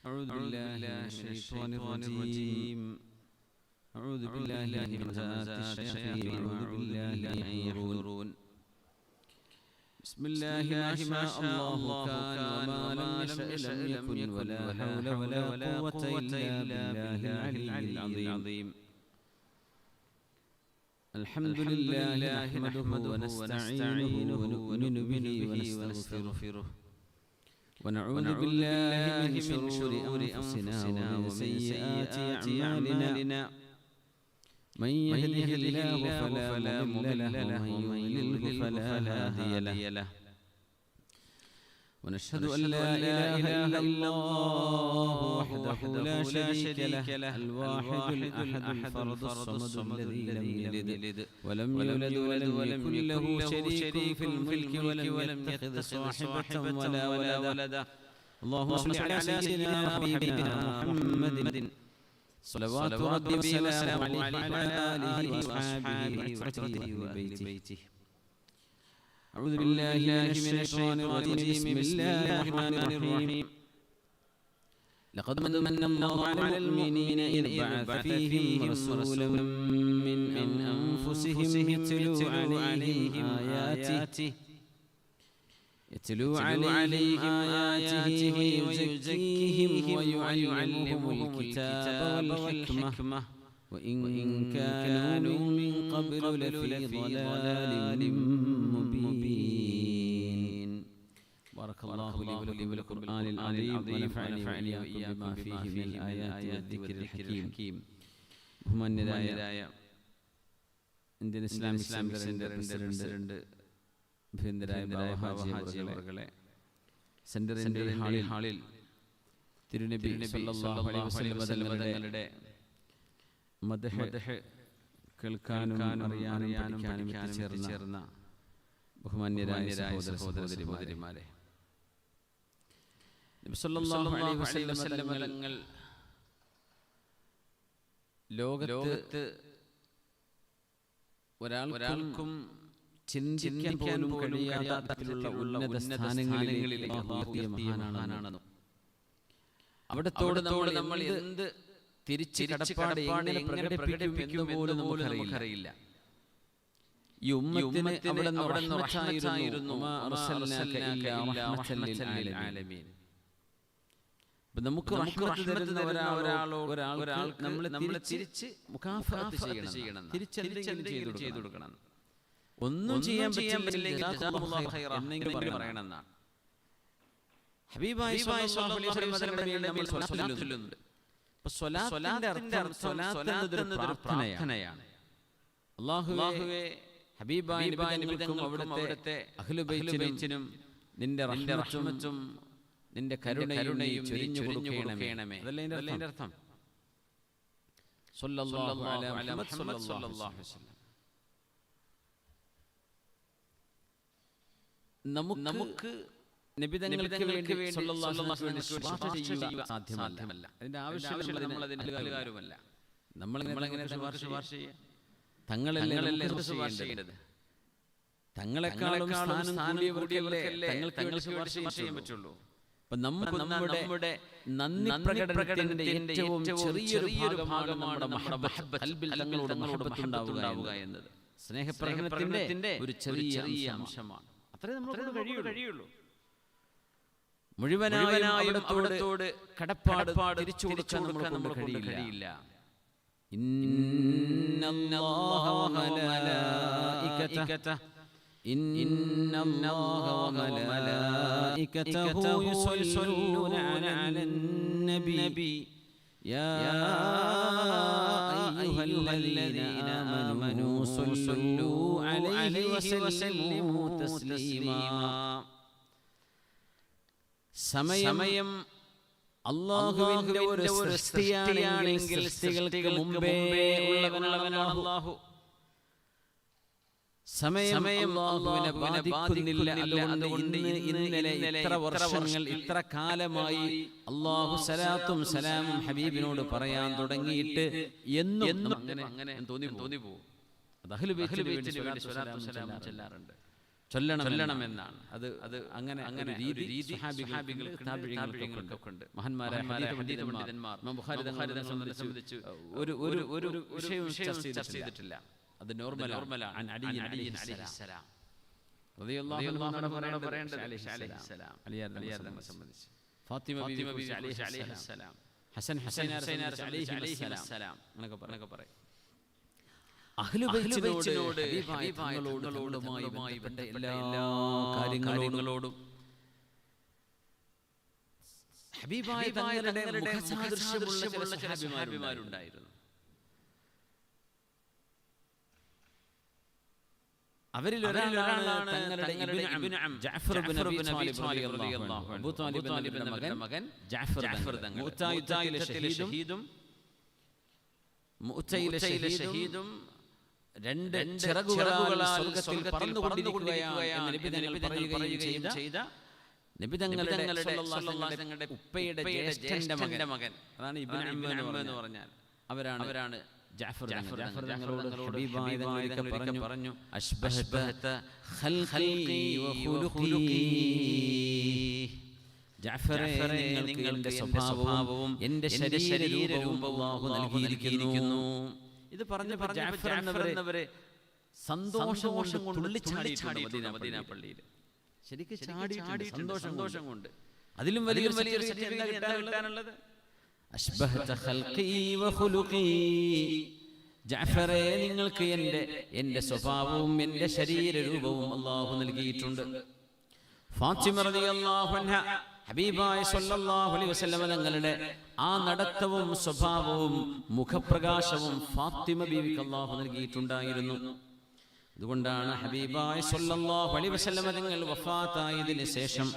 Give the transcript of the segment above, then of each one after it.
أعوذ بالله من الشيطان الرجيم. أعوذ بالله من همزات الشياطين. أعوذ بالله أن يحضرون. بسم الله ما شاء الله كان وما لم يشأ لم يكن ولا حول ولا قوة إلا بالله العلي العظيم. الحمد لله نحمده ونستعينه ونؤمن به ونستغفره ونعوذ بالله من شرور أنفسنا ومن سيئات أعمالنا. من يهده الله فلا مضل له ومن يضلل فلا هادي له. ونشهد أن لا إله إلا الله وحده لا شريك له الواحد الأحد الفرد الصمد الذي لم يلد ولم يولد ولم يكن له شريك في الملك ولم يتخذ صاحبة ولا ولدا. اللهم صل على سيدنا وحبيبنا محمد صلوات ربي وسلامه عليه وعلى آله وأصحابه وأهل بيته. أعوذ بالله من الشيطان الرجيم. بسم الله الرحمن الرحيم. لقد من الله على المؤمنين إذ بعث فيهم رسولا من أنفسهم يتلو عليهم آياته ويزكيهم ويعلمهم الكتاب والحكمة وإن كانوا من قبل لفي ضلال مبين. بارك الله لي ولكم بالقرآن العظيم ونفعني وإياكم بما فيه من الآيات والذكر الحكيم. ബഹുമാന്യരായ Indian Islamic സെന്ററിന്റെ ബഹുമാന്യരായ ഹാജികളെ സെന്ററിന്റെ ഹാളിൽ തിരുനബി സല്ലല്ലാഹു അലൈഹി വസല്ലം തങ്ങളുടെ മദ്ഹ് കേൾക്കാനും അറിയാനും പഠിക്കാനും ചേർന്ന ബഹുമാന്യരായ സഹോദരിമാരെ, നബി സല്ലല്ലാഹു അലൈഹി വസല്ലം തങ്ങൾ ലോകത്ത് ഒരാൾക്കും ചിന്തിക്കാൻ പോലും കഴിയാത്ത തരത്തിലുള്ള ഉന്നത സ്ഥാനങ്ങളിൽ മഹാനാണ്. അവിടത്തോട് നമ്മൾ എന്ത് തിരിച്ച് കടപ്പാട് എങ്ങനെ പ്രകടിപ്പിക്കും പോലും നമുക്കറിയില്ല. ഈ ഉമ്മത്തിന് അവിടുന്ന് റഹ്മത്തായിരുന്നു. നമുക്ക് റഹ്മത്ത് തരുന്ന ഒരാൾക്ക് നമ്മൾ തിരിച്ച് മുകാഫഅത്ത് ചെയ്യണം, തിരിച്ചെന്തെങ്കിലും ചെയ്തു കൊടുക്കണം. ഒന്നും ചെയ്യാൻ പറ്റില്ലെങ്കിൽ എന്നെങ്കിലും പറയണമെന്നാണ് ഹബീബായ സ്വല്ലല്ലാഹു അലൈഹി വസല്ലം നമ്മൾ സ്വലാത്ത് ചൊല്ലുന്നുണ്ട്. സ്വലാത്തിന്റെ അർത്ഥം സ്വലാത്ത് എന്നതൊരു പ്രാർത്ഥനയാണ്. അല്ലാഹുവേ, ഹബീബായ നബിക്കും അവിടുത്തെ അഹ്ലു ബൈത്തിനും നിന്റെ റഹ്മത്തും നിന്റെ കരുണയും ചൊരിഞ്ഞു കൊടുക്കണമേ. അതല്ലേ അതിന്റെ അർത്ഥം. സ്വല്ലല്ലാഹു അലൈഹി മുഹമ്മദ് സ്വല്ലല്ലാഹു അലൈഹി വസല്ലം. നമുക്ക് നബിതങ്ങൾക്ക് വേണ്ടി സ്വല്ലല്ലാഹു അലൈഹി വസല്ലം ശുപാർശ ചെയ്യുക സാധ്യമല്ല. അതിന്റെ ആവശ്യമില്ല. നമ്മൾ അതിന്റെ അധികാരവുമല്ല. നമ്മൾ എങ്ങനെ ശുപാർശ ചെയ്യുക? തങ്ങളല്ലേ ശുപാർശ ചെയ്യേണ്ടത്. തങ്ങളെക്കാളും സ്ഥാനം കൂടിയവർക്കല്ലേ തങ്ങൾ ശുപാർശ ചെയ്യാൻ പറ്റുള്ളൂ. അപ്പൊ നമ്മുടെ നന്ദി പ്രകടനത്തിന്റെ ഏറ്റവും ചെറിയൊരു ഭാഗമാണ് ഖൽബിൽ തങ്ങളോട് മുഹബ്ബത്ത് ഉണ്ടാവുക എന്നത്. സ്നേഹപ്രകടനത്തിന്റെ ഒരു ചെറിയ അംശമാണ്. അത്രേ നമ്മളോട് കഴിയുള്ളൂ. മുഴുവനായും അവിടത്തോട് കടപ്പാട് തിരിച്ചു കൊടുക്കാൻ നമുക്ക് കഴിയില്ല. ഇന്നല്ലാഹ വമലായികതഹു യുസല്ലൂന അലൻ നബി യാ അയ്യുഹല്ലദീന ആമനൂ സ്വല്ലൂ അലൈഹി വസല്ലിമൂ തസ്ലീമാ. സമയം അല്ലാഹുവിന്റെ ഒരു സൃഷ്ടിയാണെങ്കിൽ സൃഷ്ടികൾക്ക് മുമ്പേ ഉള്ളവനാണ് അല്ലാഹു. സമയം അല്ലാഹുവിനെ ബാധിക്കുന്നില്ല. അതുകൊണ്ട് ഇന്നലെ ഇത്ര വർഷങ്ങൾ ഇത്ര കാലമായി അല്ലാഹു സലാത്തും സലാമും ഹബീബിനോട് പറയാൻ തുടങ്ങിയിട്ട് എന്നും അങ്ങനെ തോന്നിപ്പോകും. അത് അഹ്ലു ബൈത്തിന് വേണ്ടി സ്വലാത്തും സലാമും ചൊല്ലാറുണ്ട്. ചൊല്ലണമെന്നാണ്. അത് അങ്ങനെ രീതി സ്വഹാബികൾക്ക് താബിഈങ്ങൾക്കൊക്കെ ഉണ്ട്. മഹാന്മാരായ പണ്ഡിതന്മാർ ബുഖാരി തങ്ങളെ സംബന്ധിച്ച് ഒരു വിഷയവും ചർച്ച ചെയ്തിട്ടില്ല. അത് നോർമലാണ്. അലി അലൈഹിസ്സലാം റളിയല്ലാഹു അൻഹു പറയേണ്ടത് അലിയെ സംബന്ധിച്ച്, ഫാത്തിമ ബീവി അലൈഹിസ്സലാം, ഹസൻ അലൈഹിസ്സലാം എന്നൊക്കെ പറയും. അഹ്ലു ബൈത്തിനോട് ഹബീബായ ബന്ധപ്പെട്ട എല്ലാ കാര്യങ്ങളോടും ഹബീബായ തങ്ങളുടെ മുഖസാദൃശ്യമുള്ള ചില സ്വഹാബിമാരുണ്ടായിരുന്നു. അവരിൽ ഒരാളാണ് തങ്ങളുടെ ഇബ്നു അം ജഅഫർ ഇബ്നു അബീ റളിയല്ലാഹു അൻഹു, അബൂ ത്വാലിബിന്റെ മകൻ ജഅഫർ തങ്ങൾ. മുഅ്തയിലെ ഷഹീദും രണ്ട് ചിറകുകളാൽ സ്വർഗ്ഗത്തിൽ പറന്നുകൊണ്ടിരിക്കുകയാണ് നബി തങ്ങൾ പറയുകയും ചെയ്ത നബി തങ്ങളുടെ ഉപ്പയുടെ ജ്യേഷ്ഠന്റെ മകൻ, അതാണ് ഇബ്നു അം എന്ന് പറഞ്ഞാൽ അവരാണ് ജഅഫർ തങ്ങളോട് ഹബീബായ തങ്ങൾ പറഞ്ഞു, അശ്ബഹത ഖൽഖി വഖുലുഖി, ജഅഫറേ നിങ്ങൾക്ക് എന്റെ സ്വഭാവവും എന്റെ ശരീരരൂപവും അല്ലാഹു നൽകിയിരിക്കുന്നു. ഇത് പറഞ്ഞപ്പോൾ ജഅഫർ എന്നവരെ സന്തോഷം കൊണ്ട് തുള്ളിച്ചാടി മദീന പള്ളിയിൽ ശരിക്കും ചാടി സന്തോഷം കൊണ്ട്. അതിലും വലിയൊരു കിട്ടാനുള്ളത് അശ്ബഹത ഖൽഖി വഖുലുഖി, ജഅഫറേ നിങ്ങൾക്ക് എന്റെ സ്വഭാവവും എന്റെ ശരീരരൂപവും അല്ലാഹു നൽകിയിട്ടുണ്ട്. ഫാത്തിമ റളിയല്ലാഹു അൻഹ ഹബീബായ സ്വല്ലല്ലാഹു അലൈഹി വസല്ലം തങ്ങളുടെ ആ നടത്തവും സ്വഭാവവും മുഖപ്രകാശവും ഫാത്തിമ ബീവിക്ക് അല്ലാഹു നൽകിയിട്ടുണ്ടായിരുന്നു. അതുകൊണ്ടാണ് ഹബീബായ സ്വല്ലല്ലാഹു അലൈഹി വസല്ലം തങ്ങൾ വഫാത്തായതിനു ശേഷം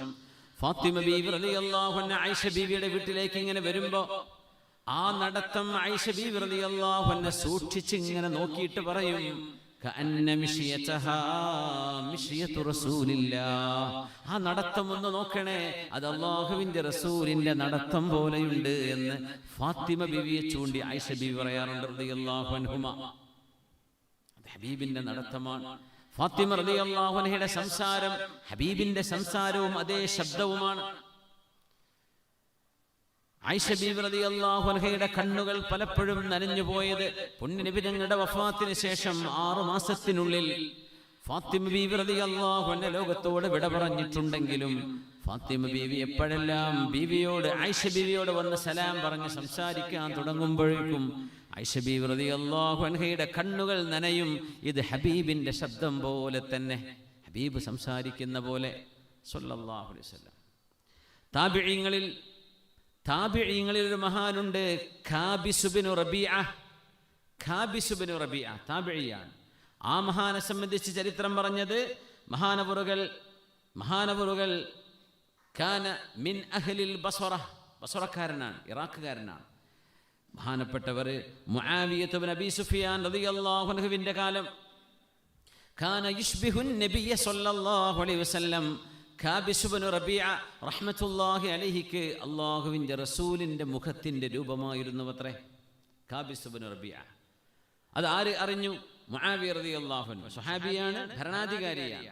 ഫാത്തിമ ബീവി റളിയല്ലാഹു അൻഹ ആയിഷ ബീവിയുടെ വീട്ടിലേക്ക് ഇങ്ങനെ വരുമ്പോ ആ നടത്തം ആയിഷ ബീവി റളിയല്ലാഹു അൻഹ സൂക്ഷിച്ച് ഇങ്ങനെ നോക്കിയിട്ട് പറയും, കഅന്ന മിശ്യതഹാ മിശ്യതു റസൂലില്ലാഹ്, ആ നടത്തം ഒന്ന് നോക്കണേ, അത് അല്ലാഹുവിന്റെ റസൂലിന്റെ നടത്തം പോലെയുണ്ട് എന്ന് ഫാത്തിമ ബീവിയെ ചൂണ്ടി ആയിഷ ബീവി പറയാറുണ്ട് റളിയല്ലാഹു അൻഹുമ. അത് ഹബീബിന്റെ നടത്തമാണ്. ഫാത്തിമ റളിയല്ലാഹു അൻഹയുടെ സംസാരം ഹബീബിന്റെ സംസാരവും അതേ ശബ്ദവുമാണ്. ആയിഷ ബീവി റളിയല്ലാഹു അൻഹയുടെ കണ്ണുകൾ പലപ്പോഴും നനഞ്ഞു പോയത് പുണ്യനബി തങ്ങളുടെ വഫാത്തിന് ശേഷം 6 മാസത്തിനുള്ളിൽ ഫാത്തിമ ബീവി റളിയല്ലാഹു അൻഹ ലോകത്തോട് വിട പറഞ്ഞിട്ടുണ്ടെങ്കിലും ഫാത്തിമ ബീവി എപ്പോഴെല്ലാം ബീവിയോട് ആയിഷ ബീവിയോട് വന്ന് സലാം പറഞ്ഞ് സംസാരിക്കാൻ തുടങ്ങുമ്പോഴേക്കും ആയിഷ ബീവി റളിയല്ലാഹു അൻഹയുടെ കണ്ണുകൾ നനയും. ഇത് ഹബീബിന്റെ ശബ്ദം പോലെ തന്നെ, ഹബീബ് സംസാരിക്കുന്ന പോലെ സ്വല്ലല്ലാഹു അലൈഹി വസല്ലം. താബിഈങ്ങളിൽ ഒരു മഹാനുണ്ട്, ഖാബിസ് ബിൻ റബീഅ താബിഈയാണ്. ആ മഹാനെ സംബന്ധിച്ച് ചരിത്രം പറഞ്ഞത് മഹാനവറുകൾ കാന മിൻ അഹ്ലിൽ ബസ്റക്കാരനാണ്, ഇറാഖുകാരനാണ്. മഹാനപ്പെട്ടവർ മുആവിയത്ത് ഇബ്നു അബീ സുഫിയാൻ റളിയല്ലാഹു അൻഹുവിന്റെ കാലം കാന യുശ്ബിഹു നബിയ സ്വല്ലല്ലാഹു അലൈഹി വസല്ലം. ഖാബിസ് ഇബ്നു റബീഅ റഹ്മത്തുള്ളാഹി അലൈഹിക്ക് അല്ലാഹുവിന്റെ റസൂലിന്റെ മുഖത്തിന്റെ രൂപമായിരുന്നു അത്രേ ഖാബിസ് ഇബ്നു റബീഅ. അത് ആര് അറിഞ്ഞു? മുആവിയ റളിയല്ലാഹു അൻഹു, സ്വഹാബിയാണ്, ഭരണാധികാരിയാണ്.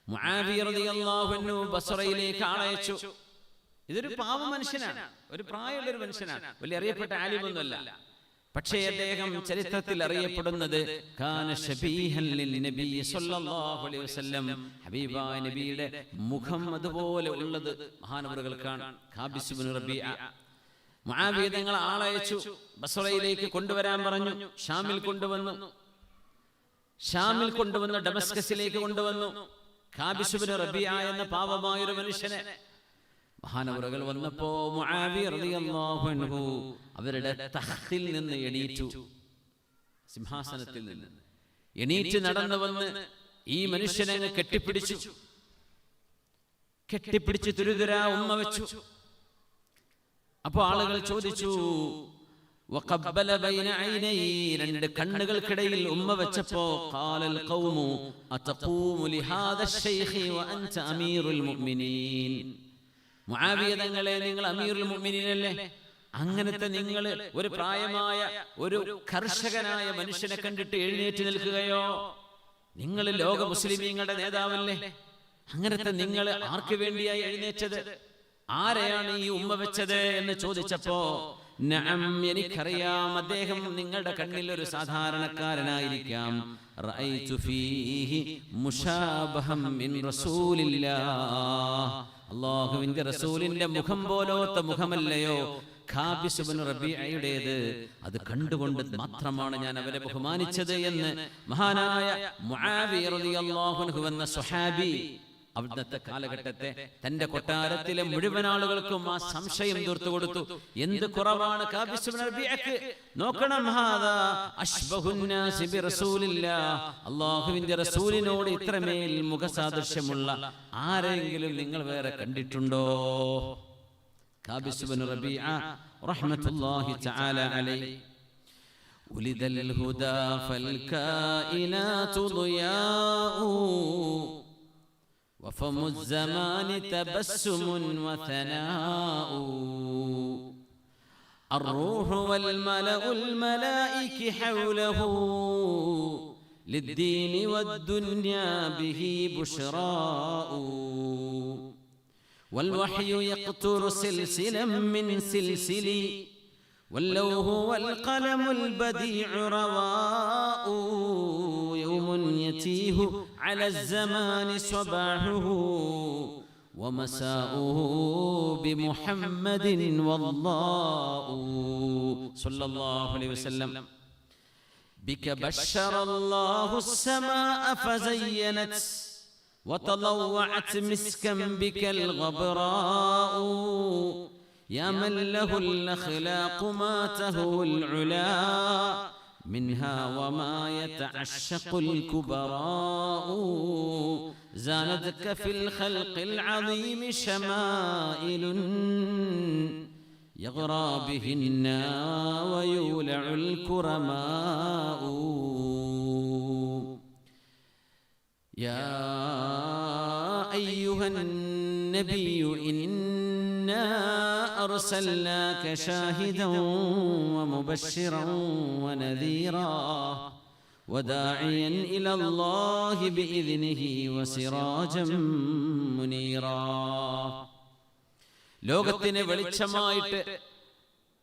മുആവിയ റളിയല്ലാഹു അൻഹു ബസ്റയിലേക്ക് ആളയച്ചു. ഇതൊരു പാവ മനുഷ്യനാണ്, ഒരു പ്രായമുള്ള ഒരു മനുഷ്യനാണ്, വലിയ അറിയപ്പെട്ട ആലിമൊന്നുമല്ല. പക്ഷേ അദ്ദേഹം ചരിത്രത്തിൽ അറിയപ്പെടുന്നത് കാന ശബീഹൻ ലിന്നബി സ്വല്ലല്ലാഹു അലൈഹി വസല്ലം, ഹബീബായ നബിയുടെ മുഖം അതുപോലെ ഉള്ളത് മഹാനവറുകൾക്കാണ്. ഖാബിസ് ഇബ്നു റബീഅ മുആവിയ തങ്ങൾ ആളയച്ചു, ബസ്റയിലേക്ക് കൊണ്ടുവരാൻ പറഞ്ഞു. ഷാമിൽ കൊണ്ടുവന്നു ഡമസ്കസിലേക്ക് കൊണ്ടുവന്നു. ഖാബിസ് ഇബ്നു റബീഅ എന്ന പാവമായൊരു മനുഷ്യനെ മഹാനവറുകൾ വന്നപ്പോ മുആവിയ റളിയല്ലാഹു അൻഹു അവരുടെ തഖ്തിൽ നിന്ന് എണീറ്റു, സിംഹാസനത്തിൽ നിന്ന് എണീറ്റ് നടന്നു വന്ന് ഈ മനുഷ്യനെ കെട്ടിപ്പിടിച്ച് തുരുതുരാ ഉമ്മ വെച്ചു. അപ്പൊ ആളുകൾ ചോദിച്ചു, വഖബ്ബല ബൈന ഐനൈ, രണ്ട് കണ്ണുകൾക്കിടയിൽ ഉമ്മ വെച്ചപ്പോ ഖാലൽ ഖൗമു അതഖൂമു ലിഹാദ ശൈഖി വഅൻത അമീറുൽ മുഅ്മിനീൻ, മുആവിയ തങ്ങളെ നിങ്ങൾ അമീറുൽ മുഅ്മിനീനല്ലേ, അങ്ങനത്തെ നിങ്ങൾ ഒരു പ്രായമായ ഒരു കർഷകനായ മനുഷ്യനെ കണ്ടിട്ട് എഴുന്നേറ്റ് നിൽക്കുകയോ? നിങ്ങൾ ലോക മുസ്ലിമീങ്ങളുടെ നേതാവല്ലേ, അങ്ങനത്തെ നിങ്ങൾ ആർക്ക് വേണ്ടിയായി എഴുന്നേറ്റത്? ആരെയാണ് ഈ ഉമ്മ വെച്ചത് എന്ന് ചോദിച്ചപ്പോ നഅം, എനിക്കറിയാം, അദ്ദേഹം നിങ്ങളുടെ കണ്ണിൽ ഒരു സാധാരണക്കാരനായിരിക്കാം. റഅയ്തു ഫീഹി മുശാബഹം മിൻ റസൂലില്ലാഹ്, അല്ലാഹുവിന്റെ റസൂലിന്റെ മുഖം പോലത്തെ മുഖമല്ലയോ ഖാബിസ് ഇബ്നു റബീഅയുടേത്, അത് കണ്ടുകൊണ്ട് മാത്രമാണ് ഞാൻ അവരെ ബഹുമാനിച്ചത് എന്ന് മഹാനായ മുആവിയ റളിയല്ലാഹു അൻഹു എന്ന സ്വഹാബി അവിടുത്തെ കാലഘട്ടത്തെ തന്റെ കൊട്ടാരത്തിലെ മുഴുവൻ ആളുകൾക്കും ആ സംശയം തീർത്തു കൊടുത്തു. എന്ത് കുറവാണ് ഖാബിസ് ഇബ്നു റബീഅക്ക്, നോക്കണം, ഹാദാ അശ്ബഹുൻ നാസി ബിറസൂലില്ലാഹ്, അല്ലാഹുവിന്റെ റസൂലിനോട് ഇത്രമേൽ മുഖസാദൃശ്യമുള്ള ആരെങ്കിലും നിങ്ങൾ വേറെ കണ്ടിട്ടുണ്ടോ? ഖാബിസ് ഇബ്നു റബീഅ റഹ്മത്തുള്ളാഹി തആല അലൈഹി. ഉലിദൽ ഹുദാ ഫൽ കായിനാതു ളിയാഉ وفم الزمان تبسم وثناء الروح والملأ الملائك حوله للدين والدنيا به بشراء والوحي يقطر سلسلا من سلسل واللوح والقلم البديع رواء يوم يتيه على الزمان صباحه ومساؤه بمحمد والله صلى الله عليه وسلم. بك بشر الله السماء فزينت وتضوعت مسكا بك الغبراء يا من له الأخلاق ما تهوى العلا منها وما يتعشق الكبراء زانتك في الخلق العظيم شمائل يغرى بهن ويولع الكرماء يا أيها النبي إنا أرسلناك شاهدا ومبشرا ونذيرا وداعيا إلى الله بإذنه وسراجا منيرا. ലോകത്തിന് വെളിച്ചമായിട്ട്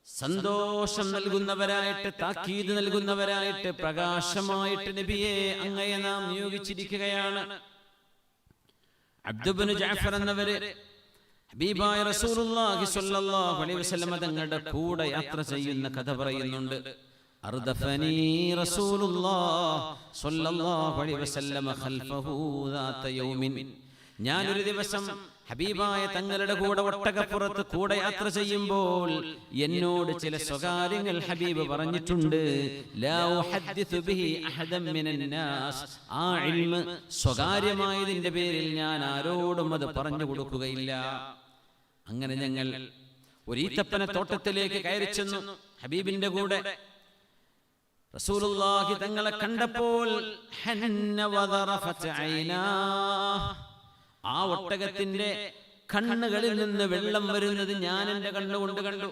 സന്തോഷം നൽകുന്നവരായിട്ട് താക്കീത് നൽകുന്നവരായിട്ട് പ്രകാശമായിട്ട് നബിയെ അങ്ങയെ നാം നിയോഗിച്ചിരിക്കുകയാണ്. അബ്ദു ഇബ്നു ജഅഫർ എന്നവര് ഹബീബായ റസൂലുള്ളാഹി സ്വല്ലല്ലാഹു അലൈഹി വസല്ലം തങ്ങളുടെ കൂടെ യാത്ര ചെയ്യുന്ന കഥ പറയുന്നുണ്ട്. അർദഫനി റസൂലുള്ളാഹി സ്വല്ലല്ലാഹു അലൈഹി വസല്ലം ഖൽഫഹു ദാത യൗമിൻ, ഞാനൊരു ദിവസം ഹബീബായ തങ്ങളുടെ കൂടെ ഒട്ടകപ്പുറത്ത് കൂടെ യാത്ര ചെയ്യുമ്പോൾ എന്നോട് ചില സ്വകാര്യങ്ങൾ ഹബീബ് പറഞ്ഞിട്ടുണ്ട്. ലാ ഉഹദ്ദിഥു ബിഹി അഹദൻ മിനൻ നാസ്, ആ ഇൽമ് സ്വകാര്യമായതിന്റെ പേരിൽ ഞാൻ ആരോടും അത് പറഞ്ഞു കൊടുക്കുകയില്ല. അങ്ങനെ ഞങ്ങൾ ഒരു ഈത്തപ്പന തോട്ടത്തിലേക്ക് കയറി ചെന്നു ഹബീബിന്റെ കൂടെ. റസൂലുള്ളാഹി തങ്ങളെ കണ്ടപ്പോൾ ഹന്ന വദറഫത ഐനാ, ആ ഒട്ടകത്തിന്റെ കണ്ണുകളിൽ നിന്ന് വെള്ളം വരുന്നത് ഞാൻ എന്റെ കണ്ണുകൊണ്ട് കണ്ടു.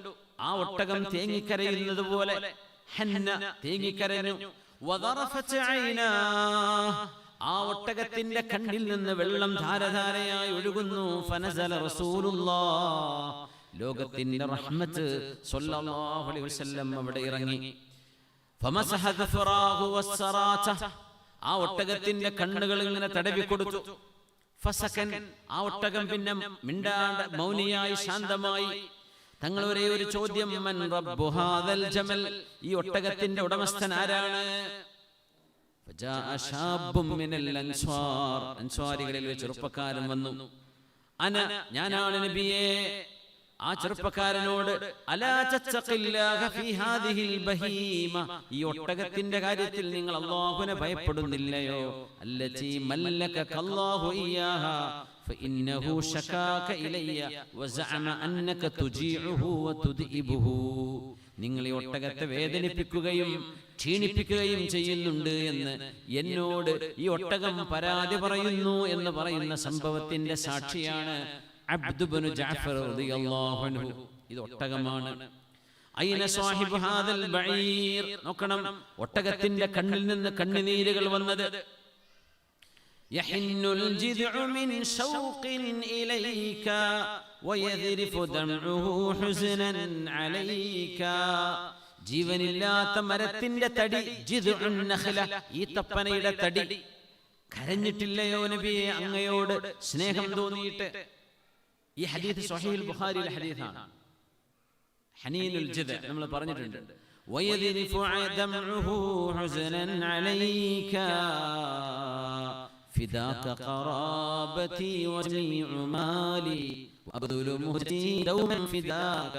ആ ഒട്ടകം തേങ്ങിക്കരയുന്നത് പോലെ ഹന്ന തേങ്ങിക്കരഞ്ഞു. വദറഫത ഐനാ, ആ ഒട്ടകത്തിന്റെ കണ്ണിൽ നിന്ന് വെള്ളം ധാരധാരയായി ഒഴുകുന്നു. ഫനസല റസൂലുള്ളാഹ്, ലോകത്തിന്റെ റഹ്മത്ത് സ്വല്ലല്ലാഹു അലൈഹി വസല്ലം അവിടെ ഇറങ്ങി. ഫമസഹ ദഫറാഹു വസ്സറാത, ആ ഒട്ടകത്തിന്റെ കണ്ണുകൾ ഇങ്ങനെ തടവി കൊടുത്തു. ഫസകൻ, ആ ഒട്ടകം പിന്നെ മിണ്ടാണ്ട് മൗനിയായി ശാന്തമായി. തങ്ങൾ ഒരേ ഒരു ചോദ്യം, മൻ റബ്ബു ഹാദൽ ജമൽ, ഈ ഒട്ടകത്തിന്റെ ഉടമസ്ഥൻ ആരാണ്? ഫജാഅ ശാബ്ബും മിനൽ അൻസ്വാർ, അൻസ്വാരികളിൽ ഒരു ചെറുപ്പക്കാരൻ വന്നു. അന, ഞാനാണ് നബിയേ. ആ ചെറുപ്പക്കാരനോട് അലാ തത്തഖില്ലാഹ ഫീ ഹാദിഹിൽ ബഹീമ, ഈ ഒട്ടകത്തിന്റെ കാര്യത്തിൽ നിങ്ങൾ അല്ലാഹുവിനെ ഭയപ്പെടുന്നില്ലയോ? അല്ലതി മല്ലക അല്ലാഹു ഇയ്യാഹാ ഫഇന്നഹു ശകാക ഇലയ്യ വസഅമ അന്നക തുജീഉഹു വതുദിബുഹു, നിങ്ങൾ ഈ ഒട്ടകത്തെ വേദനിപ്പിക്കുകയും ക്ഷീണിപ്പിക്കുകയും ചെയ്യുന്നുണ്ട് എന്ന് എന്നോട് ഈ ഒട്ടകം പരാതി പറയുന്നു എന്ന് പറയുന്ന സംഭവത്തിന്റെ സാക്ഷിയാണ് അബ്ദു ഇബ്നു ജഅഫർ റളിയല്ലാഹു അൻഹു. ഇത് ഒട്ടകമാണ്. ഐന സാഹിബു ഹാദൽ ബഈർ, നോക്കണം ഒട്ടകത്തിന്റെ കണ്ണിൽ നിന്ന് കണ്ണുനീരുകൾ വന്നത്. യഹിന്നുൽ ജിദ്ഉ മിൻ ശൗഖിൻ ഇലൈക വയദ്രിഫു ദംഉഹു ഹുസ്നൻ അലൈക. ജീവനില്ലാത്ത മരത്തിന്റെ തടി ജിദ്ഉൻ നഖ്ല, ഈ തപ്പനയുടെ തടി കരഞ്ഞിട്ടില്ലയോ നബിയെ അങ്ങയോട് സ്നേഹം തോന്നിയിട്ട്? ഈ ഹദീസ് സ്വഹീഹുൽ ബുഖാരിയിലെ ഹദീസാണ്. ഹനീനുൽ ജിദ്അ നമ്മൾ പറഞ്ഞിട്ടുണ്ട്. വയദ്രിഫു ദംഉഹു ഹുസ്നൻ അലൈക فداك قرابتي وجميع مالي وأبذل مهجتي دوما فداك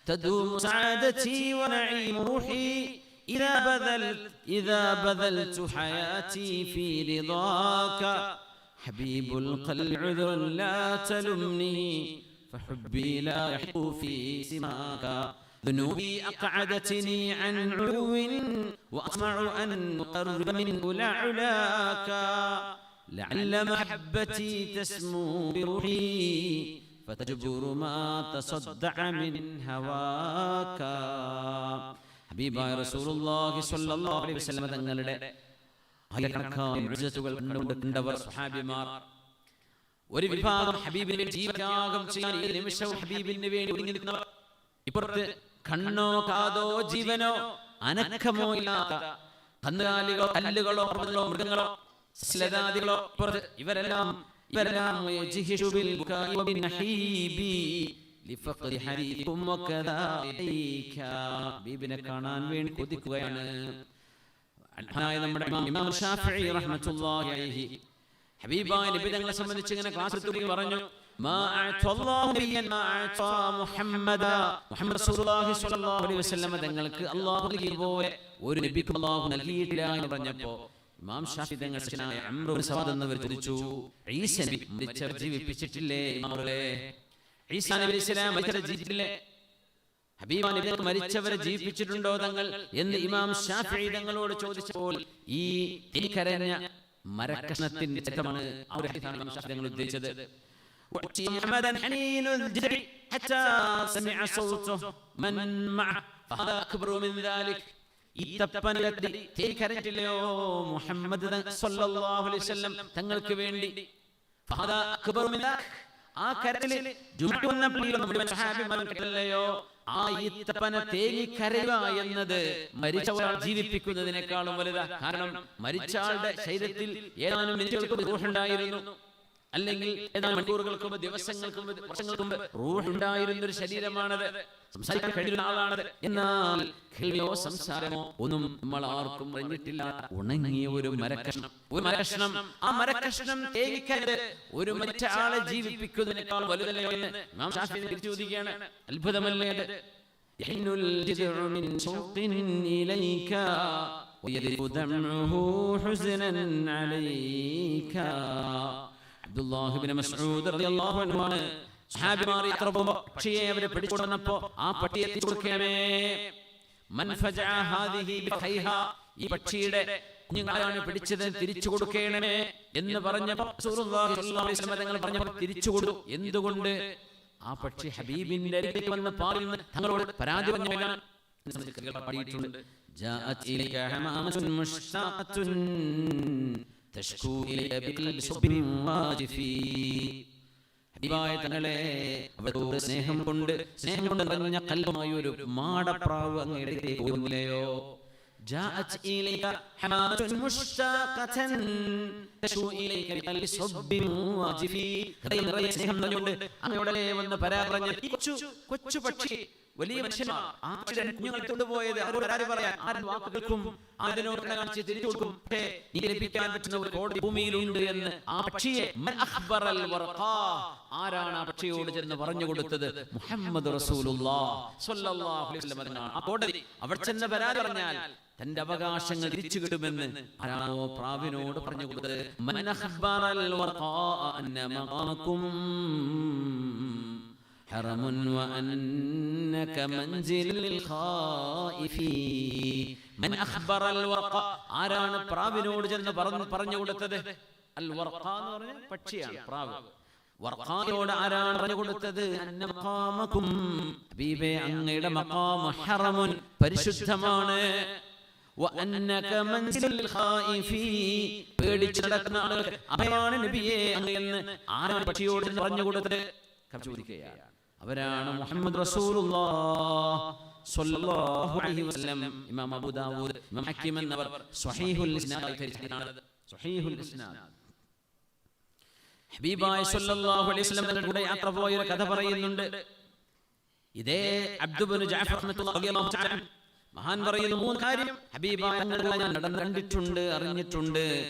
تدوم سعادتي ونعيم روحي إذا بذلت حياتي في رضاك حبيب القلب عذر لا تلمني فحبي لا يحق في سماك ذنوبي أقعدتني عن علو وأطمع أن أقرب من علاك لعل محبتي تسمو بروحي فتجبر ما تصدع من هواك. ഹബീബായ റസൂലുള്ളാഹി സ്വല്ലല്ലാഹു അലൈഹി വസല്ലം തങ്ങളുടെ ആയിരക്കണക്കായ മുഅ്ജിസത്തുകൾ കണ്ടവർ സ്വഹാബിമാർ. ഒരു വിഭാഗം ഹബീബിന് വേണ്ടി ജീവത്യാഗം ചെയ്യാൻ ഈ നിമിഷവും ഹബീബിന് വേണ്ടി ഒരുങ്ങി നിൽക്കുന്നവർ. ഇപ്പുറത്ത് കണ്ണോ കാതോ ജീവനോ അനക്കമോ ഇല്ലാത്ത കന്നുകാലികളോ കല്ലുകളോ പർവ്വതങ്ങളോ മൃഗങ്ങളോ സസ്യലതാദികളോ ഇപ്പുറത്ത് ഇവരെല്ലാം ഹബീബിനെ കാണാൻ വേണ്ടി കൊതിക്കുകയാണ്. നമ്മുടെ ഇമാം ശാഫിഈ റഹ്മത്തുള്ളാഹി അലൈഹി ഹബീബായ നബി തങ്ങളെ സംബന്ധിച്ച് ഇങ്ങനെ ക്ലാസ് എടുത്ത് പറഞ്ഞു, മുഹമ്മദ് റസൂലുള്ളാഹി സ്വല്ലല്ലാഹു അലൈഹി വസല്ലം തങ്ങൾക്ക് അല്ലാഹു നൽകിയതുപോലെ ഒരു നബിക്കും അല്ലാഹു നൽകിയിട്ടില്ല എന്ന് പറഞ്ഞപ്പോൾ ഇമാം ശാഫിഈ തങ്ങൾ അംർ ഇബ്നു സവാദ് എന്നവർ ചോദിച്ചു, ഈസ നബി മരിച്ചവരെ ജീവിപ്പിച്ചിട്ടില്ലേ? ഈസാ നബി അലൈഹി സ്വലാം മരിച്ചവരെ ജീവിച്ചിട്ടില്ലേ? ഹബീബായ നബി തങ്ങൾ മരിച്ചവരെ ജീവിപ്പിച്ചിട്ടുണ്ടോ തങ്ങൾ എന്ന് ഇമാം ശാഫിഈ തങ്ങളോട് ചോദിച്ചപ്പോൾ ഈ തിരിക്കരഞ്ഞ മരക്കഷ്ണത്തിന്റെ ചിത്രമാണ് ആ ഒരു ഹദീസാണ് ഇമാം ശാഫിഈ തങ്ങൾ ഉദ്ദേശിച്ചത്. محمدا حنين الجدع حتى سمع صوته من معه فهذا أكبر من ذلك. ഇത്തപ്പനടി തേക്കരഞ്ഞില്ലയോ മുഹമ്മദ് സ്വല്ലല്ലാഹു അലൈഹി വസല്ലം തങ്ങൾക്ക് വേണ്ടി? ഫഹദാ അക്ബറു മിൻ ദാലിക്, ആ കരച്ചിൽ ജുമുഅ വന്ന പള്ളിയിൽ മുഴുവൻ സ്വഹാബിമാർ കേട്ടല്ലയോ? ആ ഇത്തപ്പന തേങ്ങിക്കരയുക എന്നത് മരിച്ച ഒരാൾ ജീവിപ്പിക്കുന്നതിനേക്കാളും വലുതാ. കാരണം മരിച്ച ആളുടെ ശരീരത്തിൽ ഏതാനും മിനിറ്റുകൾക്ക് റൂഹുണ്ടായിരുന്നു, അല്ലെങ്കിൽ ഏതാനും മണിക്കൂറുകൾക്ക് മുമ്പ്, ദിവസങ്ങൾക്ക് മുമ്പ്, വർഷങ്ങൾക്ക് മുമ്പ് റൂഹുണ്ടായിരുന്ന ഒരു ശരീരമാണത്, സംസാരിക്കാൻ കഴിയുന്ന ആളാണത്. എന്നാൽ കേൾവിയോ സംസാരമോ ഒന്നും നമ്മൾ ആർക്കും അറിഞ്ഞിട്ടില്ല. ഉണങ്ങിയ ഒരു മരക്കഷ്ണം, ആ മരക്കഷ്ണം തേങ്ങിക്കരത് ഒരു മരിച്ച ആളെ ജീവിപ്പിക്കുന്നതിനേക്കാൾ വലുതല്ലോ എന്ന് ഇമാം ശാഫിഈ തിരിച്ചു ചോദിക്കുകയാണ്. അത്ഭുതമല്ലേ അത്? യഹിന്നുൽ ജിദ്ഉ മിൻ ശൗഖിൻ ഇലൈക വയദ്രിഫു ദംഉഹു ഹുസ്നൻ അലൈക. അബ്ദുല്ലാഹി ഇബ്നു മസ്ഊദ് റളിയല്ലാഹു അൻഹു ആണ് സ്വഹാബിമാർ യാത്ര പോകുമ്പോൾ പക്ഷിയെ അവരെ പിടിച്ചുകൊണ്ടുവന്നപ്പോ ആ പട്ടിയെ തിരിച്ചു കൊടുക്കണമേ. മൻ ഫജഅ ഹാദിഹി ബിഖൈഹാ, ഈ പക്ഷിയുടെ കുഞ്ഞുങ്ങളാണ് പിടിച്ചത്, തിരിച്ചു കൊടുക്കണമേ എന്ന് പറഞ്ഞപ്പോൾ റസൂലുള്ളാഹി സ്വല്ലല്ലാഹു അലൈഹി വസല്ലം തങ്ങൾ പറഞ്ഞപ്പോൾ തിരിച്ചു കൊടുത്തു. എന്തുകൊണ്ട്? ആ പക്ഷി ഹബീബിന്റെ അരികിലേക്ക് വന്ന് പാറിൽ നിന്ന് തങ്ങളോട് പരാതി പറഞ്ഞവനാണ്. പാടിയിട്ടുണ്ട്, ജാഅത് ഇലൈക ഹമാമത്തുൻ മുഷ്താഖത്തുൻ തഷ്കൂ ഇലൈക ബിൽ സുബ്രി വാജിഫി. ഹബീബായ തങ്ങളെ അവരോട് സ്നേഹം കൊണ്ട് നിറഞ്ഞ കൽബുമായി ഒരു മാടപ്രാവ് അങ്ങയുടെ അടുത്തേക്ക് പോകുന്നില്ലയോ? ജാഅത് ഇലൈക ഹമാമത്തുൻ മുഷ്താഖത്തുൻ തഷ്കൂ ഇലൈക ബിൽ സുബ്രി വാജിഫി. ഹൃദയം നിറയെ സ്നേഹം നിറഞ്ഞുകൊണ്ട് അങ്ങയോടെ വന്ന് പരാതി പറഞ്ഞ കൊച്ചു പക്ഷി, വലിയ മനുഷ്യന്മാർ ആ പക്ഷിയുടെ കുഞ്ഞുങ്ങൾ കൊണ്ടുപോയത് അവരോട് പരാതി പറയാൻ ആരും വാക്കുകൾക്കും അതിനോട് കാണിച്ച് തിരിച്ചു കൊടുക്കും. പക്ഷേ നീ ലഭിക്കാൻ പറ്റുന്ന ഒരു കോടി ഭൂമിയിലുണ്ട് എന്ന് ആ പക്ഷിയെ ആരാണ് ആ പക്ഷിയോട് ചെന്ന് പറഞ്ഞു കൊടുത്തത്? മുഹമ്മദ് റസൂലുള്ളാഹി സ്വല്ലല്ലാഹു അലൈഹി വസല്ലം. ആ കോടതി അവിടെ ചെന്ന് പരാതി പറഞ്ഞാൽ തന്റെ അവകാശങ്ങൾ തിരിച്ചു കിട്ടുമെന്ന് ആരാണോ പ്രാവിനോട് പറഞ്ഞു കൊടുത്തത്? മൻ അഖ്ബറൽ വഖാ അന്ന മഖാമകും ഹറമുൻ വഅന്നക മൻസിലുൽ ഖായിഫി. മൻ അഖ്ബറൽ വഖ, ആരാണ് പ്രാവിനോട് ചെന്ന് പറഞ്ഞു കൊടുത്തത്? അൽ വർഖ എന്ന് പറഞ്ഞ പക്ഷിയാണ്, പ്രാവ്. വർഖായോട് ആരാണ് പറഞ്ഞു കൊടുത്തത്? അന്ന മഖാമകും, ഹബീബേ അങ്ങയുടെ മഖാം ഹറമുൻ, പരിശുദ്ധമാണ്. വഅന്നക മൻസിലുൽ ഖായിഫീ, പേടിച്ച് നടക്കുന്ന ആളുകൾക്ക് അഭയമാണ് നബിയേ അങ്ങയെന്ന് ആരാണ് പക്ഷിയോട് പറഞ്ഞു കൊടുത്തത്? ചോദിക്കുകയാണ്. അവരാണ് മുഹമ്മദ് റസൂലുള്ളാഹി സ്വല്ലല്ലാഹു അലൈഹി വസല്ലം. ഇമാം അബൂ ദാവൂദ്, ഇമാം ഹക്കീം എന്നവർ സ്വഹീഹുൽ ഇസ്നാദ് ധരിച്ചിട്ടാണ്. സ്വഹീഹുൽ ഇസ്നാദ്. ഹബീബായ സ്വല്ലല്ലാഹു അലൈഹി വസല്ലം തങ്ങളുടെ കൂടെ യാത്ര പോയ ഒരു കഥ പറയുന്നുണ്ട്. ഇതേ അബ്ദു ഇബ്നു ജഅഫർ റളിയല്ലാഹു തആല മഹാൻ പറയുന്നു, 3 കാര്യം ഹബീബായ തങ്ങളെ ഞാൻ നടന്ന് കണ്ടിട്ടുണ്ട്, അറിഞ്ഞിട്ടുണ്ട്.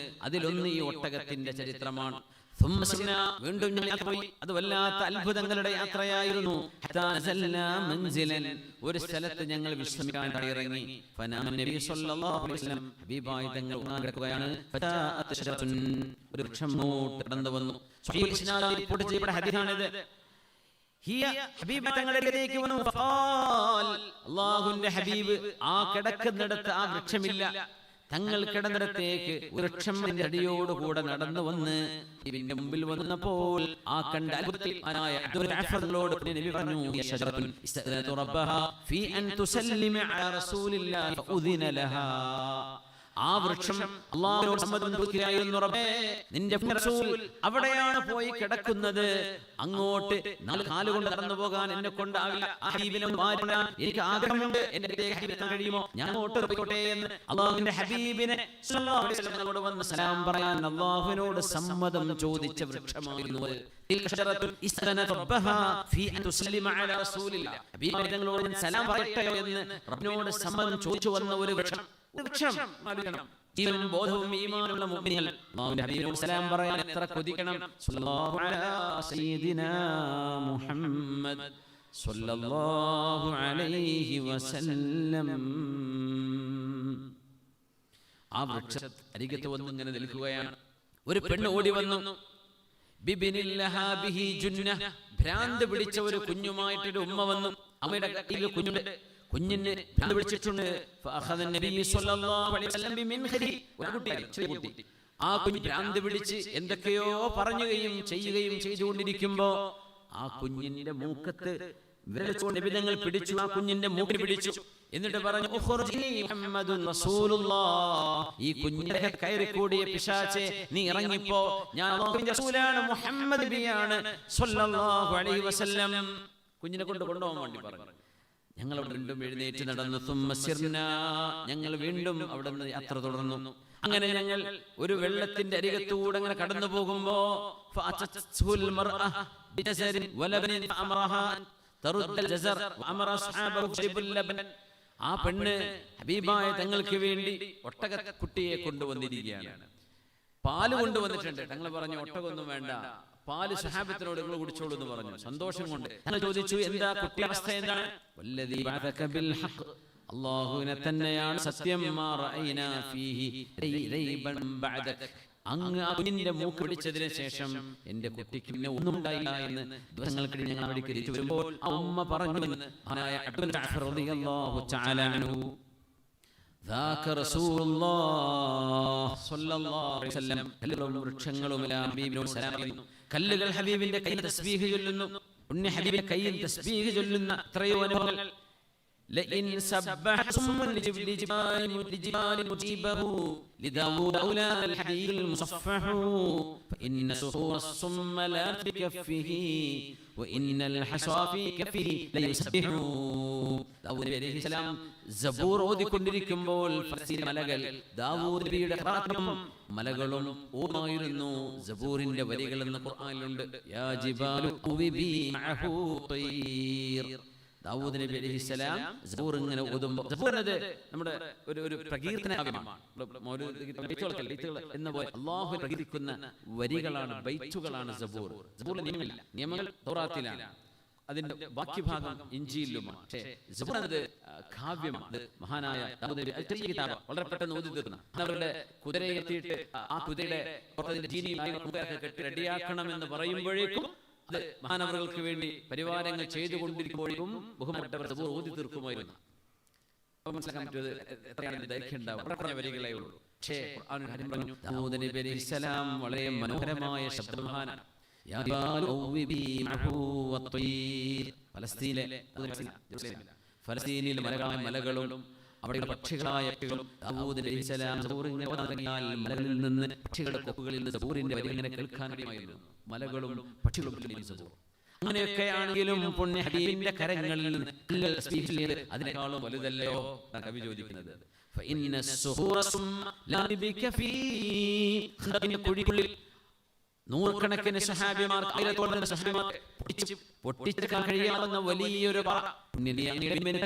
അതിലൊന്ന് ഈ ഒട്ടകത്തിന്റെ ചരിത്രമാണ്. വീണ്ടും യാത്ര പോയി. അത് വല്ലാത്ത അത്ഭുതങ്ങളുടെ യാത്രയായിരുന്നു. ഒരു സ്ഥലത്ത് ഞങ്ങൾ വിശ്രമിക്കാൻ ഇറങ്ങി. ഹബീബായി തങ്ങൾ കിടക്കുകയാണ്. ഒരു വൃക്ഷം കടന്നു വന്നു. അല്ലാഹുവിന്റെ ഹബീബ് ആ കിടക്കുന്നിടത്ത് ആ വൃക്ഷമില്ല. തങ്ങൾ കിടന്നിടത്തേക്ക് വൃക്ഷത്തിന്റെ അടിയോടുകൂടെ നടന്നു വന്ന് ഇതിന്റെ മുമ്പിൽ വന്നപ്പോൾ ആ കണ്ട അത്ഭുതത്തിൽ നബി പറഞ്ഞു, ആ വൃക്ഷം അല്ലാഹുവിനോട് സമ്മതം ചോദിക്കുകയായിരുന്നു, റബ്ബേ നിന്റെ റസൂൽ അവിടെയാണ് പോയി കിടക്കുന്നത്, അങ്ങോട്ട് 4 കാലുകൊണ്ട് നടന്നു പോകാൻ എന്നെ കൊണ്ടാവില്ല, എനിക്ക് ആഗ്രഹമുണ്ട്, എന്റെ ഹബീബിനെ കഴിയുമോ, ഞാൻ അങ്ങോട്ട് പോയിക്കോട്ടെ എന്ന് അല്ലാഹുവിന്റെ ഹബീബിനെ സ്വല്ലല്ലാഹു അലൈഹി വസല്ലം വന്ന് സലാം പറയാൻ അല്ലാഹുവിനോട് സമ്മതം ചോദിച്ച വൃക്ഷമായിരുന്നു. ഹബീബിനോട് സലാം പറയട്ടെയോ എന്ന് റബ്ബിനോട് സമ്മതം ചോദിച്ചു വന്ന ഒരു വൃക്ഷം. ജീവനും ബോധവും ഈമാനുള്ള മുഅ്മിനീങ്ങൾ അല്ലാഹുവിന്റെ ഹബീബിനോട് സലാം പറയാൻ എത്ര കൊതിക്കണം. സ്വല്ലല്ലാഹു അലാ സയ്യിദിനാ മുഹമ്മദ് സ്വല്ലല്ലാഹു അലൈഹി വസല്ലം. ആ വൃക്ഷ അരികത്ത് വന്ന് ഇങ്ങനെ നിൽക്കുകയാണ്. ഒരു പെണ്ണ് ഓടി വന്നു. ഭ്രാന്ത് പിടിച്ച ഒരു കുഞ്ഞുമായിട്ടൊരു ഉമ്മ വന്നു. അമ്മയുടെ കയ്യിൽ കുഞ്ഞുണ്ട്. കുഞ്ഞിന് ഭ്രാന്ത് പിടിച്ചിട്ടുണ്ട്. ആ കുഞ്ഞ് ഭ്രാന്ത് പിടിച്ച് എന്തൊക്കെയോ പറയുകയും ചെയ്യുകയും ചെയ്തുകൊണ്ടിരിക്കുമ്പോ ആ കുഞ്ഞിന്റെ മൂക്കത്ത് വിരലിച്ചുകൊണ്ട് നബിതങ്ങൾ പിടിച്ചു. ആ കുഞ്ഞിന്റെ മൂക്കിൽ പിടിച്ചു. എന്നിട്ട് പറഞ്ഞു, ഈ കുഞ്ഞിനെ കയറിക്കൂടിയ പിശാചേ നീ ഇറങ്ങിപ്പോ, ഞാൻ അല്ലാഹുവിന്റെ റസൂലാണ്, മുഹമ്മദ് നബിയാണ് സ്വല്ലല്ലാഹു അലൈഹി വസല്ലം. കുഞ്ഞിനെ കൊണ്ടുപോകാൻ വേണ്ടി പറഞ്ഞു. ഞങ്ങൾ അവിടെ വീണ്ടും എഴുന്നേറ്റ് നടന്നു. ഞങ്ങൾ വീണ്ടും അവിടെ നിന്ന് യാത്ര തുടർന്നു. അങ്ങനെ ഞങ്ങൾ ഒരു വെള്ളത്തിന്റെ അരികത്തൂടെ അങ്ങനെ കടന്നു പോകുമ്പോ ആ പെണ്ണ് ഹബീബായ തങ്ങൾക്ക് വേണ്ടി ഒട്ടകക്കുട്ടിയെ കൊണ്ടുവന്നിരിക്കുകയാണ്. പാല് കൊണ്ടുവന്നിട്ടുണ്ട്. തങ്ങൾ പറഞ്ഞു, ഒട്ടകൊന്നും വേണ്ട, പാല് സഹാബത്തിനോട് നിങ്ങൾ കുടിച്ചോളൂ എന്ന് പറഞ്ഞു. സന്തോഷം കൊണ്ട് ഞങ്ങൾ ചോദിച്ചു, എന്താ കുട്ടി അവസ്ഥ എന്താണ്? വല്ലദീ ബഅതക ബിൽ ഹഖ്, അല്ലാഹുവിനെ തന്നെയാണ് സത്യം. മാ റഅയ്നാ ഫീഹി റൈബൻ ബഅദക, അങ്ങ് ആ കുഞ്ഞിന്റെ മൂക്ക് പിടിച്ചതിന് ശേഷം എന്റെ കുട്ടിക്ക് പിന്നെ ഒന്നും ഉണ്ടായില്ല എന്ന് ദിവസങ്ങൾക്ക് ഞങ്ങൾ അവിടെ തിരിച്ചു വരുമ്പോൾ ആ ഉമ്മ പറഞ്ഞു എന്ന് മഹാനായ അബ്ദുൽ ജഅഫർ റളിയല്ലാഹു തആല അൻഹു, ذاك رسول الله صلى الله عليه وسلم. കല്ലുകളും വൃക്ഷങ്ങളുമെല്ലാം ഹബീബിനോട് സലാം പറയുന്നു. കല്ലുകൾ ഹബീബിന്റെ കയ്യിൽ തസ്ബീഹ് ചൊല്ലുന്നു. പുണ്യ ഹബീബിന്റെ കയ്യിൽ തസ്ബീഹ് ചൊല്ലുന്ന എത്രയോ അനുഭവങ്ങൾ. لئن سبح ثم لجبال مجيبه لداود أولى الحديد المصفح فإن سحور الصم لا بكفه وإن الحصى في كفه ليسبح. ദാവൂദ് നബി അലൈഹി സലാം സബൂർ ഓതിക്കൊണ്ടിരിക്കുമ്പോൾ ഫലസ്തീൻ മലകൾ ദാവൂദ് നബിയുടെ ഖിറാഅത്തും മലകളും ഓതുമായിരുന്നു. സബൂറിന്റെ വരികൾ എന്ന് ഖുർആനിലുണ്ട്. യാ ജിബാലു ഉബി മഅഹു തൈർ. ദാവൂദ് നബി അലൈഹിസ്സലാം സബൂർ ഇങ്ങനെ ഓതുമ്പോൾ, സബൂർ എന്നത് നമ്മുടെ ഒരു പ്രകീർത്തന കാവ്യമാണ്. എന്ന പോലെ അല്ലാഹു പ്രകീർത്തിക്കുന്ന വരികളാണ്, ബൈത്തുകളാണ് സബൂർ. സബൂറിലെ നിയമമില്ല, നിയമങ്ങൾ തൗറാത്തിലാണ്, അതിന്റെ ബാക്കി ഭാഗം ഇഞ്ചീലിലുമാണ്. പക്ഷേ സബൂർ എന്നത് കാവ്യമാണ്. മഹാനായ ദാവൂദ് നബി ചെറിയ കിതാബ് വളരെ പെട്ടെന്ന് ഓതി തീർന്ന, അവരുടെ കുതിരയെ എത്തിയിട്ട് ആ കുതിരയുടെ കെട്ടി റെഡിയാക്കണം എന്ന് പറയുമ്പോഴേക്കും അത് മഹാനവറുകൾക്ക് വേണ്ടി പരിവാരങ്ങൾ ചെയ്തുകൊണ്ടിരിക്കുമ്പോഴേക്കും ബഹുമാനപ്പെട്ടവർ സബൂർ ഓതി തീർക്കുമായിരുന്നു. മനസ്സിലാക്കാൻ പറ്റുന്നത് എത്രയാണ് ദൈർഘ്യം ഉണ്ടാവും, വളരെ വരികളേ ഉള്ളൂ. പക്ഷേ ദാവൂദ് നബി അലൈഹിസ്സലാം വളരെ മനോഹരമായ ശബ്ദമഹാനാണ്. ഫലസ്തീനിലെ മലകളും അവിടെയുള്ള പക്ഷികളായ ദാവൂദ് അലൈഹിസ്സലാം സബൂർ ഇങ്ങനെ തുടങ്ങിയാൽ മലകളിൽ നിന്ന് പക്ഷികളുടെ കൊക്കുകളിൽ നിന്ന് സബൂറിന്റെ വരി ഇങ്ങനെ കേൾക്കാൻ കഴിയുമായിരുന്നു. മലകളും പക്ഷികളും സബൂർ. അങ്ങനെയൊക്കെയാണെങ്കിലും പുണ്യ ഹബീബിന്റെ കരങ്ങളിൽ നിന്ന് സ്പീച്ച് അതിനേക്കാളും വലുതല്ലയോ കവി ചോദിക്കുന്നത്. കുഴിക്കുള്ളിൽ നൂറുകണക്കിന് സഹാബിമാർ പൊട്ടിച്ചെടുക്കാൻ കഴിയാവുന്ന വലിയൊരു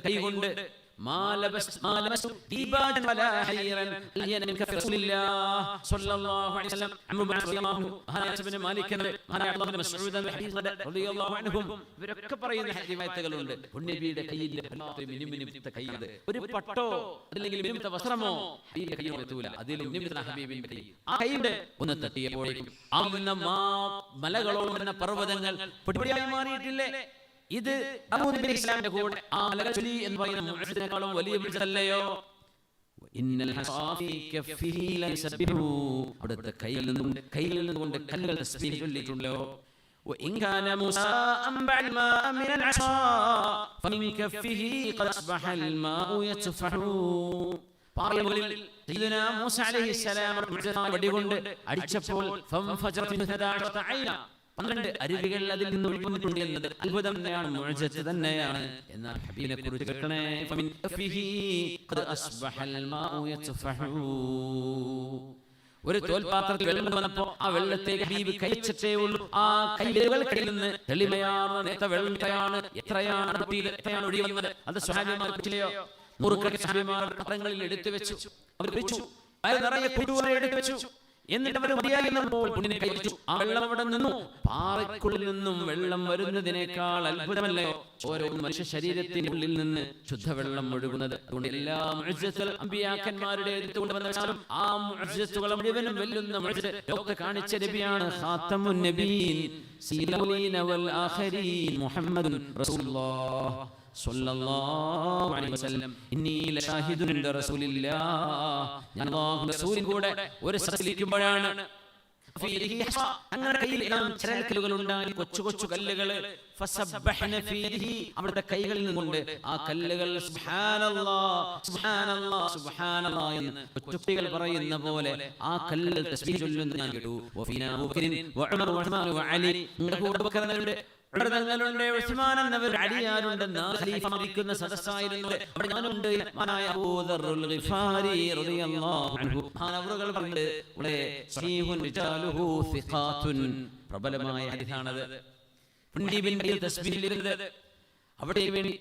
കൈകൊണ്ട് ഇവരൊക്കെ പറയുന്ന ഹദീസുകളുണ്ട്. പുണ്യബിയുടെ കയ്യിലെ കൈയത് ഒരു പട്ടോ അല്ലെങ്കിൽ മിനിമിത്ത വസ്ത്രമോ ഹബീബിന്റെ കയ്യിൽ എത്തൂല. അതിലും മിനിമിത്ത ഹബീബിന്റെ കൈ ആ കൈയുടെ ഒന്ന് തട്ടിയപ്പോഴേക്കും മലകളോളം എന്ന പർവ്വതങ്ങൾ പൊടിപൊടിയായി മാറിയിട്ടില്ലേ? ഇത് ദാവൂദ് നബി ഇസ്ലാമിന്റെ കൂടെ ആ മലകൾ ചൊല്ലി എന്ന് പറയുന്ന മുഅ്ജിസയേക്കാളും വലിയ മുഅ്ജിസയല്ലയോ? ഇന്നൽ ഹസാഫി കഫിഹി ലയസബിഹു അവിടുത്തെ കയ്യിൽ നിന്നുകൊണ്ട് കല്ലുകൾ തസ്ബീഹ് ചൊല്ലിയിട്ടുണ്ടല്ലോ. وإن كان موسى أنبع الماء من العصا فمن كفه قد أصبح الماء يتفح. പാറകളിൽ സയ്യിദുനാ മൂസ അലൈഹിസ്സലാം വടികൊണ്ട് അടിച്ചപ്പോൾ ഫംഫജറത് 12 അരുവികൾ അതിൽ നിന്ന് ഒഴുകുന്നുണ്ട് എന്നത് അത്ഭുതം തന്നെയാണ്, മുഅ്ജിസത്ത് തന്നെയാണ്. എന്നാൽ ഹബീബിനെ കുറിച്ച് കേൾക്കണേ, ഫമിൻ കഫിഹി ഖദ് അസ്ബഹൽ മാഉ യത്ഫഹു. ഒരു തോൽപാത്രത്തിൽ വെള്ളം വന്നപ്പോൾ ആ വെള്ളത്തേക്ക് ഹബീബ് കഴിച്ചിട്ടേ ഉള്ളൂ. ആ കൈവിരലുകൾക്കിടയിൽ നിന്ന് തെളിമയാർന്ന വെള്ളമാണ് എത്രയാണ് ഒഴുകി വന്നത്. അത് സ്വഹാബിമാർ പറ്റില്ലയോ? നൂറുകണക്കിന് സ്വഹാബിമാർ പാത്രങ്ങളിൽ എടുത്തു വെച്ചു, അവർ പിടിച്ചു, നിറയെ കുടുവരെ എടുത്തു വെച്ചു. എന്നിട്ട് അവർ മതിയായിരുന്നപ്പോൾ പുണ്യനെ കഴിച്ചു. ആ വെള്ളം അവിടെ നിന്നു. പാറയ്ക്കുള്ളിൽ നിന്നും വെള്ളം വരുന്നതിനേക്കാൾ അത്ഭുതമല്ലയോ ഓരോ മനുഷ്യ ശരീരത്തിന്റെ ഉള്ളിൽ നിന്ന് ശുദ്ധവെള്ളം ഒഴുകുന്നത്? അതുകൊണ്ട് എല്ലാ മുഅ്ജിസത്തുകളും അമ്പിയാക്കന്മാരുടെ കൊണ്ടുവന്ന ആ മുഅ്ജിസത്തുകൾ മുഴുവനും വെല്ലുന്ന മുഅ്ജിസത്ത് ലോകത്തെ കാണിച്ച നബിയാണ് ഖാതമുൻ നബിയീൻ സീലൗലീന വൽ ആഖിരീൻ മുഹമ്മദുൻ റസൂലുള്ളാഹ് സ്വല്ലല്ലാഹു അലൈഹി വസല്ലം. ഇന്നി ലശാഹിദുൻ ഇൻദ റസൂലില്ലാഹ്. ഞാൻ അല്ലാഹുവിന്റെ റസൂലിൻ കൂടെ ഒരു സദസ്സിലിരിക്കുമ്പോഴാണ് അങ്ങനെ കയ്യിൽ ചരൽക്കല്ലുകൾ ഉണ്ടായി, കൊച്ചു കൊച്ചു കല്ലുകൾ. ഫസബ്ബഹന ഫീഹി അവിടുത്തെ കൈകളിൽ നിന്നുകൊണ്ട് ആ കല്ലുകൾ സുബ്ഹാനല്ലാഹ് സുബ്ഹാനല്ലാഹ് സുബ്ഹാനല്ലാഹ് എന്ന് കുട്ടികൾ പറയുന്ന പോലെ ആ കല്ലുകൾ തസ്ബീഹ് ചൊല്ലുന്നത് ഞാൻ കേട്ടു. വഫീനാ അബൂബക്കർ വഉമർ വഉസ്മാൻ വഅലി. നിങ്ങളുടെ കൂടെ അബൂബക്കറുണ്ട്, ഉമറുണ്ട്, ഉസ്മാൻ എന്നവർ അലിയാരുണ്ട്. ഖലീഫ മരിക്കുന്ന സദസ്സായിരുന്നു. അവിടെ ഞാനുണ്ട്. മഹാനായ അബൂദർറുൽ ഗിഫാരി റളിയല്ലാഹു അൻഹു മഹാനവറുകൾ പറഞ്ഞത് ഇവിടെ സഹീഹുൻ റിജാലുഹു സിഖാത്തുൻ, പ്രബലമായ ഹദീസാണത്. പുണ്യബിന്റെ തസ്ബീഹിൽ ഇരുന്നത് അവിടേക്ക് വേണ്ടി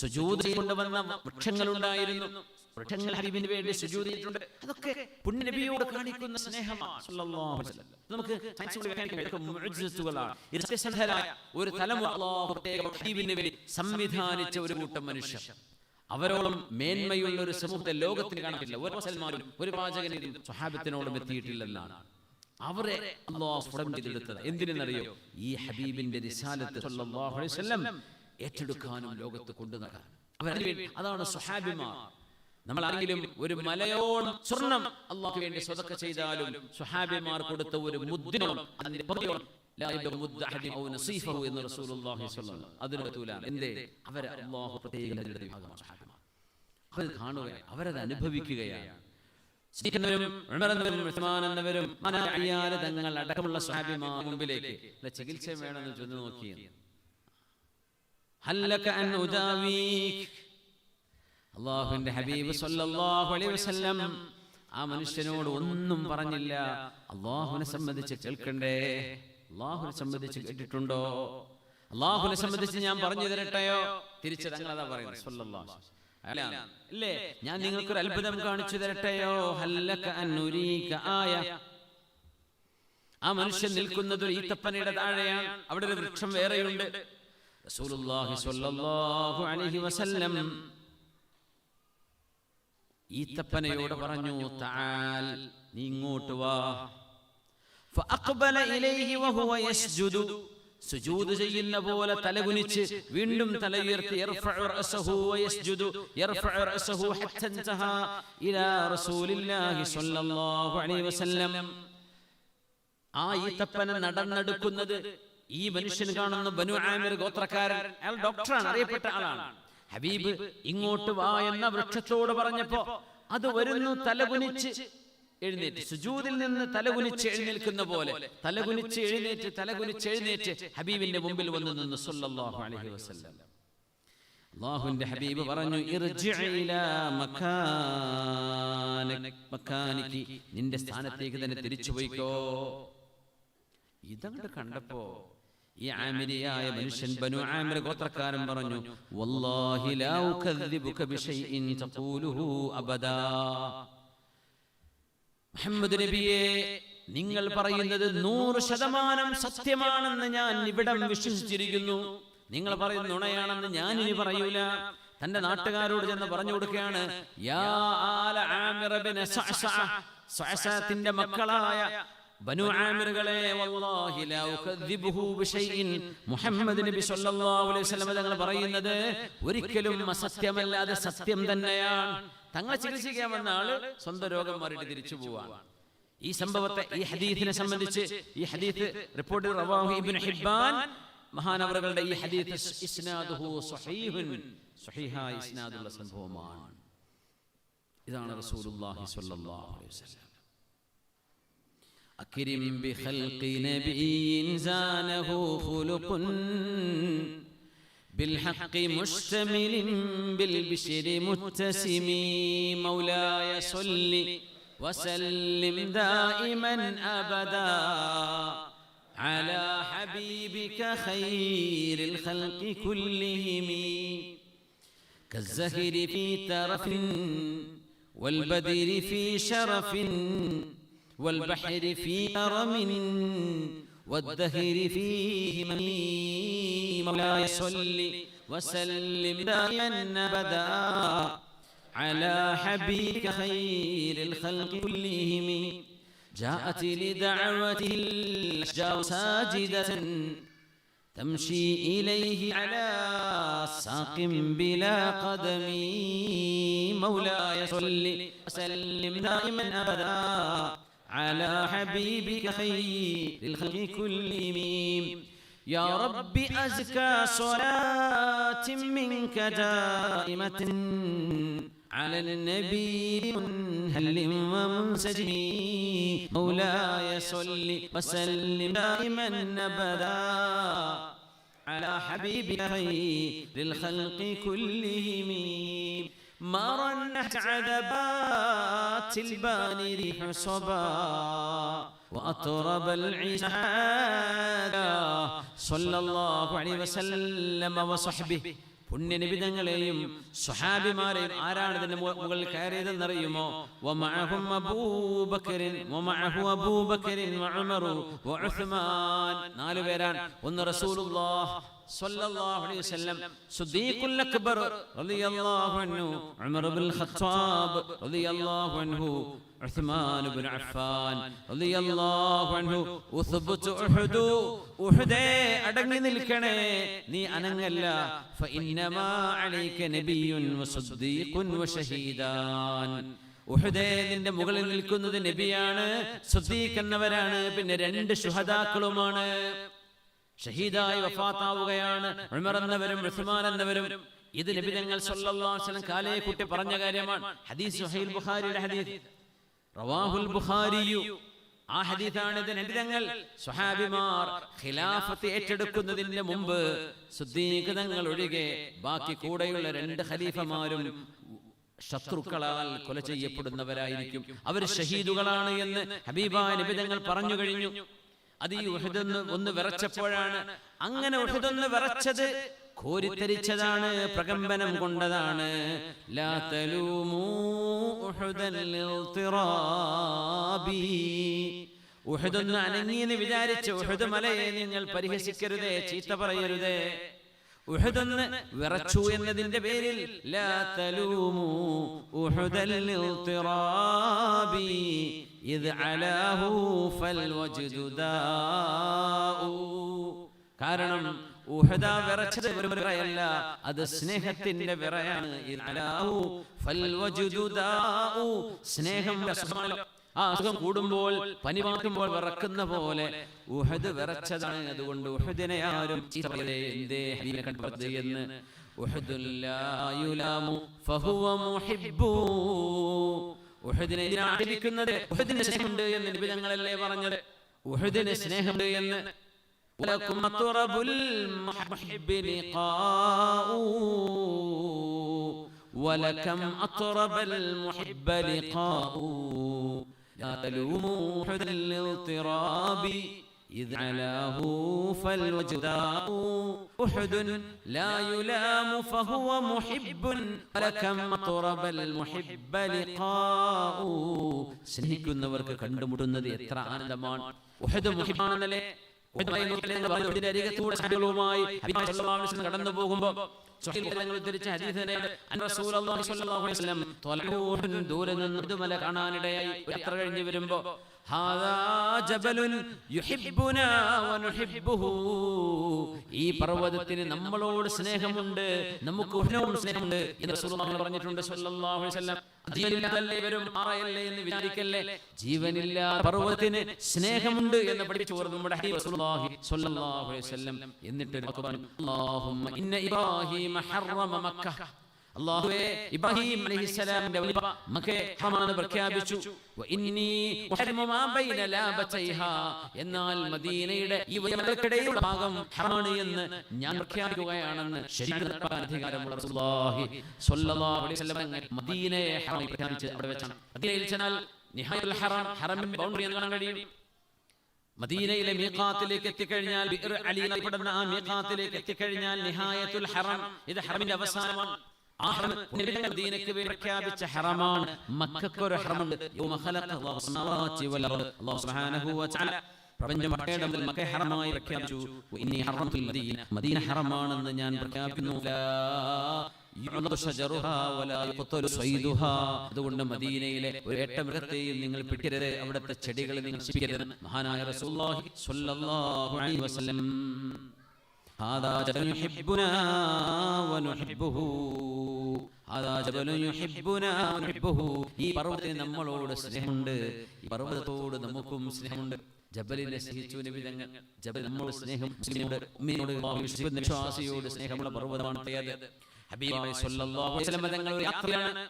സുജൂദ് കൊണ്ടുവന്ന വൃക്ഷങ്ങളുണ്ടായിരുന്നു. വൃക്ഷങ്ങൾ ഹബീബിന് വേണ്ടി സുജൂദ് ചെയ്തിട്ടുണ്ട്. അതൊക്കെ പുണ്യനബിയോട് കാണിക്കുന്ന സ്നേഹമാണ് സല്ലല്ലാഹു അലൈഹി വസല്ലം. നമുക്ക് മുഅ്ജിസത്തുകളാണ്. ഒരു തലമുറ അല്ലാഹു ഹബീബിന് വേണ്ടി സംവിധാനിച്ച ഒരു കൂട്ടം മനുഷ്യർ. അവരോളം മേന്മയുള്ള ഒരു സമൂഹത്തെ ലോകത്തിന് കാണാനില്ല. ഒരു സൽമാനും ഒരു പാചകനും സ്വഹാബത്തിനോടും എത്തിയിട്ടില്ലെന്നാണ് അവരെ അല്ലാഹു സ്ഫുടം ചെയ്തെടുത്തത്. എന്തിനെന്നറിയോ? ഈ ഹബീബിന്റെ റിസാലത്ത് സല്ലല്ലാഹു അലൈഹി വസല്ലം ഏറ്റെടുക്കാനും ലോകത്ത് കൊണ്ടുനടക്കാൻ. അതാണ് സ്വഹാബിമാർ. നമ്മൾ ആരെങ്കിലും ഒരു മലയോളം സ്വർണം അല്ലാഹുവിന് വേണ്ടി സ്വതക്ക ചെയ്താലും സ്വഹാബിമാർ കൊടുത്ത ഒരു മുദ്ദിനോളം അതിന്റെ പകുതിയോളം ലാ യബ്ദു മുദ്ദഹദി ഔ നസീഫഹു എന്ന് റസൂലുള്ളാഹി സ്വല്ലല്ലാഹു അലൈഹി വസല്ലം അതിന് പറ്റൂലാണ്. എന്തേ? അവരെ അല്ലാഹു പ്രത്യേകം തിരഞ്ഞെടുത്ത വിഭാഗമാണ് സ്വഹാബിമാർ. അവർ കാണുകയാണ്, അവരത് അനുഭവിക്കുകയാണ്. സ്നേഹിക്കുന്നവരും ഉമർ എന്നവരും ഉസ്മാൻ എന്നവരും മനാഇയാല തങ്ങൾ അടക്കമുള്ള സ്വഹാബിമാർ മുമ്പിലേക്ക് ചികിത്സ വേണമെന്ന് ചൊല്ലി നോക്കിയത്. ഹല്ലക അൻ ഉദാവീക്. അല്ലാഹുവിന്റെ ഹബീബ് സല്ലല്ലാഹു അലൈഹി വസല്ലം ആ മനുഷ്യനോട് ഒന്നും പറഞ്ഞില്ല. അല്ലാഹുവിനെ സംബന്ധിച്ച് കേൾക്കണ്ടേ? അല്ലാഹുവിനെ സംബന്ധിച്ച് കേട്ടിട്ടുണ്ടോ? അല്ലാഹുവിനെ സംബന്ധിച്ച് ഞാൻ പറഞ്ഞു തരട്ടെയോ? തിരിച്ചു തങ്ങൾ അതാ പറയുന്നത് സല്ലല്ലാഹു അലൈഹി വസല്ലം. അല്ലേ, ഞാൻ നിങ്ങൾക്കൊരു അത്ഭുതം കാണിച്ചു തരട്ടെയോ? ഹല്ലക അൻ ഉരീക ആയ. ആ മനുഷ്യൻ നിൽക്കുന്നത് ഒരു ഈത്തപ്പനയുടെ താഴെയാണ്. അവിടെ ഒരു വൃക്ഷം വേറെയുണ്ട്. റസൂലുള്ളാഹി സ്വല്ലല്ലാഹു അലൈഹി വസല്ലം ഈത്തപ്പനയോട് പറഞ്ഞു, തആൽ, നീ ഇങ്ങോട്ട് വാ. ഫഅഖ്ബല ഇലൈഹി വഹുവ യസ്ജുദു. സുജൂദ് ചെയ്യുന്ന പോലെ തലകുനിച്ച് വീണ്ടും തല ഉയർത്തി യർഫഉ റഅസഹു വയസ്ജുദു യർഫഉ റഅസഹു ഹത്താ ഇൻതഹാ ഇലാ റസൂലില്ലാഹി സ്വല്ലല്ലാഹു അലൈഹി വസല്ലം. ആ ഈത്തപ്പന നടന്നെടുക്കുന്നത് ഈ മനുഷ്യൻ കാണുന്ന ബനു ആമിർ ഗോത്രക്കാരൻ, അയാൾ ഡോക്ടറാണ്, അറിയപ്പെട്ട ആളാണ്. ഹബീബ് ഇങ്ങോട്ട് വാ എന്ന വൃക്ഷത്തോട് പറഞ്ഞപ്പോ അത് വരുന്നു, തലകുനിച്ച് എഴുന്നേറ്റ്, സുജൂദിൽ നിന്ന് തലകുനിച്ച് എഴുന്നേൽക്കുന്ന പോലെ തലകുനിച്ച് എഴുന്നേറ്റ് ഹബീബിന്റെ മുമ്പിൽ വന്നു നിന്നു സല്ലല്ലാഹു അലൈഹി വസല്ലം. അല്ലാഹുവിന്റെ ഹബീബ് പറഞ്ഞു, ഇർജിഇ ഇലാ മക്കാനികി, നിന്റെ സ്ഥാനത്തേക്ക് തന്നെ തിരിച്ചു പോയിക്കോ. ഇതങ്ങോട്ട് കണ്ടപ്പോ ഈ ആമിരിയായ മനുഷ്യൻ, ബനു ആമിർ ഗോത്രക്കാരൻ പറഞ്ഞു, വല്ലാഹി ലാ ഉകദ്ദിബുക ബിശൈഇൻ തഖൂലുഹു അബദാ. മുഹമ്മദ് നബിയെ, നിങ്ങൾ പറയുന്നത് 100% സത്യമാണെന്ന് ഞാൻ ഇവിടം വിശ്വസിച്ചിരിക്കുന്നു. നിങ്ങൾ പറയുന്ന നുണയാണെന്ന് ഞാൻ ഇനി പറയൂല. തന്റെ നാട്ടുകാരോട് ചെന്ന് പറഞ്ഞു കൊടുക്കുകയാണ്, യാ ആല ആമിർ ബിൻ സഅസഅത്തിന്റെ മക്കളായ ബനു ആമിറുകളെ, വല്ലാഹി ലാ ഉകദ്ദിബുഹു ബിശൈഇൻ, മുഹമ്മദ് നബി സല്ലല്ലാഹു അലൈഹി വസല്ലം തങ്ങൾ പറയുന്നത് ഒരിക്കലും അസത്യമല്ല, അത് സത്യം തന്നെയാണ്. തങ്ങളെ ചികിത്സിക്കാൻ വന്ന ആള് സ്വന്തം രോഗം മാറിയിട്ട് തിരിച്ചു പോവാണ്. ഈ സംഭവത്തെ, ഈ ഹദീസിനെ സംബന്ധിച്ച്, ഈ ഹദീസ് റിപ്പോർട്ട് റവാഹു ഇബ്നു ഹിബ്ബാൻ, മഹാനവറുകളുടെ ഈ ഹദീസ് ഇസ്നാദുഹു സ്വഹീഹുൻ, സ്വഹീഹായ ഇസ്നാദുള്ള സംഭവമാണ്. ഇതാണ് റസൂലുള്ളാഹി സ്വല്ലല്ലാഹു അലൈഹി വസല്ലം. അക്രിം ബിഖൽഖി നബിയ്യിൻ സാനഹു ഖുലുഖുൻ بالحق مشتمل بالبشر متسم مولاي صل وسلم دائما أبدا على حبيبك خير الخلق كلهم كالزهر في ترف والبدر في شرف والبحر في أرم والدهر فيه هميم مولاي صل وسلم دائما أبدا على حبيبك خير الخلق كلهم جاءت لدعوته الأشجار ساجدة تمشي إليه على ساق بلا قدم مولاي صل وسلم دائما أبدا على حبيبك خير الخلق كلهم يا رب أزكى صلاة منك دائمة على النبي منهل ومنسجم مولاي صل وسلم دائما أبدا على حبيبك خير الخلق كلهم ما رنت عذبات البان ريح صبا وأطرب العشاء صلى الله عليه وسلم وصحبه. പുണ്യനിബിതങ്ങളെയും സ്വഹാബിമാരെയും ആരാണ് ഇതിന്റെ മുകളിൽ കയറിയതെന്നറിയുമോ? വമഅഹു അബൂബക്കറിൻ വഉമറു വഉസ്മാൻ. 4 പേരാണ്. ഒന്ന് റസൂലുള്ളാഹ് സ്വല്ലല്ലാഹു അലൈഹി വസല്ലം, സിദ്ദീഖുൽ അക്ബർ റളിയല്ലാഹു അൻഹു, ഉമർ ഇബ്നുൽ ഖത്താബ് റളിയല്ലാഹു അൻഹു, ഉസ്മാൻ ഇബ്നു അഫ്ഫാൻ റളിയല്ലാഹു അൻഹു. ഉസ്ബുത് ഉഹദു, ഉഹദേ അടങ്ങി നിൽക്കണേ, നീ അനങ്ങല്ല. ഫഇന്നമാ അലൈക നബിയ്യുൻ വസിദ്ദീഖുൻ വശഹീദാൻ. ഉഹദേ, നിന്റെ മുകളിൽ നിൽക്കുന്നത് നബിയാണ്, സിദ്ദീഖ് എന്നവരാണ്, പിന്നെ 2 ശുഹദാക്കളുമാണ്. ഷഹീദായി വഫാത്താവുകയാണ് ഉമർ എന്നവരും ഉസ്മാൻ എന്നവരും. ഇത് നബി തങ്ങൾ സല്ലല്ലാഹു അലൈഹി വസല്ലം കാലയെ കുട്ടി പറഞ്ഞ കാര്യമാണ്. ഹദീസ് സ്വഹീഹ് ബുഖാരിയുടെ ഹദീസ്, റവാഹുൽ ബുഖാരിയു. ആ ഹദീസാണ് ഇത്. നബി തങ്ങൾ സ്വഹാബിമാർ ഖിലാഫത്ത് ഏറ്റെടുക്കുന്നതിന് മുമ്പ് സിദ്ദീഖ് തങ്ങൾ ഒഴികെ ബാക്കി കൂടെയുള്ള 2 ഖലീഫമാരും ശത്രുക്കളാൽ കൊല ചെയ്യപ്പെടുന്നവരായിരിക്കും, അവർ ഷഹീദുകളാണ് എന്ന് ഹബീബായ നബി തങ്ങൾ പറഞ്ഞു കഴിഞ്ഞു. അത് ഈ ഉഹദ് ഒന്ന് വിറച്ചപ്പോഴാണ്. അങ്ങനെ ഉഹദ് ഒന്ന് വിറച്ചത് കോരിത്തരിച്ചതാണ്, പ്രകമ്പനം കൊണ്ടതാണ്. ലാ തലൂമൂ ഉഹദൻ ലിൽതിറാബി. ഉഹദ് ഒന്ന് അനങ്ങിയെന്ന് വിചാരിച്ച് ഉഹദ് മലയെ നിങ്ങൾ പരിഹസിക്കരുതേ, ചീത്ത പറയരുതേ. ഉഹദ് ഒന്ന് വിറച്ചു എന്നതിന്റെ പേരിൽ ലാ തലൂമൂ ഉഹദൻ ലിൽതിറാബി ഇദ് അലാഹു ഫൽവജ്ദു ദാഉ. കാരണം ഉഹദ വിറച്ചത് ഒരു വിറയല്ല, അത് സ്നേഹത്തിന്റെ വിറയാണ്. ഇദ് അലാഹു ഫൽവജ്ദു ദാഉ. സ്നേഹം ആ അസുഖം കൂടുമ്പോൾ പനി മാറ്റുമ്പോൾ വിറക്കുന്ന പോലെ ഉഹദ് വിറച്ചതാണ്. അതുകൊണ്ട് ഉഹദിനെ ആരും എന്തേ ഹബീബിനെ കണ്ടത് എന്ന്. ഉഹദുൽ ലാ യുലാമു ഫഹുവ മുഹിബ്ബു. ഉഹദിനെ ആദരിക്കുന്നത് ഉഹദിന് സ്നേഹമുണ്ട് എന്ന് നബി തങ്ങളല്ലേ പറഞ്ഞത്. ഉഹദിന് സ്നേഹമുണ്ട് എന്ന്. വലക്കും അത്റബുൽ മുഹിബ്ബി ലിഖാഉ വലകം അത്റബൽ മുഹിബ്ബ ലിഖാഉ ലാ തലൂമു ഉഹദൽ ലിൽതിറാബി إذ علاه فالوجداء أحد لا يلام فهو محب ولكم أطرب المحب لقاء. സ്നേഹിക്കുന്നവർക്ക് കണ്ടുമുട്ടുന്നത് എത്ര ആനന്ദമാണ്. ഉഹദ് മുഹിബാണെന്നല്ലേ കടന്നു പോകുമ്പോ ദൂരെ നിന്ന് ഇതുമല കാണാനിടയായി. യാത്ര കഴിഞ്ഞ് വരുമ്പോ ഈ പർവ്വതത്തിന് നമ്മളോട് സ്നേഹമുണ്ട്, നമുക്ക് സ്നേഹമുണ്ട് എന്ന് റസൂലുള്ളാഹി പറഞ്ഞിട്ടുണ്ട് സ്വല്ലല്ലാഹു അലൈഹി വസല്ലം. ജീവനില്ലാതെ വരും മാറയല്ലേ എന്ന് വിചാരിക്കല്ലേ. ജീവനില്ലാത്ത പർവ്വതത്തിന് സ്നേഹമുണ്ട് എന്ന് പഠിപ്പിച്ചു നമ്മുടെ ഹബീബ് റസൂലുള്ളാഹി സ്വല്ലല്ലാഹു അലൈഹി വസല്ലം. എന്നിട്ട് അല്ലാഹുമ്മ ഇന്ന ഇബ്രാഹീമ ഹറമ മക്ക. അല്ലാഹുവേ, ഇബ്രാഹിം അലൈഹിസ്സലാമിന്റെ മക്ക ഹറമാണെന്ന് പ്രഖ്യാപിച്ചു. വഇന്നി ഉഹരിമു മാ ബൈന ലാബതൈഹാ. എന്നാൽ മദീനയുടെ ഈ വലക്കിടയിലുള്ള ഭാഗം ഹറമാണ് എന്ന് ഞാൻ പ്രഖ്യാപിക്കുകയാണെന്ന് ശരീഅത്ത് നടപ്പാക്കാൻ അധികാരമുള്ള റസൂലുള്ളാഹി സ്വല്ലല്ലാഹു അലൈഹി വസല്ലം മദീനയെ ഹറമായി പ്രഖ്യാപിച്ച് അവിടെ വെച്ചാണ്. മദീനയിൽ ചെന്നാൽ നിഹായത്തുൽ ഹറം, ഹറമിന്റെ ബൗണ്ടറി എന്ന് കാണാൻ കഴിയും. മദീനയിലെ മീഖാത്തിലേക്ക് എത്തിക്കഴിഞ്ഞാൽ ബിർ അലി എന്നപ്പെടുന്ന ആ മീഖാത്തിലേക്ക് എത്തിക്കഴിഞ്ഞാൽ നിഹായത്തുൽ ഹറം, ഇത് ഹറമിന്റെ അവസാനമാണ്. ആ ഹറം മദീനയ്ക്ക് പ്രഖ്യാപിച്ച ഹറമാണ്. മക്കയ്ക്ക് ഒരു ഹറമുണ്ട്. യൗമ ഖലഖല്ലാഹു അസ്സമാവാതി വൽ അർദ്. അല്ലാഹു സുബ്ഹാനഹു വ തആല പ്രപഞ്ചം മുഴുവൻ മക്ക ഹറമായി പ്രഖ്യാപിച്ചു. ഇന്നി ഹറംതുൽ മദീന, മദീന ഹറമാണെന്ന് ഞാൻ പ്രഖ്യാപിക്കുന്നു. ലാ യുഅദു ശജറുഹാ വലാ യുഖ്തലു സൈദുഹാ. അതുകൊണ്ട് മദീനയിലെ ഒരു ഏട്ടമൃഗത്തെയും നിങ്ങൾ പിടിക്കരുത്, അവിടുത്തെ ചെടികൾ നിങ്ങൾ നശിപ്പിക്കരുത്. മഹാനായ റസൂലുള്ളാഹി സ്വല്ലല്ലാഹു അലൈഹി വസല്ലം ഹാദാ ജബൽ യുഹിബ്ബുനാ വനുഹിബ്ബുഹു. ഹാദാ ജബൽ യുഹിബ്ബുനാ വനുഹിബ്ബുഹു. ഈ പർവ്വതത്തിന് നമ്മളോട് സ്നേഹമുണ്ട്, ഈ പർവ്വതത്തോട് നമുക്കും സ്നേഹമുണ്ട്. ജബലിനെ സ്നേഹിച്ചു നബി തങ്ങൾ. ജബൽ നമ്മളോട് സ്നേഹം, വിശ്വാസിയോട് സ്നേഹമുള്ള പർവ്വതമാണ്. ഹബീബായ സ്വല്ലല്ലാഹു അലൈഹി വസല്ലം തങ്ങൾ യാത്രയാണ്.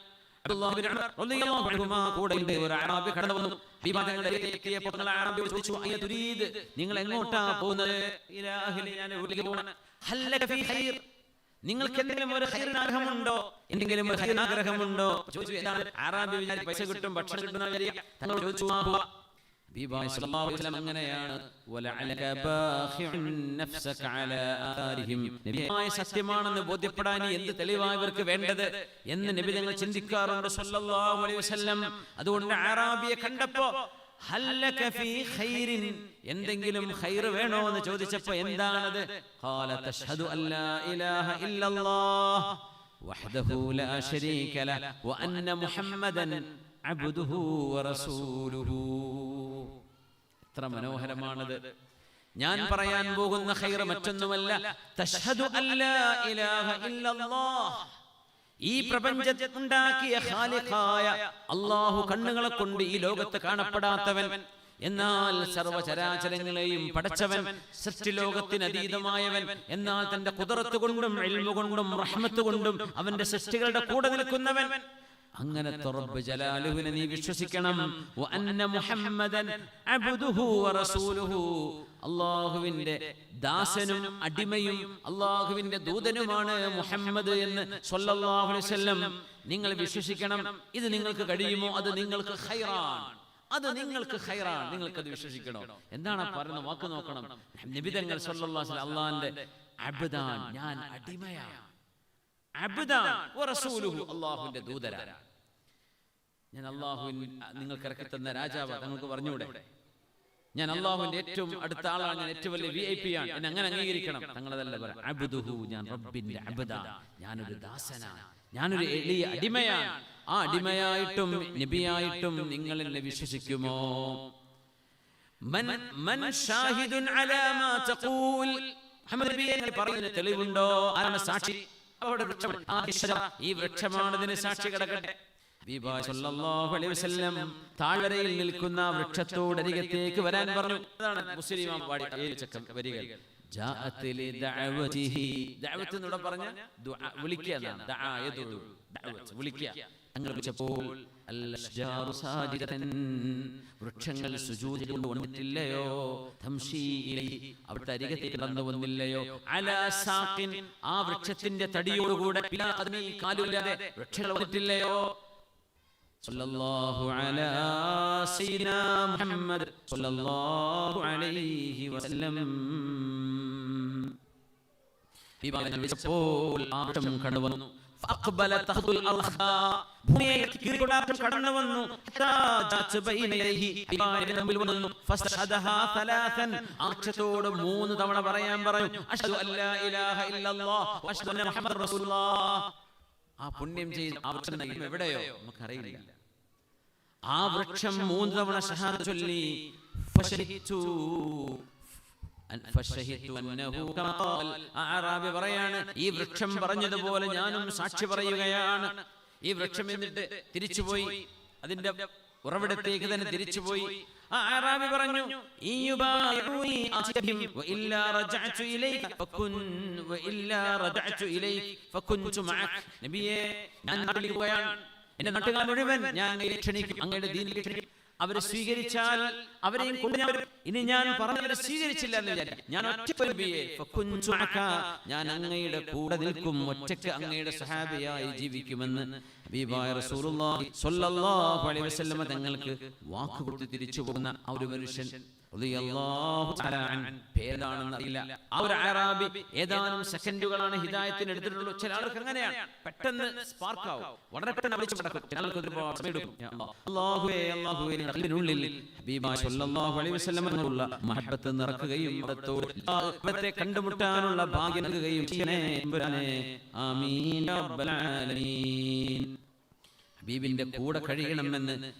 അബ്ദുല്ലാഹ് ഇബ്നു ഉമർ റളിയല്ലാഹു അൻഹുമാ കൂടെയുണ്ട്. ഒരു അറാബി കടന്നു വന്നു. ഹബീബായ തങ്ങളുടെ എത്തിയപ്പോൾ അറാബിയോട് ചോദിച്ചു, അയ്യ തുരീദ്, നിങ്ങൾ എങ്ങോട്ടാ പോകുന്നത്? ഇലാ അഹ്ലി, ഞാൻ വീട്ടിലേക്ക് പോകണം. ഹല്ലക ഫീ ഖൈർ, നിങ്ങൾക്ക് എന്തെങ്കിലും ഒരു ഖൈറിന് ആഗ്രഹമുണ്ടോ? എന്തെങ്കിലും ഒരു ഖൈറിന് ആഗ്രഹമുണ്ടോ ചോദിച്ചു. എന്താണ്? അറാബി വിചാരിച്ചു പൈസ കിട്ടും, ഭക്ഷണം കിട്ടുന്ന വിചാരിക്കുക. തങ്ങൾ ചോദിച്ചു, ഹബീബായ സ്വല്ലല്ലാഹു അലൈഹി വസല്ലം അങ്ങനെയാണ്. വലഅലക ബാഖിഉൻ നഫ്സക അലാ ആരിഹിം. നബിയായ സത്യമാണെന്ന് ബോധ്യപ്പെടാൻ എന്ത് തെളിവാണ് ഇവർക്ക് വേണ്ടത് എന്ന് നബി തങ്ങൾ ചിന്തിക്കാറുണ്ട് സ്വല്ലല്ലാഹു അലൈഹി വസല്ലം. അതുകൊണ്ട് അറാബിയെ കണ്ടപ്പോൾ ഹല്ലക ഫീ ഖൈറിൻ, എന്തെങ്കിലും ഖൈർ വേണോ എന്ന് ചോദിച്ചപ്പോൾ എന്താണത്? ഖാല തശ്ഹദു അല്ലാ ഇലാഹ ഇല്ലല്ലാഹ് വഹ്ദഹു ലാ ശരീക ലഹു വഅന്ന മുഹമ്മദൻ അബ്ദുഹു വറസൂലുഹു. എത്ര മനോഹരമാണത്. ഞാൻ പറയാൻ പോകുന്ന ഖൈർ മറ്റൊന്നുമല്ല, തശ്ഹദു അല്ലാ ഇലാഹ ഇല്ലല്ലാഹ്. ഈ പ്രപഞ്ചത്തെ ഉണ്ടാക്കിയ ഖാലിഖായ അല്ലാഹു കണ്ണുകളെ കൊണ്ട് ഈ ലോകത്ത് കാണപ്പെടാത്തവൻ, എന്നാൽ സർവചരാചരങ്ങളെയും പടച്ചവൻ, സൃഷ്ടിലോകത്തിന് അതീതമായവൻ, എന്നാൽ തന്റെ ഖുദ്റത്ത് കൊണ്ടും ഇൽമു കൊണ്ടും റഹ്മത്ത് കൊണ്ടും അവന്റെ സൃഷ്ടികളുടെ കൂടെ നിൽക്കുന്നവൻ. അങ്ങനത്തെ റബ്ബ് ജലാലുവിനെ നീ വിശ്വസിക്കണം. വഅന്ന മുഹമ്മദൻ അബ്ദുഹു വറസൂലുഹു, അല്ലാഹുവിന്റെ ദാസനും അടിമയും അല്ലാഹുവിന്റെ ദൂതനുമാണ് മുഹമ്മദ് എന്ന് സ്വല്ലല്ലാഹു അലൈഹി വസല്ലം നിങ്ങൾ വിശ്വസിക്കണം. ഇത് നിങ്ങൾക്ക് കഴിയുമോ? അത് നിങ്ങൾക്ക് ഖൈറാണ്, അത് നിങ്ങൾക്ക് ഖൈറാണ്, നിങ്ങൾക്കത് വിശ്വസിക്കണോ? എന്താണ് പറയുന്ന വാക്ക് നോക്കണം. നബി തങ്ങൾ സ്വല്ലല്ലാഹു അലൈഹി വസല്ലം അല്ലാഹുവിന്റെ അബ്ദാൻ, ഞാൻ അടിമയാണ്. അബ്ദാൻ വറസൂലുഹു, അല്ലാഹുവിന്റെ ദൂതനാണ്. ഞാൻ അല്ലാഹുവിൻ നിങ്ങൾക്ക് ഇറക്കി തന്ന രാജാവ്, നിങ്ങൾക്ക് പറഞ്ഞൂടെ? ഞാൻ അല്ലാഹുവിന്റെ ഏറ്റവും അടുത്ത ആളാണ്, ഞാൻ ഏറ്റവും വലിയ VIP ആണ്, എന്നെ അങ്ങനെ അംഗീകരിക്കണം. തങ്ങളതല്ല പറയാം, അബ്ദുഹു, ഞാൻ റബ്ബിന്റെ അബ്ദാൻ, ഞാനൊരു ദാസനാണ്, ഞാനൊരു എളിയ അടിമയാണ്. ആ അടിമയായിട്ടും നബിയായിട്ടും നിങ്ങൾ എന്നെ വിശ്വസിക്കുമോ? മൻ ഷാഹിദുൻ അലാ മാ തഖൂൽ, മുഹമ്മദ് നബിയെ പറയുന്ന തെളിവുണ്ടോ? ആരാണ് സാക്ഷി? ഈ വൃക്ഷമാണ് ഇതിന് സാക്ഷി കിടക്കട്ടെ. സല്ലല്ലാഹു അലൈഹി വസല്ലം താഴ്വരയിൽ നിൽക്കുന്ന വൃക്ഷത്തോടരികത്തേക്ക് വരാൻ പറഞ്ഞു. അതാണ് മുസ്ലിം പാടി വരികൾ. ജാഅത് ലിദഅവതിഹി, ദഅവത്ത് എന്ന് പറഞ്ഞ ദുആ, വിളിക്കുക എന്നാണ്. ദഅ യദഉ, ദഅവത്ത് വിളിക്കുക. അങ്ങനെ വിളിച്ചപ്പോൾ അൽ-അശ്ജാറു സാജിദതൻ, വൃക്ഷങ്ങൾ സുജൂദിൽ വന്നിട്ടില്ലയോ? തംശീ ഇലൈഹി, അവിടുത്തെ അരികത്തേക്ക് കടന്നു വന്നില്ലയോ? അലാ സാഖിൻ, ആ വൃക്ഷത്തിന്റെ തടിയോടുകൂടെ ബിലാ ഖദമി, കാലുമില്ലാതെ വൃക്ഷങ്ങൾ വന്നിട്ടില്ലയോ? സല്ലല്ലാഹു അലാ സയ്യിദിനാ മുഹമ്മദ് സല്ലല്ലാഹു അലൈഹി വസല്ലം. വിവാഹം വിളിച്ചപ്പോൾ ആ വൃക്ഷം കടന്നു വന്നു. فأقبل تخذ الأرخاء, ഭൂമിയെ കീറിക്കൊണ്ടാട്ടം കടന്നു വന്നു. ജാഅത് ബൈന യദൈഹി, ഇബാദിന്റെ മുമ്പിൽ വന്നു. ഫസ്തഹദഹാ തലാസൻ, അക്ഷരത്തോട് 3 തവണ പറയാൻ പറഞ്ഞു. അഷ്ഹദു അല്ലാ ഇലാഹ ഇല്ലല്ലാഹ് വ അഷ്ഹദു അന്ന മുഹമ്മദർ റസൂലുള്ളാഹ്. ആ പുണ്യം ചെയ്ത് ആ വൃക്ഷം എവിടെയോ നമുക്കറിയില്ല. ആ വൃക്ഷം 3 തവണ ഷഹാദത്ത് ചൊല്ലി. അഅറാബി പറയാണ്, ഈ വൃക്ഷം പറഞ്ഞതുപോലെ ഞാനും സാക്ഷി പറയുകയാണ്. ഈ വൃക്ഷം എന്നിട്ട് തിരിച്ചുപോയി, അതിന്റെ ഉറവിടത്തേക്ക് തന്നെ തിരിച്ചുപോയി. അഅറാബി പറഞ്ഞു, നബിയേ, ഞാൻ നാട്ടിൽ പോവുകയാണ്, എന്റെ നാട്ടുകാർ മുഴുവൻ ഞാൻ ക്ഷണിക്കും, അങ്ങയുടെ ദീനിൽ ക്ഷണിക്കും. അവരെ സ്വീകരിച്ചാൽ അവരെയും കൊണ്ട് ഞാൻ വരും. ഇനി ഞാൻ പറഞ്ഞവരെ സ്വീകരിച്ചില്ല എന്ന് വിചാരിക്കും, ഞാൻ ഞാൻ അങ്ങയുടെ കൂടെ നിൽക്കും, ഒറ്റയ്ക്ക് അങ്ങയുടെ സഹാബിയായി ജീവിക്കുമെന്ന് ഹബീബായ റസൂലുള്ളാഹി സ്വല്ലല്ലാഹു അലൈഹി വസല്ലം തങ്ങൾക്ക് വാക്ക് കൊടുത്ത് തിരിച്ചു പോകുന്ന ആ ഒരു മനുഷ്യൻ റളിയല്ലാഹു തആല അൻഹു, പേരാണെന്ന് അറിയില്ല. ആ ഒരു അറാബി ഏതാനും സെക്കൻഡുകളാണ് ഹിദായത്തിന് എടുത്തിട്ടുള്ളൂ. ചില ആൾക്ക് അങ്ങനെയാണ്, പെട്ടെന്ന് സ്പാർക്ക് ആവും, വളരെ പെട്ടെന്ന് വിളിച്ചു നടക്കും. ചില ആൾക്ക് ഒരുപാട് സമയം എടുക്കും. അല്ലാഹുവേ അല്ലാഹുവേ, ഖൽബിനുള്ളിൽ ഹബീബായ സ്വല്ലല്ലാഹു അലൈഹി വസല്ലം എന്നുള്ള മഹബ്ബത്ത് നിറക്കുകയും അവരെ കണ്ടുമുട്ടാനുള്ള ഭാഗ്യം നൽകുകയും ചെയ്യണേ തമ്പുരാനേ. ആമീൻ റബ്ബൽ ആലമീൻ. ഹബീബിന്റെ കൂടെ കഴിയണമെന്ന്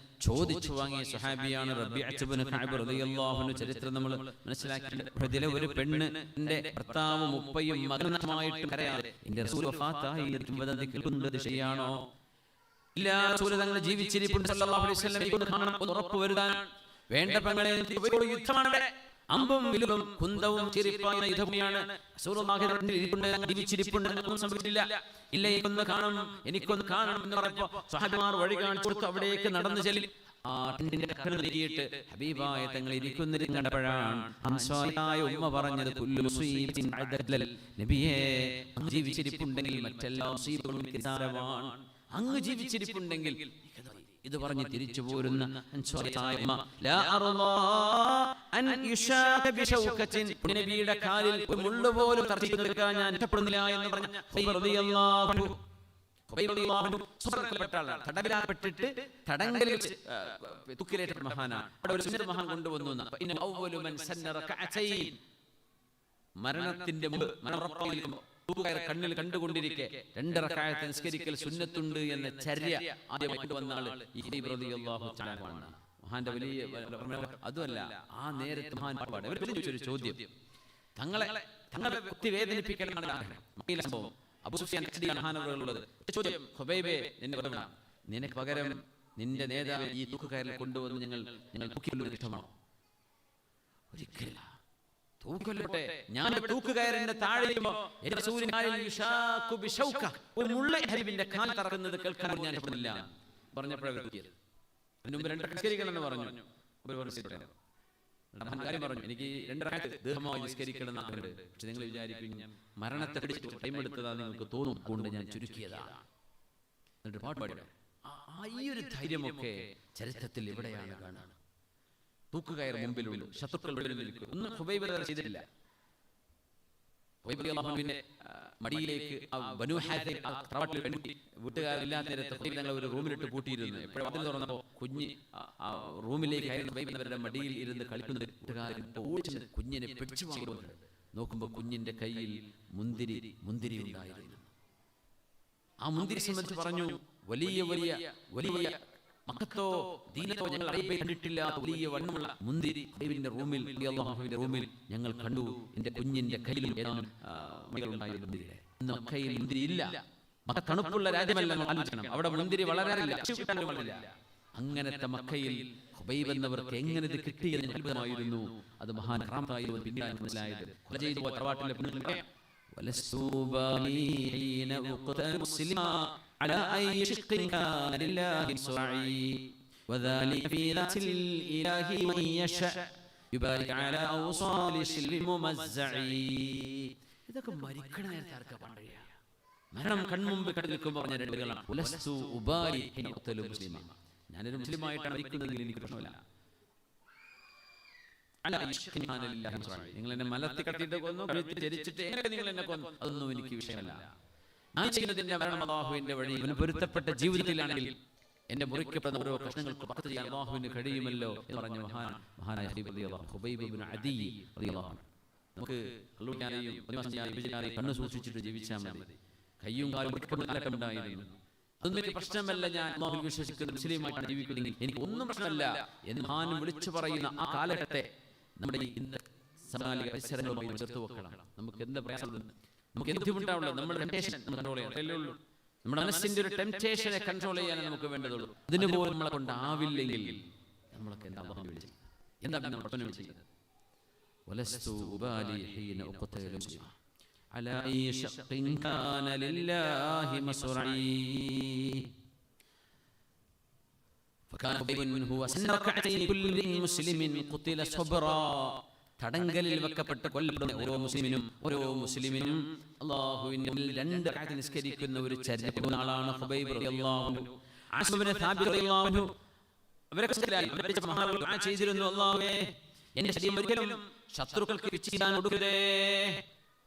ചോദിച്ചു വാങ്ങിയ സ്വഹാബിയാണ് റബീഅത്ത് ഇബ്നു കഅബ് റളിയല്ലാഹു അൻഹു. ചരിത്രം നമ്മൾ മനസ്സിലാക്കിയിട്ടുണ്ട്. ഇതിലെ ഒരു പെണ്ണ് എന്റെ ഭർത്താവും ഉപ്പയും മകനുമായിട്ട് കരയാതെ എന്റെ റസൂൽ വഫാത്തായി വദന്തി കേൾക്കുന്നത് ശരിയാണോ? ഇല്ല, റസൂൽ തങ്ങൾ ജീവിച്ചിരിപ്പുണ്ട് സല്ലല്ലാഹു അലൈഹി വസല്ലം, ഇതൊന്ന് കാണണം, ഒന്ന് ഉറപ്പ് വരുത്താൻ വേണ്ട. പെങ്ങളെ, യുദ്ധമാണ്, അമ്പും വിലുവും കുന്തവും ചിരിപ്പായ യുദ്ധഭൂമിയാണ്. റസൂലുള്ളാഹി ജീവിച്ചിരിപ്പുണ്ട്, ഒന്നും സംഭവിച്ചില്ല. ഇല്ല, എനിക്കൊന്ന് കാണണം എന്ന് പറഞ്ഞപ്പോ സ്വഹാബിമാർ വഴി കാണിച്ചു കൊടുത്തു. അവിടേക്ക് നടന്നു ചെല്ലി ആ ടെന്റിന്റെ കടൽ നീക്കിയിട്ട് ഹബീബായ തങ്ങൾ ഇരിക്കുന്നതിൽ കണ്ടപ്പോഴാണ് അൻസാരിയായ ഉമ്മ പറഞ്ഞത്, കുല്ലു മുസീബത്തിൻ അദൽ, നബിയേ, അങ്ങ് ജീവിച്ചിരിപ്പുണ്ടെങ്കിൽ മറ്റെല്ലാ മുസീബത്തുകളും നിസ്സാരമാണ്. അങ്ങ് ജീവിച്ചിരിപ്പുണ്ടെങ്കിൽ ഇത് പറഞ്ഞ് തിരിച്ചു പോരുന്ന അൻസാരിയായ ഉമ്മ, ലാ അർളാ അൻ യുശാക ബിശൗകത്തിൻ, നബിയുടെ കാലിൽ ഒരു മുള്ളു പോലും തറച്ചു നിൽക്കാൻ ഞാൻ ഇഷ്ടപ്പെടുന്നില്ല എന്ന് പറഞ്ഞ റളിയല്ലാഹു അൻഹു. തടവിലാപ്പെട്ടിട്ട് തടങ്കലിൽ തൂക്കിലേറ്റ മഹാനാണ്. അവിടെ ഒരു സുന്നത്ത് മഹാൻ കൊണ്ടുവന്നു. മരണത്തിന്റെ മുമ്പ് തൂക്കുകയർ കണ്ണിൽ കണ്ടുകൊണ്ടിരിക്കെ 2 റക്അത്ത് നിസ്കരിക്കൽ സുന്നത്തുണ്ട് എന്ന ചര്യ ആദ്യമായി കൊണ്ടുവന്ന ആള് റളിയല്ലാഹു തആല ആണ്. മഹാന്റെ വലിയ അതുമല്ല, ആ നേരത്തെ മഹാൻ ചോദിച്ചൊരു ചോദ്യം, തങ്ങളെ കുത്തി വേദനിപ്പിക്കലാണ് സംഭവം. അബൂ സുഫിയാൻ മഹാനവറുകളുള്ളത് ചോദ്യം, ഹുബൈബേ, നിനക്ക് പകരം നിന്റെ നേതാവ് ഈ തൂക്കുകയറിൽ കൊണ്ടുവന്ന് ഞങ്ങൾ തൂക്കിയുള്ളത് ഇഷ്ടമാണോ? ഒരിക്കലില്ല. തൂക്കല്ലോട്ടെ, ഞാൻ തൂക്കുകയറിന്റെ താഴെ ഒരു മുള്ള ഹബീബിന്റെ കാൽ തറക്കുന്നത് കേൾക്കാൻ ഞാൻ ഇഷ്ടപ്പെടുന്നില്ല പറഞ്ഞപ്പോഴാണ് തൂക്കിയത്. അതിന് മുമ്പ് 2 നിസ്കരിക്കണം എന്ന് പറഞ്ഞു. കാര്യം പറഞ്ഞു, എനിക്ക് 2 റക്അത്ത് ദീർഘമായി നിസ്കരിക്കണം എന്നുണ്ട്. പക്ഷെ നിങ്ങൾ വിചാരിക്കും മരണത്തെ പിടിച്ചിട്ട് ടൈം എടുത്തതാ നിങ്ങൾക്ക് തോന്നും, കൊണ്ട് ഞാൻ ചുരുക്കിയതാണ്. എന്നിട്ട് പാട്ട് പാടി. ഈ ഒരു ധൈര്യമൊക്കെ ചരിത്രത്തിൽ എവിടെയാണ് കാണുന്നത്? തൂക്കുകയർ മുമ്പിലുള്ളൂ, ശത്രുക്കൾ നിൽക്കും. ഒന്നും ഹുബൈബ് ചെയ്തിട്ടില്ല. ഹുബൈബിന്റെ മടിയിലേക്ക് ബനൂ ഹാരിഥ തറവാട്ടിൽ പെൺകുട്ടി വീട്ടുകാരില്ലാത്ത നേരത്ത് ഹുബൈബ് തങ്ങൾ ഒരു റൂമിലിട്ട് പൂട്ടിയിരുന്നു. എപ്പോഴും അതിൽ തുറന്നപ്പോൾ കുഞ്ഞ് റൂമിലേക്ക് ഹുബൈബിന്റെ മടിയിൽ ഇരുന്ന് കളിക്കുന്നത് വീട്ടുകാരൻ കുഞ്ഞിനെ പിടിച്ചു വാങ്ങുന്നുണ്ട്. നോക്കുമ്പോൾ കുഞ്ഞിന്റെ കയ്യിൽ മുന്തിരി ഉണ്ടായിരുന്നു. ആ മുന്തിരി സംബന്ധിച്ച് പറഞ്ഞു, വലിയ വലിയ വലിയ മക്കത്തോ ദീനത്തോ ഞങ്ങൾ അറേബ്യയിൽ കണ്ടിട്ടില്ല. വലിയ വണ്ണമുള്ള മുന്തിരി ഹുബൈബിന്റെ റൂമിൽ ഞങ്ങൾ കണ്ടു. എന്റെ കുഞ്ഞിന്റെ കയ്യിലും ഏതാനും ഉണ്ടായിരുന്നു. കയ്യിൽ മുന്തിരി ഇല്ല. മക്ക തണുപ്പുള്ള രാജ്യമല്ല, ആലോചിക്കണം. അവിടെ മുന്തിരി വളരാറില്ല. അങ്ങനത്തെ മക്കയിൽ ഖുബൈബ് എന്നവർക്ക് എങ്ങനെ ഇത് കിട്ടിയെന്ന് അത്ഭുതമായിരുന്നു. അത് മഹാൻ ഹറാമായിരുന്നു. പിന്നീട് മനസ്സിലായത് കൊല ചെയ്തു പോയ തറവാട്ടിലെ പെണ്ണുങ്ങളെ ഇതൊക്കെ മരിക്കണ നേരത്തെ ആർക്കാ പാടില്ല. മരണം കൺമുമ്പ് കടലിൽക്കുമ്പോൾ പറഞ്ഞ രണ്ടുകളാണ്. ഞാനൊരു മുസ്ലിമായിട്ടാണ് മരിക്കുന്നതെങ്കിൽ എനിക്ക് പ്രശ്നമില്ല. നിങ്ങൾ എന്നെ മലർത്തി കട്ടിയിട്ട് കൊന്നു, ചരിച്ചിട്ട് നിങ്ങൾ എന്നെ കൊന്നു, അതൊന്നും എനിക്ക് വിഷയമല്ല. ഞാൻ ചെയ്യുന്നതിന്റെ മരണം അല്ലാഹുവിന്റെ വഴി പൊരുത്തപ്പെട്ട ജീവിതത്തിലാണെങ്കിൽ എന്റെ മുറിക്കപ്പെടുന്ന ഓരോ പ്രശ്നങ്ങൾക്ക് പക്കത്ത് ചെയ്യാൻ അല്ലാഹുവിന് കഴിയുമല്ലോ എന്ന് പറഞ്ഞ മഹാനായ ഖുബൈബ് ഇബ്നു അദി റളിയല്ലാഹു അൻഹു. നമുക്ക് കള്ളുടിക്കാനെയും കണ്ണു സൂക്ഷിച്ചിട്ട് ജീവിച്ചാൽ മതി. കയ്യും കാലും ഉണ്ടായിരുന്നു. അതൊന്നും എനിക്ക് പ്രശ്നമല്ല, ഞാൻ അല്ലാഹുവിൽ വിശ്വസിക്കുന്ന മുസ്ലിമായിട്ടാണ് ജീവിക്കുന്നതെങ്കിൽ എനിക്ക് ഒന്നും പ്രശ്നമല്ല എന്ന് മഹാനും വിളിച്ചു പറയുന്ന ആ കാലഘട്ടത്തെ നമ്മുടെ ഇന്ന് സമകാലിക പരിസരങ്ങളുമായി ചേർത്ത് വെക്കണം. നമുക്ക് എന്ത് പ്രയാസം, നമുക്ക് എന്ത് ബുദ്ധിമുട്ടാവുള്ളൂ, നമ്മുടെ ടെംപ്റ്റേഷൻ കൺട്രോൾ ചെയ്യണം. നമ്മുടെ മനസ്സിന്റെ ഒരു ടെംപ്റ്റേഷനെ കൺട്രോൾ ചെയ്യാൻ നമുക്ക് വേണ്ടതുള്ളൂ. അതിന് പോലും നമ്മളെ കൊണ്ടാവില്ലെങ്കിൽ നമ്മളൊക്കെ എന്താ അല്ലാഹുവിനെ വിളിച്ചത്, എന്താണ് നമ്മൾ പട്ടണം ചെയ്യുന്നത്? വലസ്തു ഉബാലി ഹീന ഉഖ്തല മുസ്ലിമ അലാ അയ് ശഖ്ഇൻ കാന ലില്ലാഹി മസ്റഈ ഫകാന ബൈൻ ഹുവ സനഖഅതൈൻ കുല്ലി മുസ്ലിമിൻ ഖുതില സബ്റാ. തടങ്കലിൽ വെക്കപ്പെട്ട കൊല്ലപ്പെടുന്ന ഓരോ മുസ്ലിമിനും അല്ലാഹുവിന്റെ മുന്നിൽ 2 റക്അത്ത് നിസ്കരിക്കുന്ന ഒരു ചരിത്രമുള്ള ആളാണ് ഖുബൈബ് റളിയല്ലാഹു അൻഹു. ആസിം ഇബ്നു സാബിത് റളിയല്ലാഹു അൻഹു അവരെ മഹാനവർ ദുആ ചെയ്തിരുന്നു, അല്ലാഹുവേ എന്റെ ശരീരം ഒരിക്കലും ശത്രുക്കൾക്ക് പിച്ചിടാൻ കൊടുക്കരുതേ.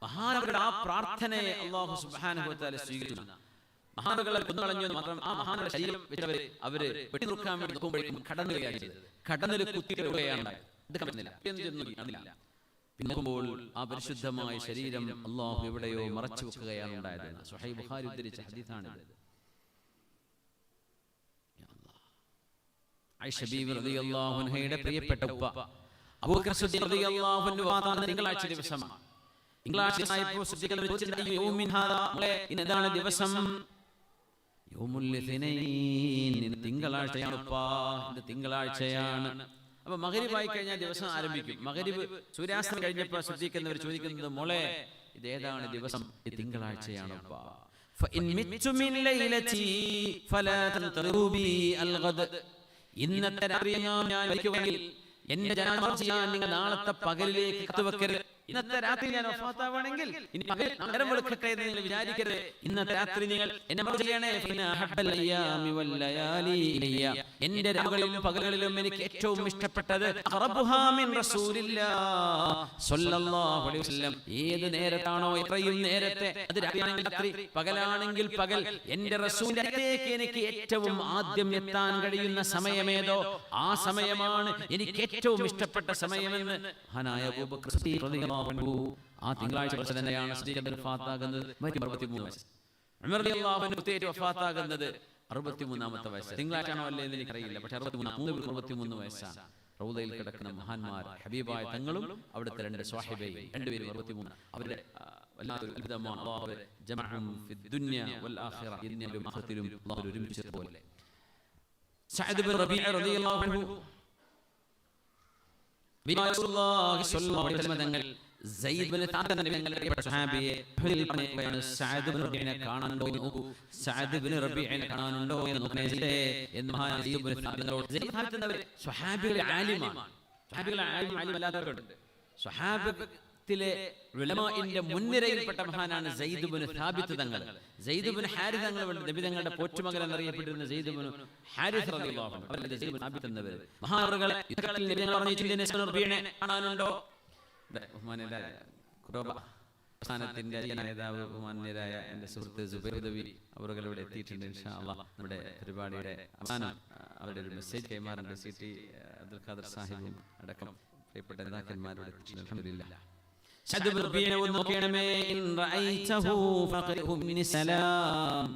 മഹാനവരുടെ ആ പ്രാർത്ഥനയെ അല്ലാഹു സുബ്ഹാനഹു വ തആല സ്വീകരിച്ചു. മഹാനവകളെ കൊന്നുകളഞ്ഞു മാത്രം ആ മഹാനവരുടെ ശരീരം വെച്ചവര് അവര് വെട്ടിനുറുക്കാൻ വേണ്ടി നോക്കുമ്പോഴേക്കും കടന്നിൽ കുത്തിക്കുകയാണ്. പിന്നെ നോക്കുമ്പോൾ ആ പരിശുദ്ധമായ ശരീരം അല്ലാഹു എവിടെയോ മറച്ചു വെക്കുകയാണ് ഉണ്ടായത്. സ്വഹീഹ് ബുഖാരി ഉദ്ധരിച്ച ഹദീസാണിത്. ആയിഷ ബീവി റളിയല്ലാഹു അൻഹയുടെ പ്രിയപ്പെട്ട ഉപ്പ അബൂബക്കർ സിദ്ദീഖ് റളിയല്ലാഹു അൻഹു വഫാത്തായ തിങ്കളാഴ്ച ദിവസമാണ്. തിങ്കളാഴ്ചയായപ്പോൾ സിദ്ദീഖ് ചോദിച്ചു, യൗമിൻ ഹാദാ, ഇന്നതാണ് ദിവസം? യൗമുൽ ഇത്നൈൻ, തിങ്കളാഴ്ചയാണ് ഉപ്പാ, ഇത് തിങ്കളാഴ്ചയാണ്. അപ്പൊ മഗ്രിബ് ആയി കഴിഞ്ഞാൽ ദിവസം ആരംഭിക്കും. മഗ്രിബ് സൂര്യാസ്തം കഴിഞ്ഞപ്പോൾ സിദ്ദീഖ് എന്നവർ ചോദിക്കുന്നത്, മോളെ ഇതേതാണ് ദിവസം? ഇത് തിങ്കളാഴ്ചയാണ് ഉപ്പാ. ഫഇൻ മിത്തു മിൻ ലൈലതി ഫലാ തൻതറു ബി അൽഗദ്, ഇന്നത്തെ രാത്രി ഞാൻ മരിക്കുകയാണെങ്കിൽ എന്റെ ജനാസ ചെയ്യാൻ നിങ്ങൾ നാളത്തെ പകലിലേക്ക് കത്തുവെക്കരുത്. ഇന്നത്തെ രാത്രി ഞാൻ വഫാത്താവാണെങ്കിൽ ഇനി പകൽ നഗരം വെളുക്കട്ടെ എന്ന് നിങ്ങൾ വിചാരിക്കരുത്. ഇന്നത്തെ രാത്രി നിങ്ങൾ എന്നെ മറവ് ചെയ്യണേ. എന്റെ രാവുകളിലും പകലുകളിലും എനിക്ക് ഏറ്റവും ഇഷ്ടപ്പെട്ടത് ഏത് നേരത്താണോ, എത്രയും നേരത്തെ, അത് രാത്രിയാണെങ്കിൽ രാത്രി, പകലാണെങ്കിൽ പകൽ, എന്റെ റസൂലിന്റെ അടുത്തേക്ക് എനിക്ക് ഏറ്റവും ആദ്യം എത്താൻ കഴിയുന്ന സമയമേതോ ആ സമയമാണ് എനിക്ക് ഏറ്റവും ഇഷ്ടപ്പെട്ട സമയമെന്ന് മഹാനായ അബൂബക്കർ സിദ്ദീഖ് റളിയല്ലാഹു അൻഹു ആ തിങ്കളാഴ്ച തന്നെയാണ് സിദ്ദീഖ് വഫാത്താകുന്നത്. 63 വയസ്സ്. ഉമർ റളിയല്ലാഹു അൻഹു വഫാത്താകുന്നത് 63ാമത്തെ വയസ്സ്. തിങ്കളാഴ്ചയാണോ അല്ലേ എന്ന് എനിക്കറിയില്ല, പക്ഷേ 63 വയസ്സാണ്. റൗദയിൽ കിടക്കുന്ന മഹാന്മാർ ഹബീബായ തങ്ങളും അവിടുത്തെ 2 സ്വഹാബയും, രണ്ടുപേരും 63. അവരുടെ വല്ലാത്തൊരു അത്ഭുതമാണ്. അല്ലാഹു ജമഅഹും ഫിദ് ദുനിയ വൽ ആഖിറ, ഇന്നലും ആഖിറത്തിലും അല്ലാഹു ഒരുമിച്ചതുപോലെ. സഅദ് ബിൻ റബീഅ റളിയല്ലാഹു അൻഹു റസൂലുള്ളാഹി സ്വല്ലല്ലാഹു അലൈഹി വസല്ലം തങ്ങൾ സയ്യിദ് ബിൻ സാബിത്ത് തങ്ങളുടെ സ്വഹാബിയെ സഅദ് ബിൻ റബീഅനെ കാണാനുണ്ടോ എന്ന് നോക്കൂ, സഅദ് ബിൻ റബീഅനെ കാണാനുണ്ടോ എന്ന് നോക്കണേ എന്ന് മഹാനായ സയ്യിദ് ബിൻ സാബിത്ത്. സയ്യിദ് സാബിത്ത് എന്നവർ സ്വഹാബികളുടെ ആലിമാണ്. സ്വഹാബികളുടെ ആലിമല്ലാത്തവരുണ്ട്. സ്വഹാബത്തിലെ ഉലമാഇന്റെ മുൻനിരയിൽപ്പെട്ട മഹാനാണ് സയ്യിദ് ബിൻ സാബിത്ത് തങ്ങൾ. സയ്യിദ് ബിൻ ഹാരിസ് തങ്ങൾ നബി തങ്ങളുടെ പോറ്റുമകൻ എന്നറിയപ്പെട്ടിരുന്ന സയ്യിദ് ബിൻ ഹാരിസ് റളിയല്ലാഹു അൻഹു, അവരുടെ സയ്യിദ് ബിൻ സാബിത്ത് എന്നവർ മഹാറുകളെ യുദ്ധങ്ങളിൽ നബി തങ്ങൾ പറഞ്ഞു റബീഅനെ കാണാനുണ്ടോ? ബഹുമാന്യരായ ഖുറബ പ്രസ്ഥാനത്തിന്റെ നേതാവ് ബഹുമാന്യരായ എൻ്റെ സുഹൃത്ത് സുബൈർ ഉദവി അവരുടെ ഇവിടെ എത്തിയിട്ടുണ്ട്. ഇൻഷാ അല്ലാഹ് നമ്മുടെ പരിപാടിയുടെ അവസാനം അവരുടെ ഒരു മെസ്സേജ് കൈമാറുണ്ട്. സിറ്റി അബ്ദുൽ ഖാദർ സാഹിബും അടക്കം പ്രിയപ്പെട്ട നേതാക്കന്മാരുടെ അൽഹംദുലില്ലാഹ്. സഅദ് ബിൻ റബീഅ നോക്കണമേ, ഇൻ റഅയ്തഹു ഫഖിഹു മിൻ സലാം.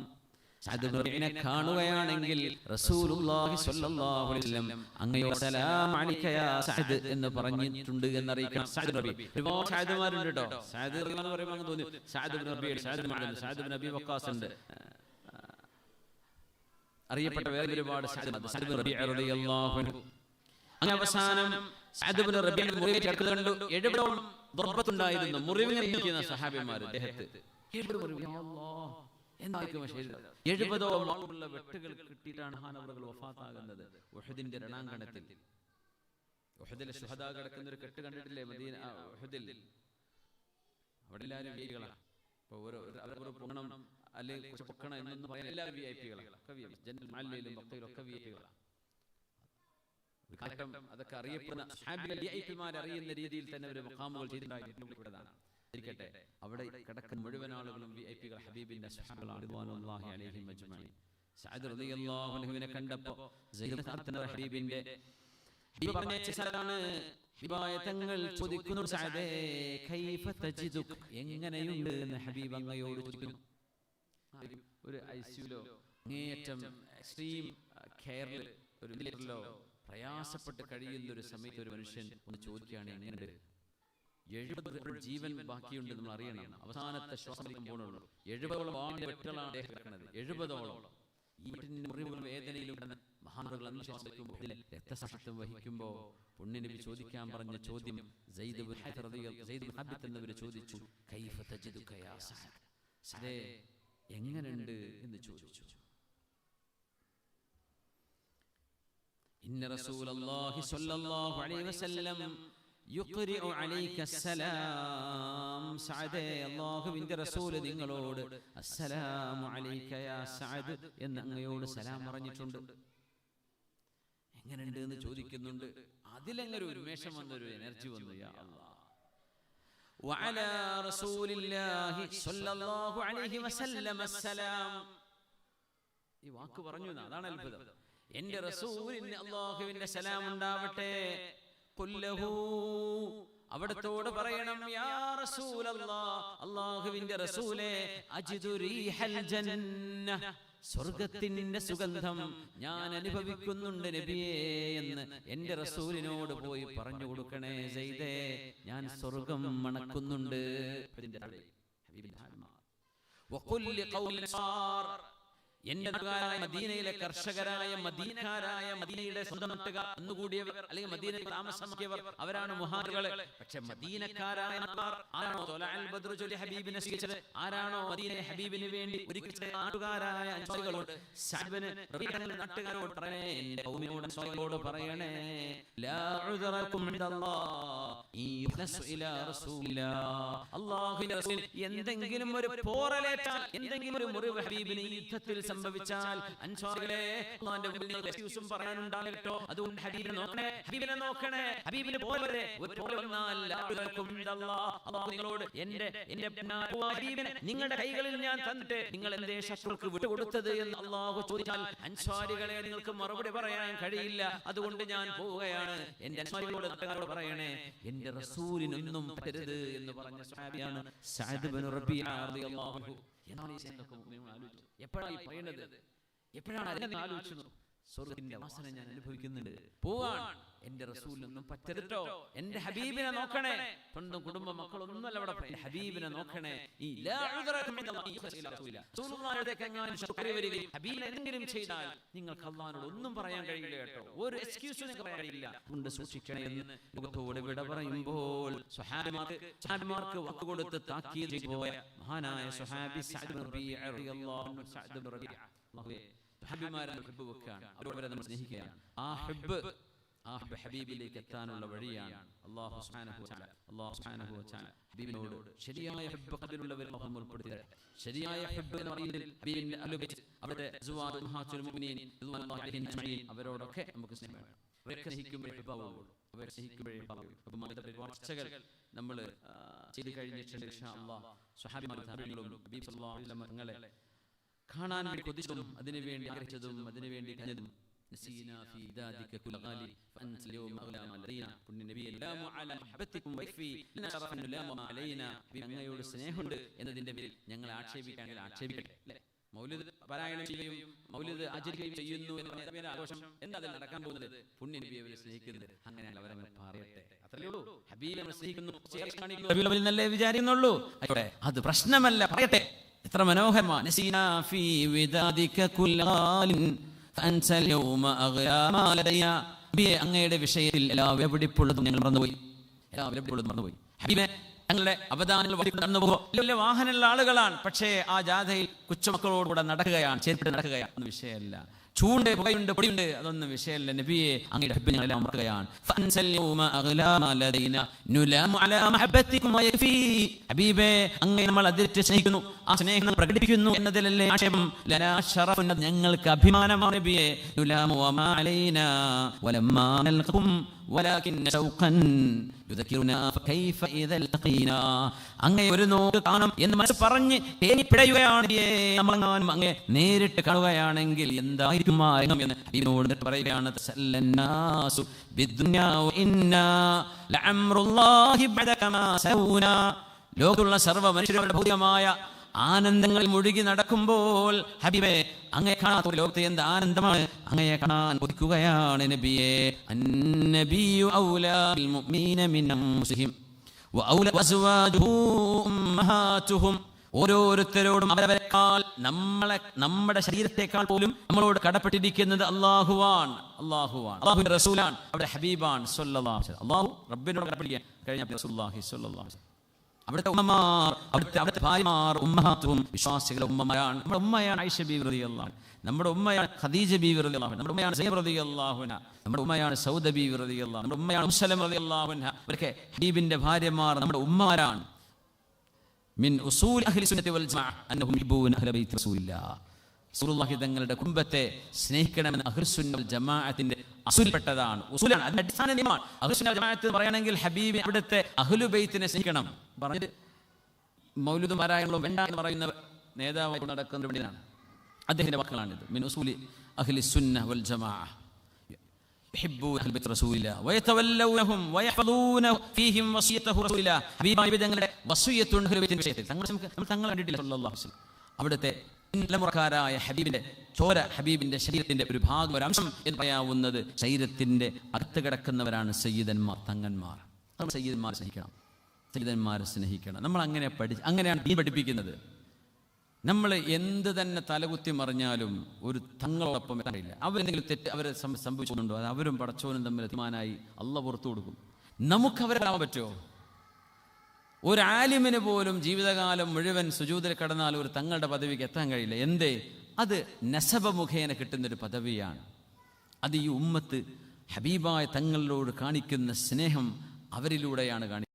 സഅദ് ബിൻ റബീഅനെ കാണുകയാണെങ്കിൽ റസൂലുള്ളാഹി സ്വല്ലല്ലാഹു അലൈഹി വസല്ലം അങ്ങയോട് സലാം അലൈക യാ സഅദ് എന്ന് പറഞ്ഞിട്ടുണ്ട് എന്നറിയിക്കണം. സഅദ് റബീഅ ഒരുപാട് സഅദ്മാരുണ്ട് കേട്ടോ. സഅദ് എന്ന് പറയുമ്പോൾ അങ്ങ് തോന്നി Saad bin റബീഅ, Saad bin Abi Waqas ഉണ്ട്, അറിയപ്പെട്ട വേറെ ഒരുപാട് സഅദ് ബിൻ റബീഅ റളിയല്ലാഹു അൻഹു. അങ്ങനെ അവസാനം സഅദ് ബിൻ റബീഅ മുറിവേറ്റ് കിടക്കുന്നത് കണ്ടു. 70ഓളം ദർബത്തുണ്ടായിരുന്നു. മുറിവിനെ ഇരിക്കുന്ന സഹാബിമാർ അദ്ദേഹത്തെ 70 മുറിവ്. യാ അല്ലാഹ്, എന്തായിരിക്കും ശരീരം? 70ഓളം ആളുകളുള്ള വെട്ടുകൾ കിട്ടിയിട്ടാണ് മഹാനവറുകൾ വഫാത്താകുന്നത് ഉഹദിന്റെ രണാങ്കണത്തിൽ. ഉഹദിലെ ശുഹദാ കിടക്കുന്ന ഒരു കെട്ട് കണ്ടിട്ടില്ലേ മദീന ഉഹദിൽ? അവിടെ എല്ലാവരും വിഐപികളാണ്. ഇപ്പോൾ ഓരോ പൊങ്ങണം അല്ലെങ്കിൽ കുറച്ച് പൊക്കണം എന്നൊന്നും പറയാൻ എല്ലാവരും വിഐപികളാണ്. ജന്നൽ മഅല്ലയിലും ബഖയിലും ഒക്കെ വിഐപികളാണ്. കാലഘട്ടം അതൊക്കെ അറിയപ്പെടുന്ന സഹാബികൾ വിഐപിമാർ അറിയുന്ന രീതിയിൽ തന്നെ ഒരു മഖാമുകൾ ചെയ്തിട്ടുണ്ടായിരുന്നതാണ്. ഇരിക്കട്ടെ, അവിടെ കിടക്കുന്ന മുഴുവൻ ആളുകളും വിഐപികൾ, ഹബീബിന്റെ സ്വഹാബികളാണ് റളിയല്ലാഹു അലൈഹിം അജ്മഈൻ. സഅദ് റളിയല്ലാഹു അൻഹുവിനെ കണ്ടപ്പോൾ സയ്യിദ് സഅദ് ഹബീബിന്റെ പറഞ്ഞ ചിലരാണ് ഹബീബായ തങ്ങൾ ചോദിക്കുന്നു, സഅദേ കൈഫ തജിദുക, എങ്ങനെയുണ്ട് എന്ന് ഹബീബ് അങ്ങയോട് ചോദിക്കുന്നു. ഒരു ഐസിയുലോ അങ്ങേയറ്റം എക്സ്ട്രീം കെയറിൽ ഒരു വീട്ടിലോ പ്രയാസപ്പെട്ട് കഴിയുന്ന ഒരു സമയത്ത് ഒരു മനുഷ്യൻ ഒന്ന് ചോദിക്കുകയാണ് എങ്ങനെയുണ്ട്. 70 ജീവൻ ബാക്കിയുണ്ട്, നമ്മൾ അറിയണം. അവസാനത്തെ ശ്വാസം പോകുന്നുള്ളൂ. 70ഓളം വെട്ടുകളാണ് അദ്ദേഹം കിടക്കുന്നത്. 70ഓളം ഈ മുറിവുകളും വേദനയിലും മഹാനവറുകൾ അന്ന് ശ്വാസിക്കുമ്പോൾ രക്തസാക്ഷിത്വം വഹിക്കുമ്പോൾ പുണ്യനബി ചോദിക്കാൻ പറഞ്ഞ ചോദ്യം സയ്യിദ് ബിൻ സാബിത്ത് എന്നവർ ചോദിച്ചു, കൈഫ തജിദുക യാ സഅദ്, സഅദേ എങ്ങനെയുണ്ട് എന്ന് ചോദിച്ചു. ഇന്ന റസൂലല്ലാഹി സ്വല്ലല്ലാഹു അലൈഹി വസല്ലം യുഖ്രിഉ അലൈക അസ്സലാം, സഅദേ അല്ലാഹുവിന്റെ റസൂൽ നിങ്ങളോട് അസ്സലാമു അലൈക യാ സഅദ് എന്ന് അങ്ങയോട് സലാം പറഞ്ഞിട്ടുണ്ട്. എങ്ങനെയുണ്ട് എന്ന് ചോദിക്കുന്നുണ്ട്. അതിലെങ്ങനെ ഒരു ഉന്മേഷം വന്നൊരു എനർജി വന്നു. യാ അല്ലാഹ്, വഅലാ റസൂലില്ലാഹി സ്വല്ലല്ലാഹു അലൈഹി വസല്ലം അസ്സലാം. ഈ വാക്ക് പറഞ്ഞു, അതാണ് അത്ഭുതം. എന്റെ റസൂലിന് അല്ലാഹുവിന്റെ സലാം ഉണ്ടാവട്ടെ. ഖുല്ലഹു, അവിടത്തോട് പറയണം, യാ റസൂലല്ലാഹ്, അല്ലാഹുവിന്റെ റസൂലേ, അജിദു റീഹൽ ജന്ന, സ്വർഗ്ഗത്തിന്റെ സുഗന്ധം ഞാൻ അനുഭവിക്കുന്നുണ്ട് നബിയേ എന്ന് എന്റെ റസൂലിനോട് പോയി പറഞ്ഞു കൊടുക്കണേ. സയ്യിദേ, ഞാൻ സ്വർഗ്ഗം മണക്കുന്നുണ്ട്. വഖുല്ലി ഖൗലി സാർ, എന്റെ നാട്ടുകാരായ മദീനയിലെ കർഷകരായ മദീനക്കാരായ മദീനയുടെ സ്വന്തം നാട്ടുകാർ അന്നുകൂടിയവർ അല്ലെങ്കിൽ മദീനയിൽ താമസമാക്കിയവർ അവരാണ് മുഹാജിറുകൾ. പക്ഷെ മദീനക്കാരായ ആരാണോ തൊലഅൽ ബദ്റു ചൊല്ലി ഹബീബിനെ സ്വീകരിച്ചത്, ആരാണോ മദീനയെ ഹബീബിന് വേണ്ടി ഒരുക്കിച്ച നാട്ടുകാരായ അൻസാരികളോട് സഅദ് ബിൻ റബീഅയുടെ നാട്ടുകാരോട് പറയണേ, എന്റെ ഖൗമിനോട് അൻസാരികളോട് പറയണേ, ലാ ഉദ്റകും ഇൻദല്ലാഹ് യുഖ്ലസു ഇലാ റസൂലില്ലാഹ്, അല്ലാഹുവിന്റെ റസൂൽ എന്തെങ്കിലും ഒരു പോറലേറ്റാൽ, എന്തെങ്കിലും ഒരു മുറിവ് ഹബീബിന് യുദ്ധത്തിൽ സംഭവിച്ചാൽ, അൻസാരികളെ അല്ലാഹുവിന്റെ മുന്നിൽ എക്സ്ക്യൂസും പറയാനുണ്ടാകട്ടോ. അതുകൊണ്ട് ഹബീബിനെ നോക്കണേ, ഹബീബിനെ നോക്കണേ. ഹബീബിനെ പോലെ ഒരു പോലെ വന്നാൽ അല്ലാഹു നിങ്ങളോട് എന്റെ ഹബീബിനെ നിങ്ങളുടെ കൈകളിൽ ഞാൻ തന്നിട്ട് നിങ്ങൾ എന്തേ ശത്രുക്ക് വിട്ടുകൊടുത്തത് എന്ന് അല്ലാഹു ചോദിച്ചാൽ, അൻസാരികളെ നിങ്ങൾക്ക് മറുപടി പറയാൻ കഴിയില്ല. അതുകൊണ്ട് ഞാൻ പോവുകയാണ്. എന്റെ അൻസാരികളോട് നാട്ടുകാരോട് പറയണേ, എന്റെ റസൂലിനൊന്നും പറ്റരുത് എന്ന് പറഞ്ഞ സ്വഹാബിയാണ് സഅദ് ബിൻ റബീഅ റളിയല്ലാഹു അൻഹു. എപ്പോഴാണ് ഈ പറയുന്നത്? എപ്പോഴാണ് അതിനെ ആലോചിച്ചു? സ്വർഗ്ഗത്തിന്റെ വാസന ഞാൻ അനുഭവിക്കുന്നുണ്ട്, പോവാൻ എന്റെ റസൂലിനൊന്നും പറ്റരുതോ, എന്റെ ഹബീബിനെ നോക്കണേ. സ്വന്തം കുടുംബ മക്കളൊന്നുമല്ല അവിടെ, ഹബീബിനെ നോക്കണേ. ഈ ഹബീബിനെ എന്തെങ്കിലും ചെയ്താൽ നിങ്ങൾക്ക് അല്ലാഹുവിനോട് ഒന്നും പറയാൻ കഴിയില്ല കേട്ടോ, ഒരു എക്സ്ക്യൂസും നിങ്ങൾക്ക് പറയാൻ കഴിയില്ല. അതുകൊണ്ട് സൂക്ഷിക്കണേ എന്ന് ലോകത്തോട് വിട പറയുമ്പോൾ സ്വഹാബിമാർക്ക് വാക്കുകൊടുത്ത് താക്കീത് ചെയ്തു പോയ മഹാനായ സ്വഹാബി സഅദ് ബിൻ റബീഅ റളിയല്ലാഹു അൻഹു. സഅദ് ബിൻ റബീഅ ഹബീബിമാരെ ഹബ്ബ് വെക്കുകയാണ്, അവരെ നമ്മൾ സ്നേഹിക്കുകയാണ്. ആ ഹബ്ബ് ഹബീബിലേക്ക് എത്താനുള്ള വഴിയാണ്. അല്ലാഹു സുബ്ഹാനഹു വ തആല ഹബീബിനോട് ശരിയായ ഹബ്ബ് ഖൽബിലുള്ളവരെ അല്ലാഹു ഉൾപ്പെടുത്തി. ശരിയായ ഹബ്ബ് എന്ന് പറയുന്നത് ഹബീബിനെ അനുഭവിച്ച് അവരുടെ അസ്വാജ് ഉമ്മഹാത്തുൽ മുഅ്മിനീൻ റളിയല്ലാഹു അൻഹും അജ്മഈൻ അവരോടൊക്കെ നമുക്ക് സ്നേഹം വേണം. അവരെ സ്നേഹിക്കുമ്പോഴേ ഹബ്ബാവുള്ളൂ, അവരെ സ്നേഹിക്കുമ്പോഴേ ഹബ്ബാവുള്ളൂ. അപ്പോൾ ചർച്ചകൾ നമ്മൾ ചെയ്തു കഴിഞ്ഞിട്ടുണ്ട് ഇൻഷാ അല്ലാഹ്. സ്വഹാബിമാരും താബിഈങ്ങളും ഹബീബ് സല്ലല്ലാഹു അലൈഹി വസല്ലം തങ്ങളെ കാണാൻ വേണ്ടി കൊതിച്ചതും അതിനുവേണ്ടി ആഗ്രഹിച്ചതും അതിനുവേണ്ടി കഴിഞ്ഞതും നസീനാ ഫീ ദാദിക കുൽ ഗാലി ഫഅൻത യൗമ അഗ്ലാ മലീന പുണ്യ നബിയെ ലാമു അലാ മുഹബ്ബത്തികും വൈഫി ലനാ ശറഫൻ ലാമു അലൈനാ. അങ്ങയോട് സ്നേഹമുണ്ട് എന്നതിന്റെ പേരിൽ ഞങ്ങൾ ആക്ഷേപിക്കാണെങ്കിൽ ആക്ഷേപിക്കട്ടെ, അല്ലേ? മൗലിദ് പാരായണം ചെയ്യുകയും മൗലിദ് ആചരിക്കുകയും ചെയ്യുന്നു എന്ന ആഘോഷം എന്താ അതിൽ നടക്കാൻ പോകുന്നത്? പുണ്യ നബിയെ അവർ സ്നേഹിക്കുന്നത്. അങ്ങനെയാണ് അവരങ്ങനെ പറയട്ടെ, അത്രയേ ഉള്ളൂ. ഹബീബിനെ സ്നേഹിക്കുന്നു എന്നല്ലേ വിചാരിക്കുന്നുള്ളൂ. അത് പ്രശ്നമല്ല, പറയട്ടെ. എത്ര മനോഹരമാണ്. നസീനാ ഫീ വിദാദിക കുൽ ഗാലിൻ ഫഅൻസൽ യൗമ അഗ്ലാ മാ ലദയ്യ നബിയെ അങ്ങയുടെ വിഷയത്തിൽ എല്ലാ വിലപിടിപ്പുള്ളതും ഞങ്ങൾ മറന്നുപോയി. ഹബീബേ ഞങ്ങളുടെ അവദാനങ്ങൾ വലിയ വാഹനമുള്ള ആളുകളാണ്, പക്ഷേ ആ ജാഥയിൽ കൊച്ചുമക്കളോടുകൂടെ നടക്കുകയാണ്, ചേർപ്പിട്ട് നടക്കുകയാണ്. ഒന്നും വിഷയമല്ല. ചൂണ്ട്, പുകയുണ്ട്, പൊടിയുണ്ട്, അതൊന്നും വിഷയമല്ല. നബിയെ അങ്ങയുടെ ഹബ്ബ് ഞങ്ങളെല്ലാം മറക്കുകയാണ്. ഹബീബേ അങ്ങയെ നമ്മൾ അതിർത്തി സ്നേഹിക്കുന്നു, ആ സ്നേഹം പ്രകടിപ്പിക്കുന്നു എന്നതിലല്ലേ ആക്ഷേപം. ഞങ്ങൾക്ക് അഭിമാനമാണ് നബിയെ. അങ്ങയെ ഒരു നോക്ക് കാണും എന്ന് മനസ്സ് പറഞ്ഞ് തേങ്ങിപ്പിടയുകയാണ്. നമ്മളെങ്ങാനും അങ്ങയെ നേരിട്ട് കാണുകയാണെങ്കിൽ എന്തായിരിക്കും ആ രംഗം എന്ന് ഹബീബിനോട് പറയുകയാണ്. ലോകത്തുള്ള സർവ്വ മനുഷ്യരുടെ ഭൗതികമായ ആനന്ദങ്ങൾ മുഴുകി നടക്കുമ്പോൾ ഹബീബേ അങ്ങയെ കാണാത്ത ലോകത്തെ എന്ത് ആനന്ദമാണ്, അങ്ങയെ കാണാൻ കൊതിക്കുകയാണ് നബിയെ. അന്നബിയു ഔലാ ബിൽ മുഅ്മിനീന മിൻ അൻഫുസിഹിം വഔലാ അസ്വാജുഹു ഉമ്മഹാതുഹും. ഓരോരുത്തരോടും അവരവരെക്കാൾ നമ്മുടെ ശരീരത്തെക്കാൾ പോലും നമ്മളോട് കടപ്പെട്ടിരിക്കുന്നത് അല്ലാഹുവാണ്. അല്ലാഹുവിന്റെ റസൂലാണ്, അവിടെ ഹബീബാണ് സ്വല്ലല്ലാഹു അലൈഹി വസല്ലം. അല്ലാഹു റബ്ബിനോട് കടപ്പെട്ടിരിക്കാൻ കഴിഞ്ഞ റസൂലുള്ളാഹി സ്വല്ലല്ലാഹു അലൈഹി വസല്ലം. അവിടുത്തെ ഉമ്മമാർ, അവിടുത്തെ ഭാര്യമാർ ഉമ്മഹാത്തും വിശ്വാസികളുടെ ഉമ്മമാരാണ്. നമ്മുടെ ഉമ്മയാണ് ആയിഷ ബീവി റളിയല്ലാഹു അൻഹ, നമ്മുടെ ഉമ്മയാണ് ഖദീജ ബീവി റളിയല്ലാഹു അൻഹ, നമ്മുടെ ഉമ്മയാണ് സൈനബ് റളിയല്ലാഹു അൻഹ, നമ്മുടെ ഉമ്മയാണ് സൗദ ബീവി റളിയല്ലാഹു അൻഹ, നമ്മുടെ ഉമ്മയാണ് ഉമ്മു സലമ റളിയല്ലാഹു അൻഹ. ഇവരൊക്കെ ഹബീബിന്റെ ഭാര്യമാർ നമ്മുടെ ഉമ്മമാരാണ്. മിൻ ഉസൂൽ അഹ്ലി സുന്നത്തി വൽ ജമാഅ അന്നഹും യുഹിബ്ബൂന അഹ്ല ബൈത്ത് റസൂലില്ലാഹ്. റസൂലുള്ളാഹി തങ്ങളുടെ കുടുംബത്തെ സ്നേഹിക്കണമെന്ന് അഹ്ലുസുന്ന വൽ ജമാഅത്തിന്റെ അസൂൽപ്പെട്ടതാണ്, ഉസൂലാണ്, അതിന്റെ അടിസ്ഥാന നിയമമാണ്. അഹ്ലുസുന്ന വൽ ജമാഅത്ത് പറയുകയാണെങ്കിൽ ഹബീബ് അവിടുത്തെ അഹ്ലു ബൈത്തിനെ സ്നേഹിക്കണം. പറഞ്ഞത് മൗലൂദും പാരായണങ്ങളും വേണ്ട എന്ന് പറയുന്ന നേതാവായി നടക്കുന്ന പണ്ഡിതനാണ്, അദ്ദേഹത്തിന്റെ വാക്കുകളാണിത്. മിൻ ഉസൂലി അഹ്ലി സുന്ന വൽ ജമാഅ യുഹിബ്ബൂന അഹ്ല ബൈത്ത് റസൂലില്ലാഹ് വയതവല്ലൂനഹും വയഹ്ഫദൂന ഫീഹിം വസിയതഹു റസൂലില്ലാഹ്. ഹബീബായ തങ്ങളുടെ വസിയത്തുണ്ട് അഹ്ലു ബൈത്തിന്റെ വിഷയത്തിൽ. തങ്ങൾ കണ്ടിട്ടില്ല സല്ലല്ലാഹു അലൈഹി വസല്ലം. അവിടുത്തെ തലമുറക്കാരായ ഹബീബിന്റെ ചോര, ഹബീബിന്റെ ശരീരത്തിന്റെ ഒരു ഭാഗം, ഒരു അംശം എന്ന് പറയാവുന്നത് ശരീരത്തിന്റെ അകത്ത് കിടക്കുന്നവരാണ് സയ്യിദന്മാർ, തങ്ങന്മാർ. നമ്മൾ സയ്യിദന്മാരെ സ്നേഹിക്കണം. നമ്മൾ അങ്ങനെയാണ് ദീൻ പഠിപ്പിക്കുന്നത്. നമ്മൾ എന്ത് തന്നെ തലകുത്തി മറിഞ്ഞാലും ഒരു തങ്ങളോടൊപ്പം എത്താനില്ല. അവരെന്തെങ്കിലും തെറ്റ് അവരെ സംഭവിച്ചുകൊണ്ടോ അത് അവരും പടച്ചോനും തമ്മിൽ തീരുമാനമായി അള്ളാഹ് പുറത്തു കൊടുക്കും. നമുക്കവരെ കാണാൻ പറ്റുമോ? ഒരു ആലിമിന് പോലും ജീവിതകാലം മുഴുവൻ സുജൂദിൽ കടന്നാൽ ഒരു തങ്ങളുടെ പദവിക്ക് എത്താൻ കഴിയില്ല. എന്തേ? അത് നസബ മുഖേന കിട്ടുന്നൊരു പദവിയാണ്. അത് ഈ ഉമ്മത്ത് ഹബീബായ തങ്ങളോട് കാണിക്കുന്ന സ്നേഹം അവരിലൂടെയാണ് കാണിക്കുന്നത്.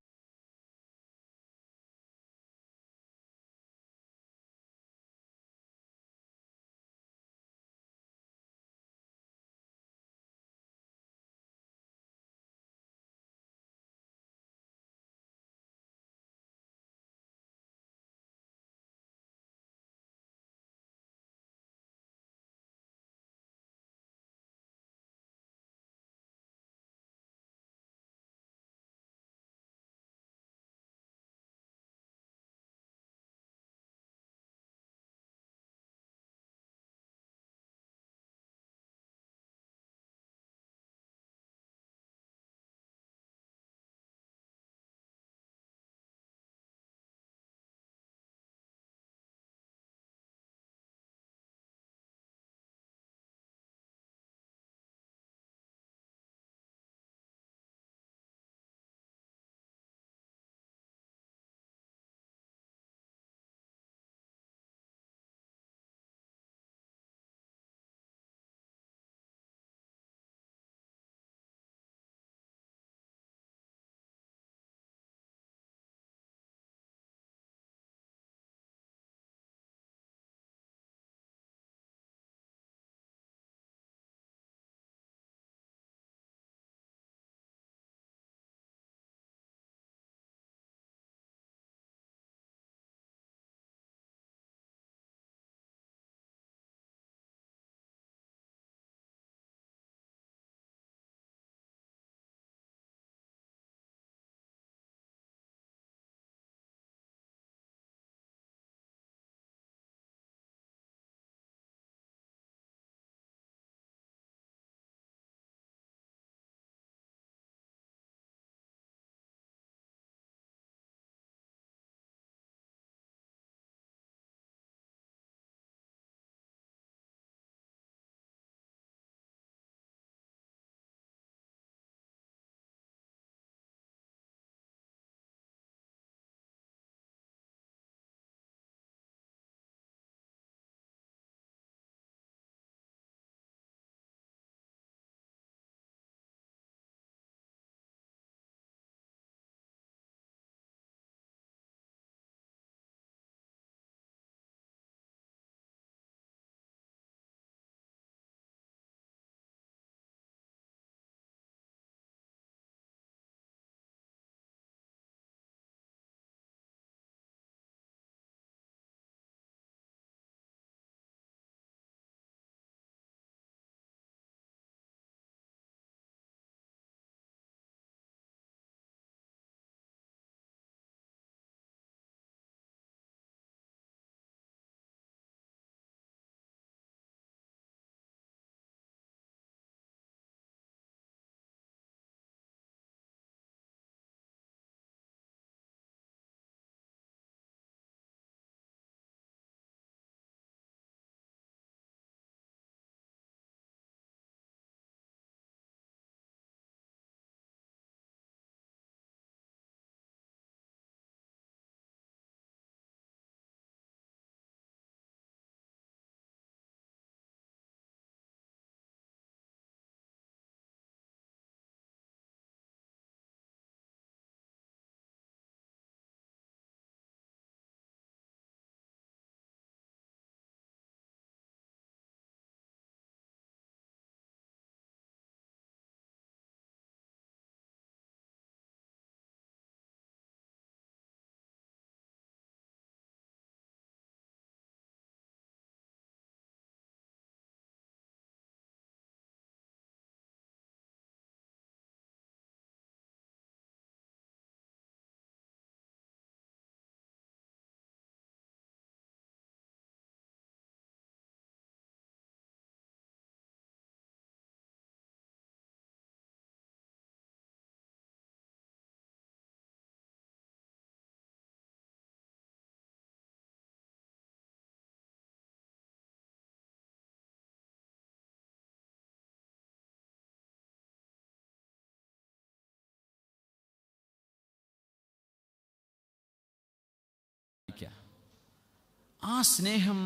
ആ സ്നേഹം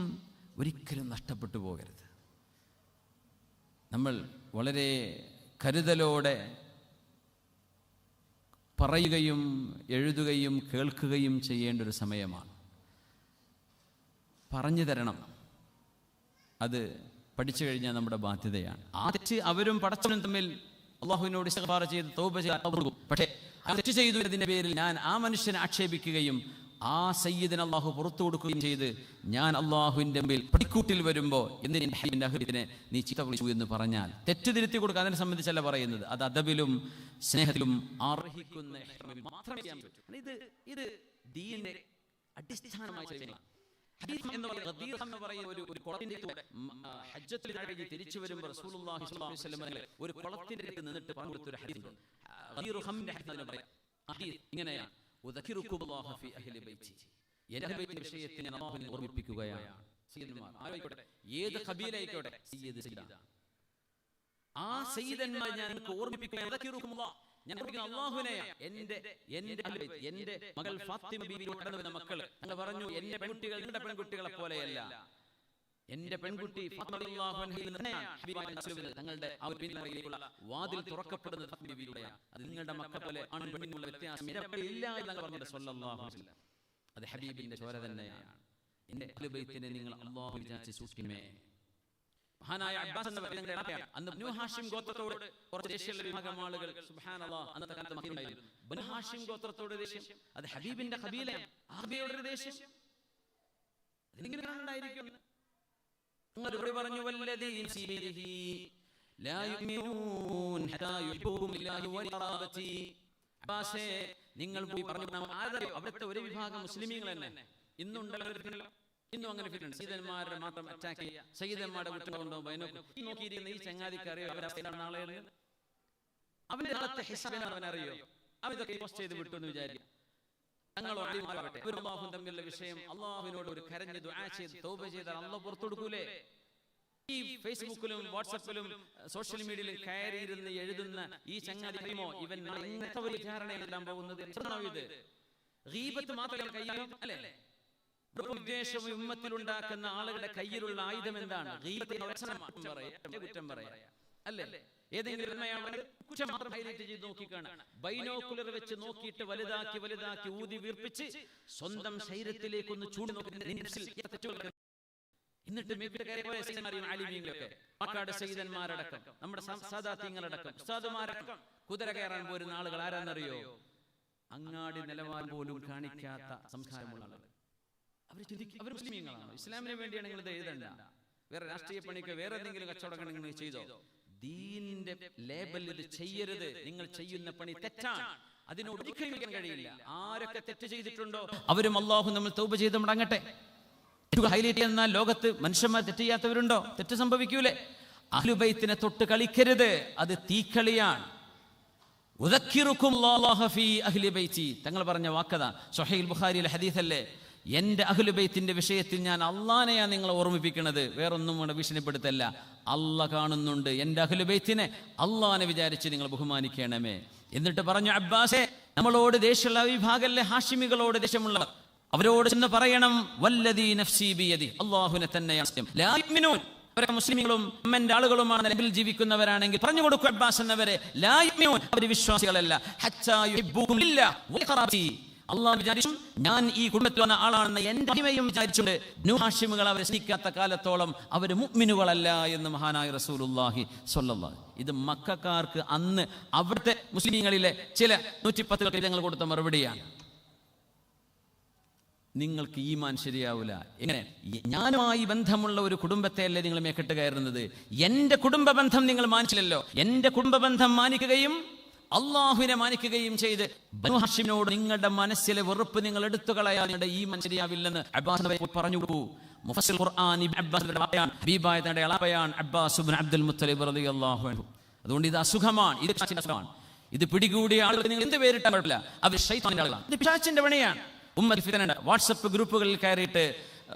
ഒരിക്കലും നഷ്ടപ്പെട്ടു പോകരുത്. നമ്മൾ വളരെ കരുതലോടെ പറയുകയും എഴുതുകയും കേൾക്കുകയും ചെയ്യേണ്ട ഒരു സമയമാണ്. പറഞ്ഞു തരണം, അത് പഠിച്ചു കഴിഞ്ഞാൽ നമ്മുടെ ബാധ്യതയാണ്. ആ തെറ്റ് അവരും പടച്ചവനും തമ്മിൽ അള്ളാഹുവിനോട് ഇസ്തിഗ്ഫാർ ചെയ്ത് തൗബ ചെയ്ത്, പക്ഷേ ആ തെറ്റ് ചെയ്തു എന്നതിൻ്റെ പേരിൽ ഞാൻ ആ മനുഷ്യനെ ആക്ഷേപിക്കുകയും ആ സയ്യിദിന് അള്ളാഹു പുറത്തു കൊടുക്കുകയും ചെയ്ത് ഞാൻ അള്ളാഹുവിൻ്റെ മുമ്പിൽ പടിക്കൂട്ടിൽ വരുമ്പോൾ എന്തിനെ അഹ്ലിനെ നീ ചീത്ത വിളിച്ചു എന്ന് പറഞ്ഞാൽ തെറ്റ് തിരുത്തി കൊടുക്കുക. അതിനെ സംബന്ധിച്ചല്ല പറയുന്നത്, അത് അദബിലും സ്നേഹത്തിലും അർഹിക്കുന്ന മാത്രമേ ചെയ്യാൻ പറ്റൂ. ഇത് ദീനിന്റെ അടിസ്ഥാനമായ കാര്യങ്ങളാണ്. എന്ന് പറയുന്ന ഒരു കുളത്തിന്റെ ഹജ്ജത്തിൽ കഴിഞ്ഞ് തിരിച്ചു വരുമ്പോൾ റസൂലുള്ളാഹി സ്വല്ലല്ലാഹു അലൈഹി വസല്ലം ഒരു കുളത്തിന്റെ അടുത്ത് നിന്നിട്ട് പറഞ്ഞു കൊടുത്തൊരു ഹദീസ് ഇങ്ങനെയാണ്, ഉദക്കിറുക്കുല്ലാഹ ഫീ അഹ്ലി ബൈതി, എൻ്റെ ബൈത്തിന്റെ വിഷയത്തിൽ ഞാൻ അല്ലാഹുവിനെ ഓർമ്മിപ്പിക്കുകയാണ്. സയ്യിദന്മാർ ആയിക്കോട്ടെ, ഏത് ഖബീലയായിക്കോട്ടെ, സയ്യിദാണ്. ആ സയ്യിദന്മാർ ഞാൻ നിങ്ങൾക്ക് ഓർമ്മിപ്പിക്കുകയാണ്. ഉദക്കിറുക്കുല്ലാഹ്, ഞാൻ ഓർമ്മിക്കുന്ന അല്ലാഹുവിനെയാണ്. എൻ്റെ മകൾ ഫാത്തിമ ബീവിയോട് കടന്നു വന്ന മക്കൾ ഞങ്ങൾ പറഞ്ഞു, എൻ്റെ പെൺകുട്ടികൾ നിങ്ങളുടെ പെൺകുട്ടികളെ പോലെയല്ല, എൻ്റെ പെൺകുട്ടി ഫാത്തിമ റളിയല്ലാഹു അൻഹയിൽ നിന്നാണ് ഹബീബായ റസൂലുള്ളാഹി തങ്ങളുടെ ആ ഒരു പിന്നിലേക്കുള്ള വാതിൽ തുറക്കപ്പെടുന്നത് ഫാത്തിമ ബീവിയിലൂടെയാണ്. അത് നിങ്ങളുടെ മക്കളെ പോലെ ആണും പെണ്ണിനുള്ള വ്യത്യാസം ഇല്ല എന്ന് പറഞ്ഞത് സ്വല്ലല്ലാഹു അലൈഹി വസല്ലം. അത് ഹബീബിന്റെ ചോര തന്നെയാണ്. എൻ്റെ അഹ്ലു ബൈത്തിനെ നിങ്ങൾ അല്ലാഹു വിചാരിച്ച് സൂക്ഷിക്കണമേ. മഹാനായ അബ്ബാസ് എന്ന പറയുന്നത് അന്ന് ബനു ഹാഷിം ഗോത്രത്തോട് കുറച്ച് ദേഷ്യമുള്ള വിഭാഗം ആളുകൾ, സുബ്ഹാനല്ലാഹ്, അന്നത്തെ കാലത്ത് മദീനയിലായിരുന്നു. ബനു ഹാഷിം ഗോത്രത്തോട് ദേഷ്യം, അത് ഹബീബിന്റെ ഖബീലയാണ്. ആ ഖബീലയുടെ ഒരു ദേഷ്യം അതിങ്ങനെ ഉണ്ടായിരിക്കും. പറഞ്ഞു, വല്ലദീന ഫീഹി ലാ യുമിനൂൻ ഹത്താ യുഹിബ്ബുഹും ലില്ലാഹി വലിറാബതി. അബ്ബാസേ, നിങ്ങൾ പോയി പറഞ്ഞു, അവിടുത്തെ ഒരു വിഭാഗം മുസ്ലിമീങ്ങൾ തന്നെ ഇന്നുണ്ടല്ലോ, ഇന്നും അങ്ങനെ ഫിറ്റുണ്ട്. സയ്യിദന്മാരുടെ മാത്രം അറ്റാക്ക് ചെയ്യുക, സയ്യിദന്മാരുടെ കുറ്റം കൊണ്ടോ നോക്കിയിരിക്കുന്ന ഈ ചങ്ങാതിക്ക് അറിയോ അവരുടെ നാളെ അവന്റെ നാളത്തെ ഹിസാബ് അവനറിയോ? അവരൊക്കെ പോസ്റ്റ് ചെയ്ത് വിട്ടു എന്ന് വിചാരിക്കും. അല്ലാഹുവും തമ്മിലുള്ള വിഷയം അള്ളാഹുവിനോട് ഒരു കരഞ്ഞ് ദുആ ചെയ്ത് തൗബ ചെയ്താൽ അള്ളാഹു പുറത്തു കൊടുക്കൂലേ? ഈ ഫേസ്ബുക്കിലും വാട്സാപ്പിലും സോഷ്യൽ മീഡിയയിലും കയറിയിരുന്ന് എഴുതുന്ന ഈ ചങ്ങാതി അറിയുമോ ഇവൻ ഇങ്ങനത്തെ ഒരു വിചാരണയെല്ലാം പോകുന്നത്? ഇത് ഗീബത്ത് മാത്രമല്ല കയ്യിലും, അല്ലേ? വിദ്വേഷവും ഉമ്മത്തിലുണ്ടാക്കുന്ന ആളുകളുടെ കയ്യിലുള്ള ആയുധം എന്താണ്? കുറ്റം പറയാ, അല്ലേ? ഏതെങ്കിലും കുറ്റം മാത്രം ഹൈലൈറ്റ് ചെയ്ത് നോക്കിക്കാണാം. ബൈനോക്കുലർ വെച്ച് നോക്കിയിട്ട് വലുതാക്കി വലുതാക്കി ഊതി വീർപ്പിച്ച് സ്വന്തം ശരീരത്തിലേക്കൊന്ന് ചൂണ്ടി നോക്കി എന്നിട്ട് ആലിമീങ്ങളൊക്കെ പാക്കാട് സയ്യിദന്മാരടക്കം നമ്മുടെ സാദാത്യങ്ങളടക്കം ഉസ്താദുമാരടക്കം കുതിര കയറാൻ പോരുന്ന ആളുകൾ ആരാന്നറിയോ? അങ്ങാടി നിലവാരം പോലും കാണിക്കാത്ത സംസ്കാരമുള്ള ആളുകൾ. അവർ മുസ്ലിമീങ്ങളാണ്. ഇസ്ലാമിന് വേണ്ടിയാണ് നിങ്ങൾ ഇത് എഴുതണ്ട. വേറെ രാഷ്ട്രീയ പണിക്ക് വേറെ എന്തെങ്കിലും കച്ചവടങ്ങൾ നിങ്ങൾ ചെയ്തോ? ദീനിന്റെ ലേബൽ ഇത് ചെയ്യരുത്. നിങ്ങൾ ചെയ്യുന്ന പണി തെറ്റാണ്, അതിനോട് ഒരിക്കലും കഴിയില്ല. ആരൊക്കെ തെറ്റ് ചെയ്തിട്ടുണ്ടോ അവരും അല്ലാഹു നമ്മൾ തൗബ ചെയ്ത് മടങ്ങട്ടെ. ഹൈലൈറ്റ് ചെയ്യുന്ന ലോകത്ത് മനുഷ്യന്മാർ തെറ്റ് ചെയ്യാത്തവരുണ്ടോ? തെറ്റ് സംഭവിക്കൂലേ? അഹ്ലു ബൈത്തിനെ തൊട്ട് കളിക്കരുത്, അത് തീക്കളിയാണ്. ഉദക്കിറുക്കും അല്ലാഹു ഫീ അഹ്ലി ബൈതി, തങ്ങൾ പറഞ്ഞ വാക്കതാ. സ്വഹീഹുൽ ബുഖാരിയിലെ ഹദീസല്ലേ, എൻ്റെ അഹ്ലു ബൈത്തിന്റെ വിഷയത്തിൽ ഞാൻ അള്ളാനെയാണ് നിങ്ങളെ ഓർമ്മിപ്പിക്കുന്നത്, വേറൊന്നും കൂടെ ഭീഷണിപ്പെടുത്തല്ല. അള്ളാഹ് കാണുന്നുണ്ട്, എൻ്റെ അഹ്ലു ബൈത്തിനെ അള്ളാനെ വിചാരിച്ച് നിങ്ങൾ ബഹുമാനിക്കണമേ. എന്നിട്ട് പറഞ്ഞു, അബ്ബാസേ, നമ്മളോട് ദേഷ്യമുള്ള വിഭാഗല്ലേ ഹാഷിമികളോട് ദേഷ്യമുള്ളവർ, അവരോട് ചെന്ന് പറയണം, വല്ലദീ നഫ്സി ബിയദി, അല്ലാഹുവിനെ തന്നെയാണ് സത്യം. ലാ യുമിനൂൻ, അവരൊക്കെ മുസ്ലിമുകളും അമ്മന്റെ ആളുകളുമാണ് നിലവിൽ ജീവിക്കുന്നവരാണെങ്കിൽ പറഞ്ഞു കൊടുക്കും അബ്ബാസ് എന്നവരെ, ലാ യുമിനൂൻ, അവർ വിശ്വാസികളല്ല. ഹത്താ യുഹിബ്ബുകും ലില്ലാഹി വലിഖറാബതി, അള്ളാഹു വിചാരിച്ചു ഞാൻ ഈ കുടുംബത്തിൽ വന്ന ആളാണെന്ന് എൻ്റെ അടിമയും വിചാരിച്ചുകൊണ്ട് ബനൂ ഹാഷിമുകൾ അവരെ സ്നേഹിക്കാത്ത കാലത്തോളം അവർ മുഅ്മിനുകളല്ല എന്ന് മഹാനായ റസൂലുള്ളാഹി സ്വല്ലല്ലാഹു. ഇത് മക്കക്കാർക്ക് അന്ന് അവിടുത്തെ മുസ്ലിമീങ്ങളിലെ ചില 110 ഞങ്ങൾ കൊടുത്ത മറുപടിയാണ്. നിങ്ങൾക്ക് ഈമാൻ ശരിയാവില്ല. എങ്ങനെ? ഞാനുമായി ബന്ധമുള്ള ഒരു കുടുംബത്തെ അല്ലേ നിങ്ങൾ മേക്കെട്ട് കയറുന്നത്? എൻ്റെ കുടുംബ ബന്ധം നിങ്ങൾ മാനിച്ചില്ലല്ലോ. എൻ്റെ കുടുംബ ബന്ധം മാനിക്കുകയും അള്ളാഹുവിനെ മാനിക്കുകയും ചെയ്ത് ബനൂ ഹാഷിമിനോട് നിങ്ങളുടെ മനസ്സിലെ വെറുപ്പ് നിങ്ങൾ എടുത്തു കളയാൻ നിങ്ങളുടെ ഈമാൻ ശരിയാവില്ലെന്ന് അബ്ബാസ് പറഞ്ഞു കൊടുക്കൂ. മുഫസ്സിൽ ഖുർആൻ ഇബ്നു അബ്ബാസിന്റെ വാപ്പയാണ്, ബീബായയുടെ അളപ്പയാണ് അബ്ബാസ് ഇബ്നു അബ്ദുൽ മുത്തലിബ് റളിയല്ലാഹു അൻഹു. അതുകൊണ്ട് ഇത് അസുഖമാണ്, ഇത് അസുഖമാണ്. ഇത് പിടികൂടിയ ആളുകൾ നിങ്ങൾ എന്ത് പേരിട്ടാൻ പറ്റില്ല, അവർ ശൈത്താന്റെ ആളുകളാണ്. ഇത് പിശാചിന്റെ പണിയാണ്. ഉമ്മത്ത് ഫിതന വാട്സപ്പ് ഗ്രൂപ്പുകളിൽ കയറിയിട്ട്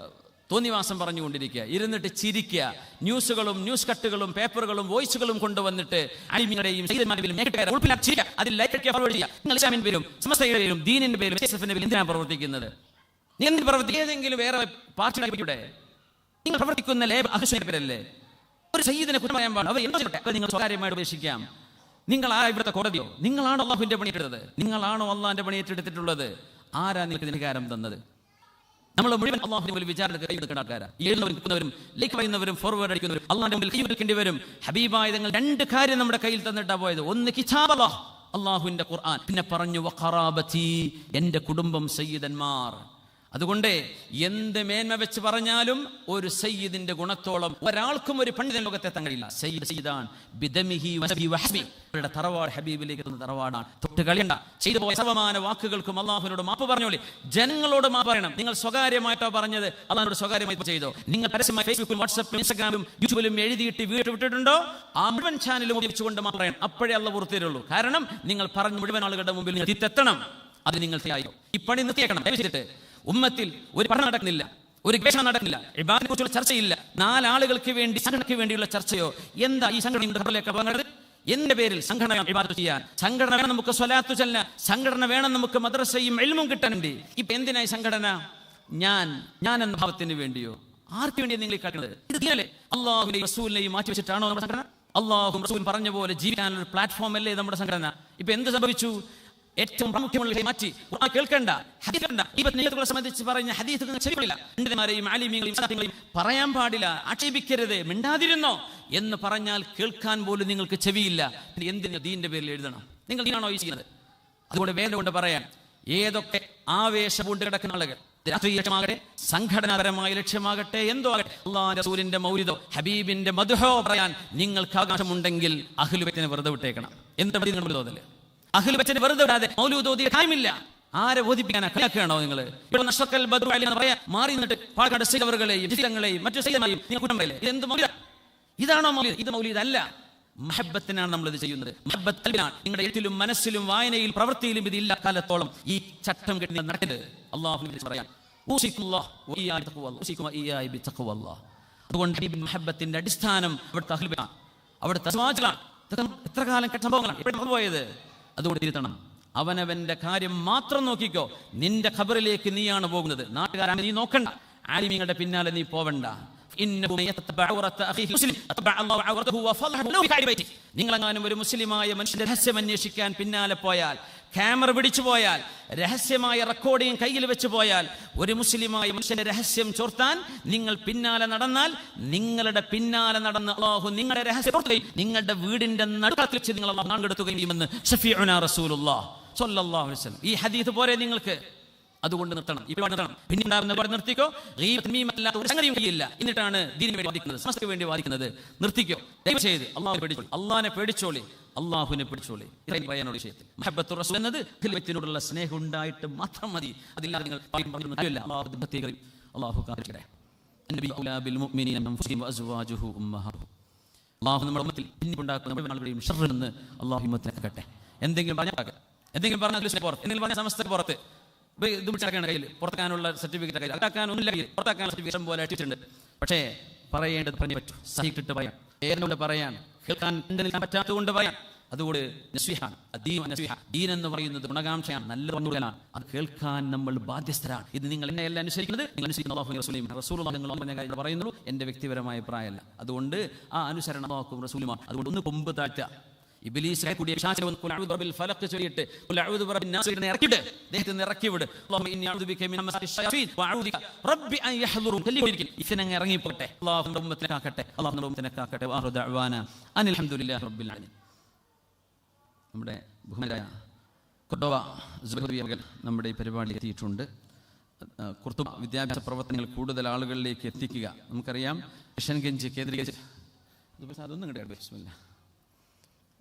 തോന്നിവാസം പറഞ്ഞുകൊണ്ടിരിക്കുക, ഇരുന്നിട്ട് ചിരിക്കുക, ന്യൂസുകളും ന്യൂസ് കട്ടുകളും പേപ്പറുകളും വോയിസുകളും കൊണ്ടുവന്നിട്ട് അലിമികളുടെയും അതിൽ ലൈക്ക് ഫോർവേഡ് ചെയ്യുക. നിങ്ങൾ ഇസ്ലാമിന്റെ പേരും സമസ്തയുടെ പേരും ദീനിന്റെ പേരും എന്തിനാണ് പ്രവർത്തിക്കുന്നത്? നിങ്ങൾ പ്രവർത്തി ഏതെങ്കിലും വേറെ പാർട്ടിയുടെ നിങ്ങൾ പ്രവർത്തിക്കുന്ന ലേബർ അഹ്സനല്ലേ? ഒരു സയ്യിദിനെ കുറ്റം പറയാൻ പാടില്ല. അവർ എന്താ ചെയ്യട്ടെ, നിങ്ങൾ സ്വകാര്യമായിട്ട് ഉപേക്ഷിക്കാം. നിങ്ങളാ ഇവിടുത്തെ കോടതിയോ? നിങ്ങളാണോ അള്ളാഹുവിന്റെ പണിയെടുത്തത്? നിങ്ങളാണോ അള്ളാഹിന്റെ പണിയേറ്റെടുത്തിട്ടുള്ളത്? ആരാ നിങ്ങൾക്ക് അധികാരം തന്നത്? നമ്മൾ മുഴുവൻ അള്ളാഹുവിന്റെ മുമ്പിൽ വിചാരണ കൈ നിൽക്കുന്ന ആൾക്കാരാ. എഴുതുന്നവരും നിൽക്കുന്നവരും ലൈക്ക് പറയുന്നവരും ഫോർവേഡ് അടിക്കുന്നവരും അള്ളാഹിന്റെ മുമ്പിൽ കൈ നിൽക്കേണ്ടി വരും. ഹബീബായ തങ്ങൾ 2 കാര്യം നമ്മുടെ കയ്യിൽ തന്നിട്ടാ പോയത്. ഒന്ന് കിതാബ് അല്ലാഹ്, അള്ളാഹുവിന്റെ ഖുർആൻ. പിന്നെ പറഞ്ഞു വഖറാബതി, എന്റെ കുടുംബം സയ്യിദന്മാർ. അതുകൊണ്ട് എന്ത് മേന്മ വെച്ച് പറഞ്ഞാലും ഒരു സയ്യിദിന്റെ ഗുണത്തോളം ഒരാൾക്കും ഒരു പണ്ഡിതൻ ലോകത്തെ എത്താൻ കഴിയില്ല. അവരുടെ തറവാട് ഹബീബിലേക്ക് എത്തുന്ന തറവാടാണ്. തൊട്ട് കളിയണ്ട. ചെയ്തു പോയ സർവമാന വാക്കുകൾക്കും അള്ളാഹുവിനോട് മാപ്പ് പറഞ്ഞോളി. ജനങ്ങളോട് മാപ്പ് പറയണം. നിങ്ങൾ സ്വകാര്യമായിട്ടോ പറഞ്ഞത് അള്ളാഹിനോട് സ്വകാര്യമായി ചെയ്തോ? നിങ്ങൾ പരസ്യമായി ഫേസ്ബുക്കിലും വാട്സാപ്പിലും ഇൻസ്റ്റാഗ്രാമിലും യൂട്യൂബിലും എഴുതിയിട്ട് വീട്ട് വിട്ടിട്ടുണ്ടോ? ആ മുഴുവൻ ചാനലും ഉപയോഗിച്ചുകൊണ്ട് മാപ്പ് പറയണം. അപ്പോഴേ അള്ളാഹ് പുറത്തേരുള്ളൂ. കാരണം നിങ്ങൾ പറഞ്ഞ മുഴുവൻ ആളുകളുടെ മുമ്പിൽ നിങ്ങൾ എത്തിത്തെത്തണം. അത് നിങ്ങൾ ചെയ്യായോ? ഈ പണി നിർത്തിയേക്കണം. ദയവചെയ്തിട്ട് ഉമ്മത്തിൽ ഒരു പഠനം നടക്കുന്നില്ല, ഒരു ഗവേഷണം നടക്കുന്നില്ല, ഇബാദത്തിനെ കുറിച്ചുള്ള ചർച്ചയില്ല. 4 ആളുകൾക്ക് വേണ്ടി, സംഘടനയ്ക്ക് വേണ്ടിയുള്ള ചർച്ചയോ? എന്താ ഈ സംഘടന? എന്റെ പേരിൽ സംഘടന ഇബാദത്ത് ചെയ്യാൻ, സംഘടന വേണം നമുക്ക് സ്വലാത്തു ചൊല്ലാൻ, സംഘടന വേണം നമുക്ക് മദ്രസയും ഇൽമും കിട്ടാനുണ്ട്. ഇപ്പൊ എന്തിനായി സംഘടന? ഞാൻ എന്ന ഭാവത്തിന് വേണ്ടിയോ? ആർക്ക് വേണ്ടിയാണ് നിങ്ങൾ കാട്ടുന്നത്? ഇത് ദീനല്ലേ? അള്ളാഹുവിനെയും റസൂലിനെയും മാറ്റി വെച്ചിട്ടാണോ നമ്മുടെ സംഘടന? അള്ളാഹും റസൂൽ പറഞ്ഞ പോലെ ജീവിക്കാനുള്ള പ്ലാറ്റ്ഫോം അല്ലേ നമ്മുടെ സംഘടന? ഇപ്പൊ എന്ത് സംഭവിച്ചു? ഏറ്റവും പ്രാമുഖ്യമുള്ള മാറ്റി കേൾക്കണ്ട, ഹദീസ് ഈ സംബന്ധിച്ച് പറഞ്ഞ ഹദീസുകൾ ശരിയില്ല. പണ്ഡിതന്മാരെയും ആലിമീങ്ങളെയും പറയാൻ പാടില്ല, ആക്ഷേപിക്കരുത്, മിണ്ടാതിരുന്നോ എന്ന് പറഞ്ഞാൽ കേൾക്കാൻ പോലും നിങ്ങൾക്ക് ചെവിയില്ല. എന്തിനാ ദീന്റെ പേരിൽ എഴുതണം? നിങ്ങൾ ദീനാണോ ഈ ചെയ്യുന്നത്? അതുകൊണ്ട് വേദന കൊണ്ട് പറയാൻ, ഏതൊക്കെ ആവേശപൂണ്ട് കിടക്കുന്ന ആളുകൾ, രാഷ്ട്രീയ ലക്ഷ്യമാകട്ടെ, സംഘടനാപരമായ ലക്ഷ്യമാകട്ടെ, എന്തോ ആകട്ടെ, അല്ലാഹുവിന്റെ റസൂലിന്റെ മൗലിദോ ഹബീബിന്റെ മദ്ഹോ പറയാൻ നിങ്ങൾക്ക് അവകാശമുണ്ടെങ്കിൽ അഹ്ലു ബൈത്തിനെ വെറുതെ വിട്ടേക്കണം. എന്താ നിങ്ങൾ തോന്നല്? അഹ്ലു ബൈത്തിനെ വെറുതെ വിടാതെ മൗലൂദ് ഓതിയ കാര്യമില്ല. ആരെ ബോധിപ്പിക്കാനാ? കളിയാക്കുകയാണോ നിങ്ങൾ? ഇവിടെ നഷ്റക്കൽ ബദ്റു അലി എന്ന് പറയാ മാറി നിന്നിട്ട് പാലക്കാട് സൈദവറുകളെയും ജില്ലങ്ങളെയും മറ്റു സൈദമായും നിങ്ങൾ കൂട്ടം പറയില്ലേ? ഇതെന്ത് മൗലിദ? ഇതാണോ മൗലിദ്? ഇത് മൗലിദ് അല്ല. മഹബത്തിനാണ് നമ്മൾ ഇത് ചെയ്യുന്നത്. മഹബത്തിനാണ്. നിങ്ങളുടെ എഴുത്തിലും മനസ്സിലും വായനയിൽ പ്രവൃത്തിയിലും ഇതില്ല കാലത്തോളം ഈ ചട്ടം കെട്ടി നടക്കരുത്. അള്ളാഹുവിനെ പറയാൻ അതുകൊണ്ട് മഹബത്തിന്റെ അടിസ്ഥാനം അവിടുത്തെ അഹ്ലുബൈത്താണ്, അവിടുത്തെ അസ്വാജുകളാണ്. എത്ര കാലം കേട്ട സംഭവങ്ങളാണ് എപ്പോഴും പോയത്. അതുകൊണ്ട് തിരുത്തണം. അവനവന്റെ കാര്യം മാത്രം നോക്കിക്കോ. നിന്റെ ഖബറിലേക്ക് നീയാണ് പോകുന്നത്. നാട്ടുകാരാണ് നീ നോക്കണ്ട, ആലിമീങ്ങളുടെ പിന്നാലെ നീ പോവണ്ട. നിങ്ങളെങ്ങാനും ഒരു മുസ്ലിമായ മനുഷ്യന്റെ രഹസ്യം അന്വേഷിക്കാൻ പിന്നാലെ പോയാൽ, ക്യാമറ പിടിച്ചു പോയാൽ, രഹസ്യമായ റെക്കോർഡിംഗ് കയ്യിൽ വെച്ച് പോയാൽ, ഒരു മുസ്ലിമായ മനുഷ്യന്റെ രഹസ്യം ചോർത്താൻ നിങ്ങൾ പിന്നാലെ നടന്നാൽ, നിങ്ങളുടെ പിന്നാലെ നടന്ന് അല്ലാഹു നിങ്ങളുടെ രഹസ്യം ചോർത്തുകയും നിങ്ങളുടെ വീടിന്റെ നടുക്കത്തിൽ വെച്ച് നിങ്ങൾ അല്ലാഹു നാണ്ടെടുക്കുകയും ചെയ്യുമെന്ന് ശഫീഉനാ റസൂലുള്ളാഹി സ്വല്ലല്ലാഹു അലൈഹി വസല്ലം. ഈ ഹദീസ് പോരെ നിങ്ങൾക്ക്? അതുകൊണ്ട് നിർത്തണം. ഇപ്പോൾ നിർത്തണം. പിന്നെ ഉണ്ടാകുന്ന നിർത്തിക്കോ. ഒരു സംഗതിയും ഇല്ല. എന്നിട്ടാണ് ദീനിന് വേണ്ടി വാദിക്കുന്നത്, സമസ്തയ്ക്ക് വേണ്ടി വാദിക്കുന്നത്. നിർത്തിക്കോ. ദയവ് ചെയ്ത് അള്ളാഹുവിനെ പേടിച്ചോളി, അള്ളാഹിനെ പേടിച്ചോളി, അള്ളാഹുവിനെ പേടിച്ചോളി. ഇത്രയും പറയാനുള്ള വിഷയത്തിൽ മുഹബ്ബത്തു റസൂൽ എന്നത് ഖിൽവത്തിനോടുള്ള സ്നേഹം ഉണ്ടായിട്ട് മാത്രം മതി. അതില്ലാതെ നിങ്ങൾ അള്ളാഹു കാണിക്കട്ടെ. അള്ളാഹു നമ്മുടെ ഉമ്മത്തിൽ പിന്നിപ്പുണ്ടാക്കുന്ന ഷർറിൽ നിന്ന് അള്ളാഹു ഉമ്മത്തിനെ കാക്കട്ടെ. എന്തെങ്കിലും പറഞ്ഞാൽ എന്തെങ്കിലും പറഞ്ഞ സമസ്തക്ക് പുറത്ത് ഇത് പിടിച്ചടക്കാണ് കയ്യിൽ, പുറത്താക്കാനുള്ള സർട്ടിഫിക്കറ്റ് കയ്യിൽ, അതാക്കാനൊന്നുമില്ല കയ്യിൽ, പുറത്താക്കാനുള്ള സർട്ടിഫിക്കറ്റ് പോലെ അടിച്ചിട്ടുണ്ട്. പക്ഷേ പറയേണ്ടത് പറഞ്ഞു പറ്റും, സഹിക്കിട്ട് പറയാം, ഏതിനോട് പറയാൻ, കേൾക്കാൻ പറ്റാത്തത് കൊണ്ട് പറയാം. അതുകൊണ്ട് ദീൻ എന്ന് പറയുന്നത് ഗുണകാംക്ഷയാണ്, നല്ല പറഞ്ഞുകൊടുക്കലാണ്. അത് കേൾക്കാൻ നമ്മൾ ബാധ്യസ്ഥരാണ്. ഇത് നിങ്ങൾ എന്നെയല്ല അനുസരിക്കുന്നത്, നിങ്ങൾ അനുസരിക്കുന്ന അല്ലാഹുവിനെയും റസൂലിനെയും. റസൂലുള്ളാഹി നിങ്ങൾ പറഞ്ഞ കാര്യം പറയുന്നുള്ളൂ, എൻ്റെ വ്യക്തിപരമായ അഭിപ്രായമല്ല. അതുകൊണ്ട് ആ അനുസരണം അല്ലാഹുവും റസൂലുമാണ്. അതുകൊണ്ട് ഒന്ന് കൊമ്പ് താഴ്ത്തുക. ഇബ്ലീസ് കൂടിയ ചൊല്ലിയിട്ട് ഇറക്കിവിട്, അദ്ദേഹത്തിന് ഇറക്കിവിട്. ഇറങ്ങിപ്പോട്ടെ. അല്ലാഹുവിന്റെ ഉമ്മത്തിനെ കാക്കട്ടെ, അല്ലാഹുവിന്റെ ഉമ്മത്തിനെ കാക്കട്ടെ. അൽഹംദുലില്ലാഹി റബ്ബിൽ ആലമീൻ. നമ്മുടെ ബഹുമാനരായ ഖുർത്തുബ സുബൈർ അവർ നമ്മുടെ ഈ പരിപാടിയിൽ എത്തിയിട്ടുണ്ട്. ഖുർത്തുബ വിദ്യാഭ്യാസ പ്രവർത്തനങ്ങൾ കൂടുതൽ ആളുകളിലേക്ക് എത്തിക്കുക. നമുക്കറിയാം കിഷൻഗഞ്ച് കേന്ദ്രീകരിച്ച് അതൊന്നും കിട്ടിയ ബിസ്മില്ലാ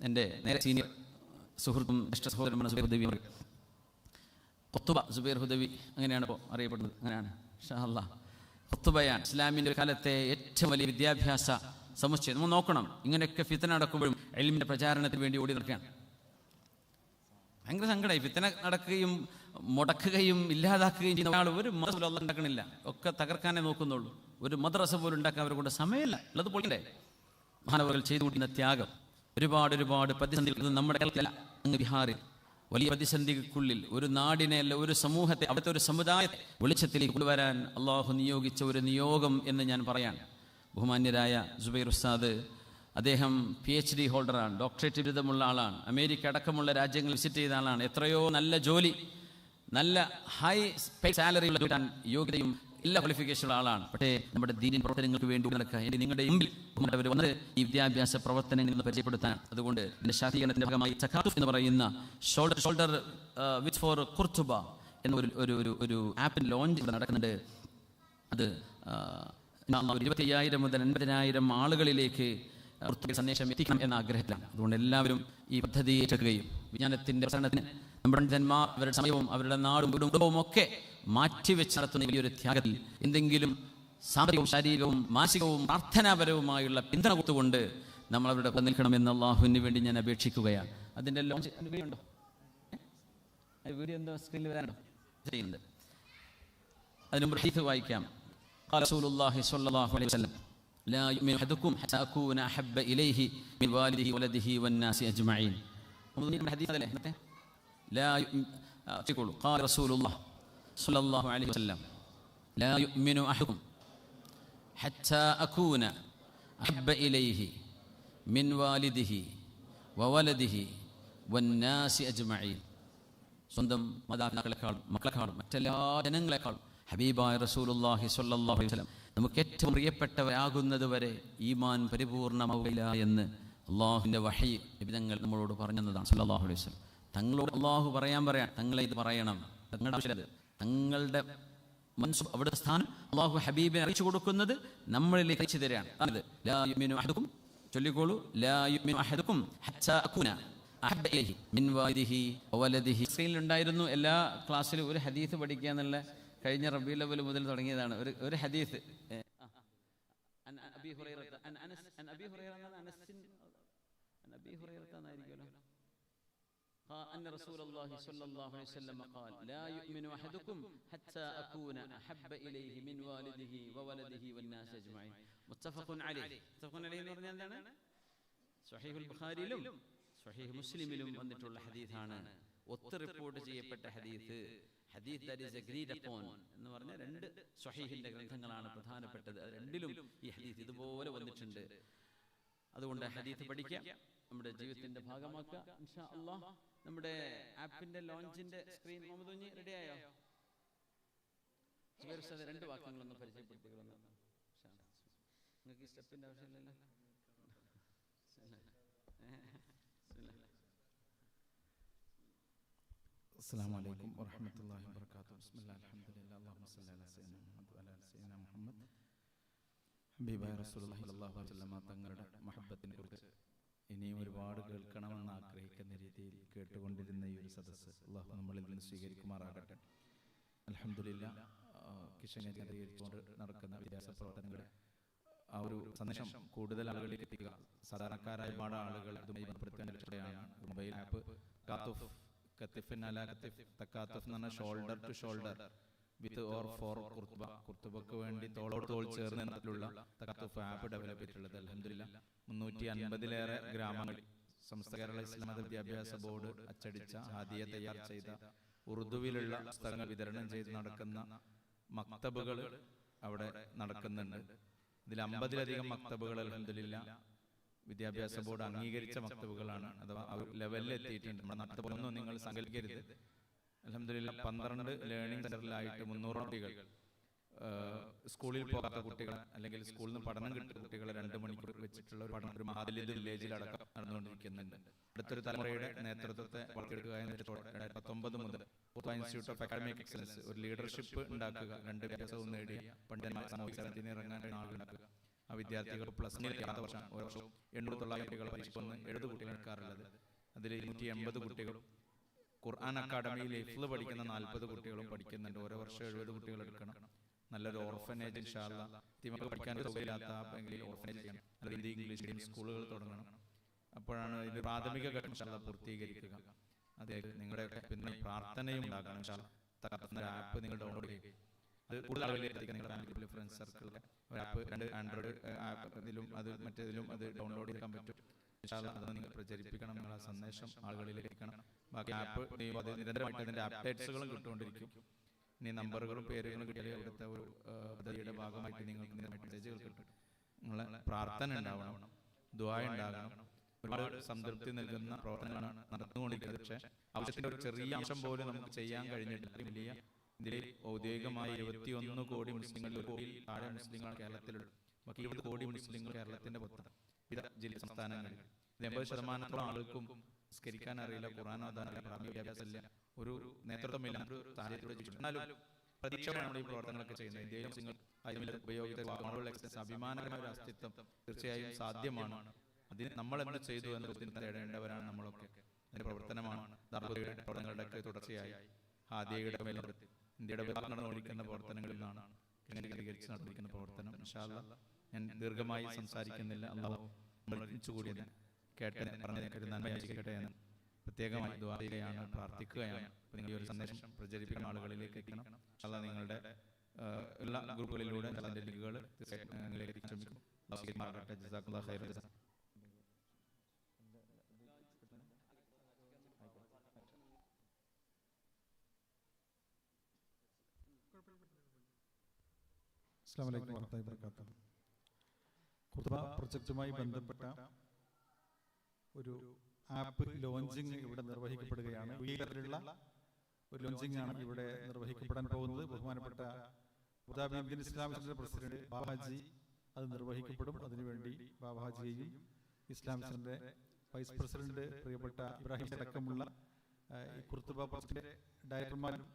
എൻ്റെ നേരെ സീനിയർ സുഹൃത്തും ജ്യേഷ്ഠ സഹോദരനാണ് സുബൈർ ഹുദവി. ഖുർത്തുബ സുബൈർ ഹുദവി അങ്ങനെയാണ് ഇപ്പോൾ അറിയപ്പെടുന്നത്. അങ്ങനെയാണ് ഇൻഷാ അല്ലാഹ്. ഖുർത്തുബയാണ് ഇസ്ലാമിൻ്റെ ഒരു കാലത്തെ ഏറ്റവും വലിയ വിദ്യാഭ്യാസ സമുച്ചയം. നമ്മൾ നോക്കണം, ഇങ്ങനെയൊക്കെ ഫിത്ന നടക്കുമ്പോഴും ഇൽമിൻ്റെ പ്രചാരണത്തിന് വേണ്ടി ഓടി നടക്കുകയാണ്. ഭയങ്കര സങ്കടമായി. ഫിത്ന നടക്കുകയും മുടക്കുകയും ഇല്ലാതാക്കുകയും ചെയ്യുന്ന ആൾ ഒരു മദ്രസ പോലും ഉണ്ടാക്കണില്ല, ഒക്കെ തകർക്കാനേ നോക്കുന്നുള്ളൂ. ഒരു മദ്രസ പോലും ഉണ്ടാക്കാൻ അവരെ കൊണ്ട് സമയമില്ല. ഉള്ളത് പൊളിക്കണ്ടേ? മഹാനവറുകൾ ചെയ്തുകൊണ്ടിരുന്ന ത്യാഗം ഒരുപാട് പ്രതിസന്ധികൾ നമ്മുടെ കേരളത്തിലല്ല, അങ്ങ് ബിഹാറിൽ വലിയ പ്രതിസന്ധിക്കുള്ളിൽ ഒരു നാടിനെ അല്ല ഒരു സമൂഹത്തെ അവിടുത്തെ ഒരു സമുദായത്തെ വെളിച്ചത്തിലേക്ക് കൊണ്ടുവരാൻ അള്ളാഹു നിയോഗിച്ച ഒരു നിയോഗം എന്ന് ഞാൻ പറയാൻ. ബഹുമാന്യരായ സുബൈർ ഉസ്താദ്, അദ്ദേഹം PhD ഹോൾഡറാണ്, ഡോക്ടറേറ്റ് ബിരുദമുള്ള ആളാണ്, അമേരിക്ക അടക്കമുള്ള രാജ്യങ്ങൾ വിസിറ്റ് ചെയ്ത ആളാണ്. എത്രയോ നല്ല ജോലി, നല്ല ഹൈ സാലറി കിട്ടാൻ യോഗ്യതയും എല്ലാ ക്വാളിഫിക്കേഷനുള്ള ആളാണ്. പക്ഷേ നമ്മുടെ ദീനിൻ പ്രവർത്തനങ്ങൾക്ക് വേണ്ടി നടക്കുക. നിങ്ങളുടെ മുമ്പിൽ അവർ വന്നത് ഈ വിദ്യാഭ്യാസ പ്രവർത്തനങ്ങളിൽ നിന്ന് പരിചയപ്പെടുത്താൻ. അതുകൊണ്ട് ഇതിന്റെ ശാക്തീകരണത്തിന്റെ ഭാഗമായി സഖാത്തുഫ് എന്ന് പറയുന്ന ഷോൾഡർ വിത്ത് ഫോർ ഖുർത്തുബ എന്ന ഒരു ആപ്പിന് ലോഞ്ച് നടക്കുന്നുണ്ട്. അത് 25,000 മുതൽ 50,000 ആളുകളിലേക്ക് സന്ദേശം എത്തിക്കണം എന്ന ആഗ്രഹത്തിലാണ്. അതുകൊണ്ട് എല്ലാവരും ഈ പദ്ധതി ഏറ്റെടുക്കുകയും വിജ്ഞാനത്തിന്റെ പ്രസരണത്തിന് നമ്മുടെ പണ്ഡിതന്മാർ അവരുടെ സമയവും അവരുടെ നാടും കുടുംബവും ഒക്കെ മാറ്റിവെച്ച് നടത്തുന്ന വലിയൊരു ത്യാഗത്തിൽ എന്തെങ്കിലും സാമ്പത്തികവും ശാരീരികവും മാനസികവും പ്രാർത്ഥനാപരവുമായുള്ള പിന്തുണ കൊടുത്തുകൊണ്ട് നമ്മൾ അവരുടെ ഒപ്പം നിൽക്കണമെന്ന് അള്ളാഹുവിന് വേണ്ടി ഞാൻ അപേക്ഷിക്കുകയാണ്. അതിന്റെ ലോഞ്ച് ഉണ്ടോ? വീഡിയോ എന്തോ സ്ക്രീനിൽ വരാനുണ്ടോ? ചെയ്യുന്നുണ്ട്. അതിന് മുമ്പ് ഹദീസ് വായിക്കാം. قال رسول الله صلى الله عليه وسلم لا يؤمن أحدكم حتى أكون أحب إليه من والده ولده والناس أجمعين. الحديث هذا لا تقول قال رسول الله صلى الله عليه وسلم لا يؤمن أحدكم حتى أكون أحب إليه من والده وولده والناس أجمعين. സ്വന്തം മാതാപിതാക്കളെക്കാളും മക്കളെക്കാളും മറ്റെല്ലാ ജനങ്ങളെക്കാളും ഹബീബായ റസൂലുള്ളാഹി സ്വല്ലല്ലാഹു അലൈഹി വസല്ലം നമുക്ക് ഏറ്റവും പ്രിയപ്പെട്ടവരാകുന്നത് വരെ ഈമാൻ പരിപൂർണമാവില്ല എന്ന് അള്ളാഹുവിൻ്റെ വഹി നബിതങ്ങൾ നമ്മളോട് പറഞ്ഞതാണ് സ്വല്ലല്ലാഹു അലൈഹി വസല്ലം. തങ്ങളോട് അള്ളാഹു പറയാൻ തങ്ങളെ ഇത് പറയണം, തങ്ങളുടെ ആവശ്യം തങ്ങളുടെ മനസ്സ് അവിടുത്തെ സ്ഥാനം അള്ളാഹു ഹബീബിനെ അറിയിച്ചു കൊടുക്കുന്നത് നമ്മളിലേക്ക് അയച്ചു തരാണ്. ലാ യുമിനു അഹദുക്കും, ചൊല്ലിക്കോളൂ, ലാ യുമിനു അഹദുക്കും ഹത്താ അകൂന അഹബ്ബ ഇലൈഹി മിൻ വാലിദിഹി വവലദിഹി. സ്ക്രീനിലുണ്ടായിരുന്നു. എല്ലാ ക്ലാസ്സിലും ഒരു ഹദീസ് പഠിക്കുക എന്നുള്ള കഴിഞ്ഞ റബീഉൽ അവ്വൽ മുതൽ തുടങ്ങിയതാണ്. ഒരു ഹദീസ് അബീ ഹുറൈറ أن رسول الله صلى الله عليه وسلم قال لا يؤمن أحدكم حتى أكون أحب إليه من والده وولده والناس أجمعين. متفق عليه. متفق عليه എന്ന് പറഞ്ഞാൽ എന്താണ്? സ്വഹീഹുൽ ബുഖാരിയിലും സ്വഹീഹ് മുസ്ലിമിലും വന്നിട്ടുള്ള ഹദീസാണ്. ഒത്ത് റിപ്പോർട്ട് ചെയ്യപ്പെട്ട ഹദീസ്. ഹദീസ് that is agreed upon എന്ന് പറഞ്ഞാൽ 2 സ്വഹീഹിന്റെ ഗ്രന്ഥങ്ങളാണ് പ്രധാനപ്പെട്ടത്. അത് രണ്ടിലും ഈ ഹദീസ് ഇതുപോലെ വന്നിട്ടുണ്ട്. അതുകൊണ്ട് ഹദീസ് പഠിക്കാം, നമ്മുടെ ജീവിതത്തിന്റെ ഭാഗമാക്കുക ഇൻഷാ അല്ലാഹ്. നമ്മുടെ ആപ്പിന്റെ ലോഞ്ചിന്റെ സ്ക്രീൻ മുഹമ്മദ് കുഞ്ഞി റെഡി ആയോ? രണ്ട് വാക്യങ്ങളൊന്ന് പരിചയപ്പെടുത്തിക്കൊള്ളുന്നു. നിങ്ങൾക്ക് ഈ സ്റ്റെപ്പിന്റെ ആവശ്യമില്ലല്ലോ. السلام عليكم ورحمة الله وبركاته. بسم الله الحمد لله اللهم صل على سيدنا محمد وعلى آل سيدنا محمد. ഹബീബായ റസൂലുള്ളാഹി സ്വല്ലല്ലാഹു അലൈഹി വസല്ലം തങ്ങളുടെ മഹബത്തിനെ കുറിച്ച് ഇനിയും ഒരുപാട് കേൾക്കണമെന്ന് ആഗ്രഹിക്കുന്ന രീതിയിൽ കേട്ടുകൊണ്ടിരുന്ന ഈ ഒരു സദസ്സ് അല്ലാഹു നമ്മളിൽ നിന്ന് സ്വീകരിക്കുമാറാകട്ടെ. അൽഹംദുലില്ലാഹ്, കിഷനെ കേന്ദ്രീകരിച്ചുകൊണ്ട് നടക്കുന്ന വിദ്യാഭ്യാസ പ്രവർത്തനങ്ങൾ ആ ഒരു സന്ദേശം കൂടുതൽ ആളുകളിലേക്ക് എത്തിക്കുക. സാധാരണക്കാരായ ഒരുപാട് ആളുകൾ ഇതുമായി ബന്ധപ്പെടുത്തിയാണ് മൊബൈൽ ആപ്പ് കാത്തുഫ് കത്തിഫിനല കത്തിഫ് തക്കാത്തുഫ് എന്ന് പറഞ്ഞാൽ shoulder to shoulder with or for കുർത്തുബ, കുർത്തുബക്ക് വേണ്ടി തോളോട് തോൾ ചേർന്ന് എന്നതിലുള്ള തക്കാത്തുഫ് ആപ്പ് ഡെവലപ്പ് ചെയ്തിട്ടുള്ളത്. അൽഹംദുലില്ലാഹ് 350-ലേറെ ഗ്രാമങ്ങളിൽ സമസ്ത കേരള ഇസ്ലാം മത വിദ്യാഭ്യാസ ബോർഡ് അച്ചടിച്ച ഹാദിയ തയ്യാർ ചെയ്ത ഉറുദുവിലുള്ള പുസ്തകങ്ങൾ വിതരണം ചെയ്ത് നടക്കുന്ന മക്തബുകൾ അവിടെ നടക്കുന്നുണ്ട്. ഇതിൽ 50-ലധികം മക്തബുകൾ അൽഹംദുലില്ലാഹ് വിദ്യാഭ്യാസ ബോർഡ് അംഗീകരിച്ച മക്തബുകളാണ്. അഥവാ ആ ഒരു ലെവലിൽ എത്തിയിട്ടുണ്ട്. നമ്മുടെ നാട്ടിൽ പോലൊന്നും നിങ്ങൾ സങ്കല്പിക്കരുത്. അൽഹംദുലില്ലാഹ് 12 ലേണിംഗ് സെന്ററിലായിട്ട് 300 കുട്ടികൾ, സ്കൂളിൽ പോകാത്ത കുട്ടികൾ അല്ലെങ്കിൽ സ്കൂളിൽ നിന്ന് പഠനം കിട്ടുന്ന കുട്ടികളെ 2 മണിക്കൂർ വെച്ചിട്ടുള്ള ഒരു പഠനം ഒരു മഹാദലിത് വില്ലേജിലടക്കം നടന്നുകൊണ്ടിരിക്കുന്നുണ്ട്. അടുത്തൊരു തലമുറയുടെ നേതൃത്വത്തെ വളർത്തിയെടുക്കുക എന്ന 2019 മുതൽ ഇൻസ്റ്റിറ്റ്യൂട്ട് ഓഫ് അക്കാഡമിക് എക്സലൻസ് ഒരു ലീഡർഷിപ്പ് ഉണ്ടാക്കുക, 2 വിദ്യാഭ്യാസവും നേടിയ പണ്ഡിതന്മാർ സാമൂഹിക ഇറങ്ങാൻ ആളുണ്ടാക്കുക. ആ വിദ്യാർത്ഥികൾ പ്ലസ് വർഷം ഓരോ വർഷവും 800 കുട്ടികൾ പരീക്ഷ 70 കുട്ടികൾ എടുക്കാറുള്ളത്. അതിൽ 280 കുട്ടികളും ഖുർആൻ അക്കാഡമിയിൽ ഹിഫ്ള് പഠിക്കുന്ന 40 കുട്ടികളും പഠിക്കുന്നുണ്ട്. ഓരോ വർഷം 70 കുട്ടികൾ എടുക്കണം. നല്ലൊരു ഓർഫനേജ് ഇൻഷാ അല്ലാഹ് തിമക്ക് പഠിക്കാൻ സൗകര്യമില്ലാത്ത ഓർഫനേജ് ചെയ്യണം. അല്ലെങ്കിൽ ഇംഗ്ലീഷ് മീഡിയം സ്കൂളുകൾ തുടങ്ങണം. അപ്പോഴാണ് ഇതിന്റെ പ്രാഥമിക ഘട്ടം ഇൻഷാ അല്ലാഹ് പൂർത്തീകരിക്കുക. അതെ, നിങ്ങളുടെയൊക്കെ പിന്നെ പ്രാർത്ഥനയും ഉണ്ടാകണം ഇൻഷാ അല്ലാഹ്. ആപ്പ് നിങ്ങൾ ഡൗൺലോഡ് ചെയ്യുക. അത് കൂടുതൽ ആളുകളിലേക്ക് എത്തിക്കാൻ നിങ്ങളുടെ ഫാമിലി ഗ്രൂപ്പിൽ ഫ്രണ്ട്സ് സർക്കിളിലെ ഒരു ആപ്പ്, 2 ആൻഡ്രോയിഡ് ഇതിലും അത് മറ്റേതിലും അത് ഡൗൺലോഡ് ചെയ്യാൻ പറ്റും. അതൊന്ന് നിങ്ങൾ പ്രചരിപ്പിക്കണം, നിങ്ങൾ ആ സന്ദേശം ആളുകളിലേക്ക് എത്തിക്കണം. ബാക്കി ആപ്പ് അത് നിരന്തരമായിട്ട് അതിൻ്റെ അപ്ഡേറ്റ്സുകളും കിട്ടുകൊണ്ടിരിക്കും. ഇനി നമ്പറുകളും പേരുകളും കിട്ടിയാൽ അവിടുത്തെ ഒരു പദ്ധതിയുടെ ഭാഗമായിട്ട് നിങ്ങൾക്ക് മെസ്സേജുകൾ കിട്ടും. നിങ്ങളെ പ്രാർത്ഥന ഉണ്ടാവണം, ദുആ ഉണ്ടാകണം. ഒരുപാട് സംതൃപ്തി നൽകുന്ന പ്രവർത്തനങ്ങളാണ് നടന്നുകൊണ്ടിരിക്കുന്നത്. പക്ഷേ ആവശ്യത്തിൻ്റെ ഒരു ചെറിയ അംശം പോലും നമുക്ക് ചെയ്യാൻ കഴിഞ്ഞിട്ടില്ല. വലിയ ഇതിൽ ഔദ്യോഗികമായി 21 കോടി മുസ്ലിങ്ങളിൽ 1 കോടിയിൽ താഴെ മുസ്ലിങ്ങളാണ് കേരളത്തിലുള്ളത്. ബാക്കി 20 കോടി മുസ്ലിങ്ങൾ കേരളത്തിൻ്റെ വിവിധ ജില്ലാ സംസ്ഥാനങ്ങളിൽ. 80% ആളുകൾക്കും നിസ്കരിക്കാൻ അറിയില്ല, ഖുർആൻ ഓതാൻ അറിയില്ല, പ്രാഥമിക വിദ്യാഭ്യാസമില്ല, ഒരു നേതൃത്വമില്ല. ഒരു സാഹചര്യത്തിലൂടെ എന്നാലും പ്രതീക്ഷയാണ് നമ്മൾ ഈ പ്രവർത്തനങ്ങളൊക്കെ ചെയ്യുന്നത്. ഇന്ത്യയിലും മുസ്ലിങ്ങൾ ഉപയോഗിച്ച അഭിമാനകരമായ ഒരു അസ്തിത്വം തീർച്ചയായും സാധ്യമാണ്. അതിന് നമ്മൾ എന്ത് ചെയ്തു എന്ന് തേടേണ്ടവരാണ് നമ്മളൊക്കെ. അതിന്റെ പ്രവർത്തനമാണ് പ്രവർത്തനങ്ങളുടെയൊക്കെ തുടർച്ചയായി ഹാദിയയുടെ മേലെടുത്ത് ഇന്ത്യയുടെ നടന്നുകൊണ്ടിരിക്കുന്ന പ്രവർത്തനങ്ങളിൽ നിന്നാണ് കേന്ദ്രീകരിച്ച് നടന്നിരിക്കുന്ന പ്രവർത്തനം. ഇൻഷാ അല്ലാഹ് ഞാൻ ദീർഘമായി സംസാരിക്കുന്നില്ല. അല്ലാഹു കൂടി കേട്ട പറഞ്ഞതിനൊക്കെ നന്മയായിരിക്കട്ടെ എന്ന് പ്രത്യേകമായി ദുആ ചെയ്യുകയാണ്, പ്രാർത്ഥിക്കുകയാണ്. നിങ്ങൾ ഈ ഒരു സന്ദേശം പ്രചരിപ്പിക്കുന്ന ആളുകളിലേക്ക് എത്തിക്കണം. അല്ലാഹ് നിങ്ങളുടെ എല്ലാ ഗ്രൂപ്പുകളിലൂടെ അതിന്റെ ലിങ്കുകൾ നിങ്ങളിലേക്ക് ശ്രമിക്കും. ജസാക്കല്ലാഹു ഖൈറൻ. അസ്സലാമു അലൈക്കും വറഹ്മത്തുള്ളാഹി വബറകാതുഹു. ഖുത്ബ പ്രൊജക്റ്റുമായി ബന്ധപ്പെട്ട ഒരു ആപ്പ് ലോഞ്ചിങ് ഇവിടെ നിർവഹിക്കപ്പെടുകയാണ്. ഈ തരത്തിലുള്ള ഒരു ലോഞ്ചിങ് ആണ് ഇവിടെ നിർവഹിക്കപ്പെടാൻ പോകുന്നത്. ബഹുമാനപ്പെട്ട Abu Dhabi Indian Islamic centre president Babaji അത് നിർവഹിക്കപ്പെടും. അതിനുവേണ്ടി ബാബാജിയെയും ഇസ്ലാമിക് സെന്ററിന്റെ വൈസ് പ്രസിഡന്റ് പ്രിയപ്പെട്ട ഇബ്രാഹിം അടക്കമുള്ള ഈ ഖുത്ബ പ്രൊജക്റ്റിന്റെ ഡയറക്ടർമാരും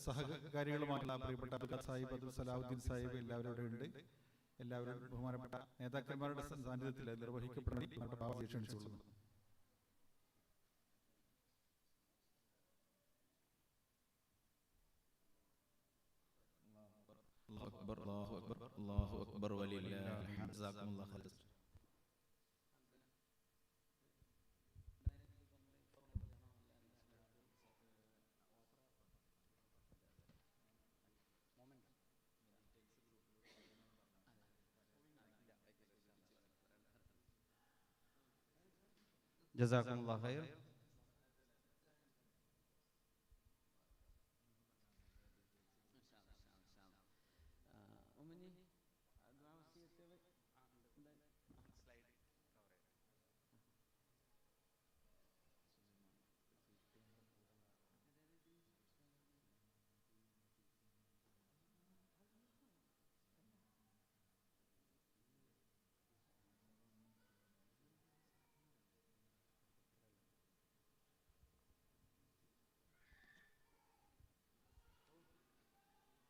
സഹകാരികളുമായുള്ള പ്രിയപ്പെട്ട അബ്ദുൽ സാഹിബ്, അബ്ദുൽ സലാഹുദ്ദീൻ സാഹിബ് എല്ലാവരും ഇവിടെ ഉണ്ട്. എല്ലാവരും ബഹുമാനപ്പെട്ട നേതാക്കന്മാരുടെ സാന്നിധ്യത്തിൽ നിർവഹിക്കപ്പെടുന്ന ബാബാജി ക്ഷണിച്ചുകൊള്ളുന്നു. അല്ലാഹു അക്ബർ, അല്ലാഹു അക്ബർ, അല്ലാഹു അക്ബർ വലില്ലാഹിൽ ഹംദ്. ജസാക്കുമുല്ലാഹു ഖൈറൻ. ജസാക്കുമുല്ലാഹു ഖൈർ.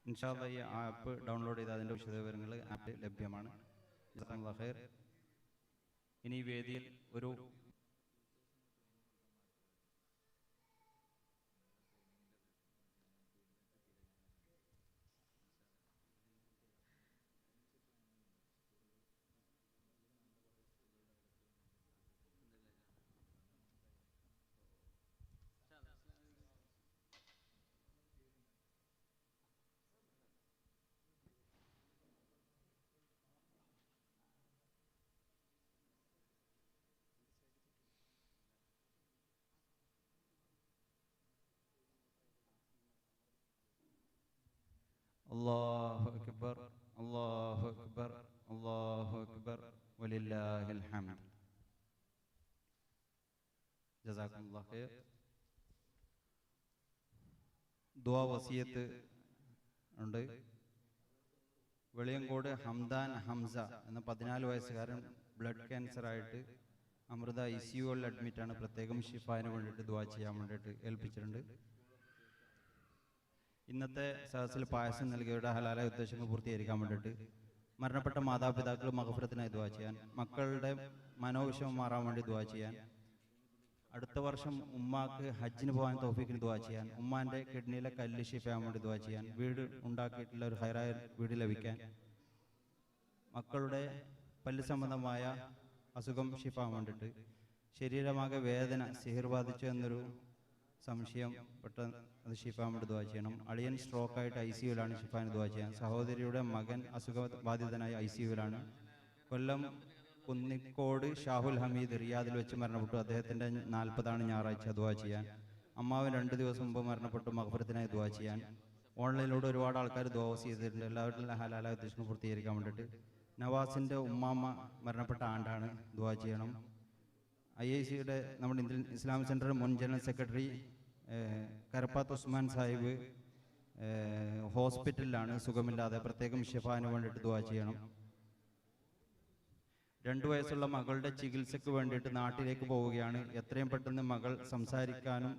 ഇൻഷാ അല്ലാഹ് ഈ ആപ്പ് ഡൗൺലോഡ് ചെയ്ത് അതിൻ്റെ വിശദവിവരങ്ങൾ ആപ്പ് ലഭ്യമാണ്. ജസാക്കുമുല്ലാഹു ഖൈർ. ഇനി ഈ വേദിയിൽ ഒരു അല്ലാഹു അക്ബർ, അല്ലാഹു അക്ബർ, അല്ലാഹു അക്ബർ വലില്ലാഹിൽ ഹംദ്. ജസാക്കുമുല്ലാഹു ഖൈർ. ദുആ വസിയത്ത് ഉണ്ട്. വെളിയങ്കോട് ഹംദാൻ ഹംസ എന്ന 14 വയസ്സുകാരൻ ബ്ലഡ് ക്യാൻസർ ആയിട്ട് അമൃത ICUകളിൽ അഡ്മിറ്റാണ്. പ്രത്യേകം ഷിഫാന് വേണ്ടിയിട്ട് ദുആ ചെയ്യാൻ വേണ്ടിയിട്ട് ഏൽപ്പിച്ചിട്ടുണ്ട്. ഇന്നത്തെ സദസ്സിൽ പായസം നൽകിയവരുടെ ഹലാലായ ഉദ്ദേശങ്ങൾ പൂർത്തീകരിക്കാൻ വേണ്ടിയിട്ട് മരണപ്പെട്ട മാതാപിതാക്കൾ മഗ്ഫിറത്തിനായി ദുആ ചെയ്യാൻ, മക്കളുടെ മനോവിഷമം മാറാൻ വേണ്ടി ദുആ ചെയ്യാൻ, അടുത്ത വർഷം ഉമ്മാക്ക് ഹജ്ജിന് പോകാൻ തൗഫീഖിന് ദുആ ചെയ്യാൻ, ഉമ്മാന്റെ കിഡ്നിയിലെ കല്ല് ഷിഫയാൻ വേണ്ടി ദുആ ചെയ്യാൻ, വീട് ഉണ്ടാക്കിയിട്ടുള്ള ഒരു ഹൈറായ വീട് ലഭിക്കാൻ, മക്കളുടെ പല്ല് സംബന്ധമായ അസുഖം ഷിഫാൻ വേണ്ടിയിട്ട്, ശരീരമാകെ വേദന സിഹിർ ബാധിച്ചു എന്നൊരു സംശയം പെട്ടെന്ന് അത് ഷിഫാമിട്ട് ദുആ ചെയ്യണം. അളിയൻ സ്ട്രോക്കായിട്ട് ICUവിലാണ്, ഷിഫാന് ദുആ ചെയ്യാൻ. സഹോദരിയുടെ മകൻ അസുഖബാധിതനായി ICUവിലാണ്. കൊല്ലം കുന്നിക്കോട് ഷാഹുൽ ഹമീദ് റിയാദിൽ വെച്ച് മരണപ്പെട്ടു. അദ്ദേഹത്തിൻ്റെ 40 ഞായറാഴ്ച ദുആ ചെയ്യാൻ. അമ്മാവൻ 2 ദിവസം മുമ്പ് മരണപ്പെട്ടു. മഗ്ഫിറത്തിനായി ദുആ ചെയ്യാൻ. ഓൺലൈനിലൂടെ ഒരുപാട് ആൾക്കാർ ദുആ ചെയ്തിട്ടുണ്ട്. എല്ലാവരുടെയും ഹലാലായ ഉദ്ദേശങ്ങൾ പൂർത്തീകരിക്കാൻ വേണ്ടിയിട്ട്. നവാസിൻ്റെ ഉമ്മാമ്മ മരണപ്പെട്ട ആണ്ടാണ്, ദുആ ചെയ്യണം. IICയുടെ നമ്മുടെ ഇന്ത്യൻ ഇസ്ലാമിക് സെൻറ്റർ മുൻ ജനറൽ സെക്രട്ടറി കരപ്പാത്ത് ഉസ്മാൻ സാഹിബ് ഹോസ്പിറ്റലിലാണ്, സുഖമില്ലാതെ. പ്രത്യേകം ഷിഫാന് വേണ്ടിയിട്ട് ദുആ ചെയ്യണം. 2 വയസ്സുള്ള മകളുടെ ചികിത്സയ്ക്ക് വേണ്ടിയിട്ട് നാട്ടിലേക്ക് പോവുകയാണ്. എത്രയും പെട്ടെന്ന് മകൾ സംസാരിക്കാനും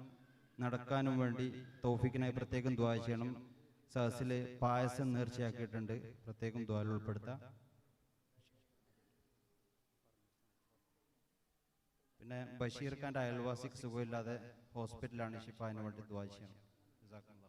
നടക്കാനും വേണ്ടി തൗഫീഖിനായി പ്രത്യേകം ദുആ ചെയ്യണം. സഹസിൽ പായസം നേർച്ചയാക്കിയിട്ടുണ്ട്, പ്രത്യേകം ദുആയിൽ ഉൾപ്പെടുത്താം. പിന്നെ ബഷീർ ഖാൻ്റെ അയൽവാസിക്ക് സുഖമില്ലാതെ ഹോസ്പിറ്റലാണ്, ഷിഫാന് വേണ്ടി ദുആ ചെയ്യണം. ജസാക്കല്ലാഹ്.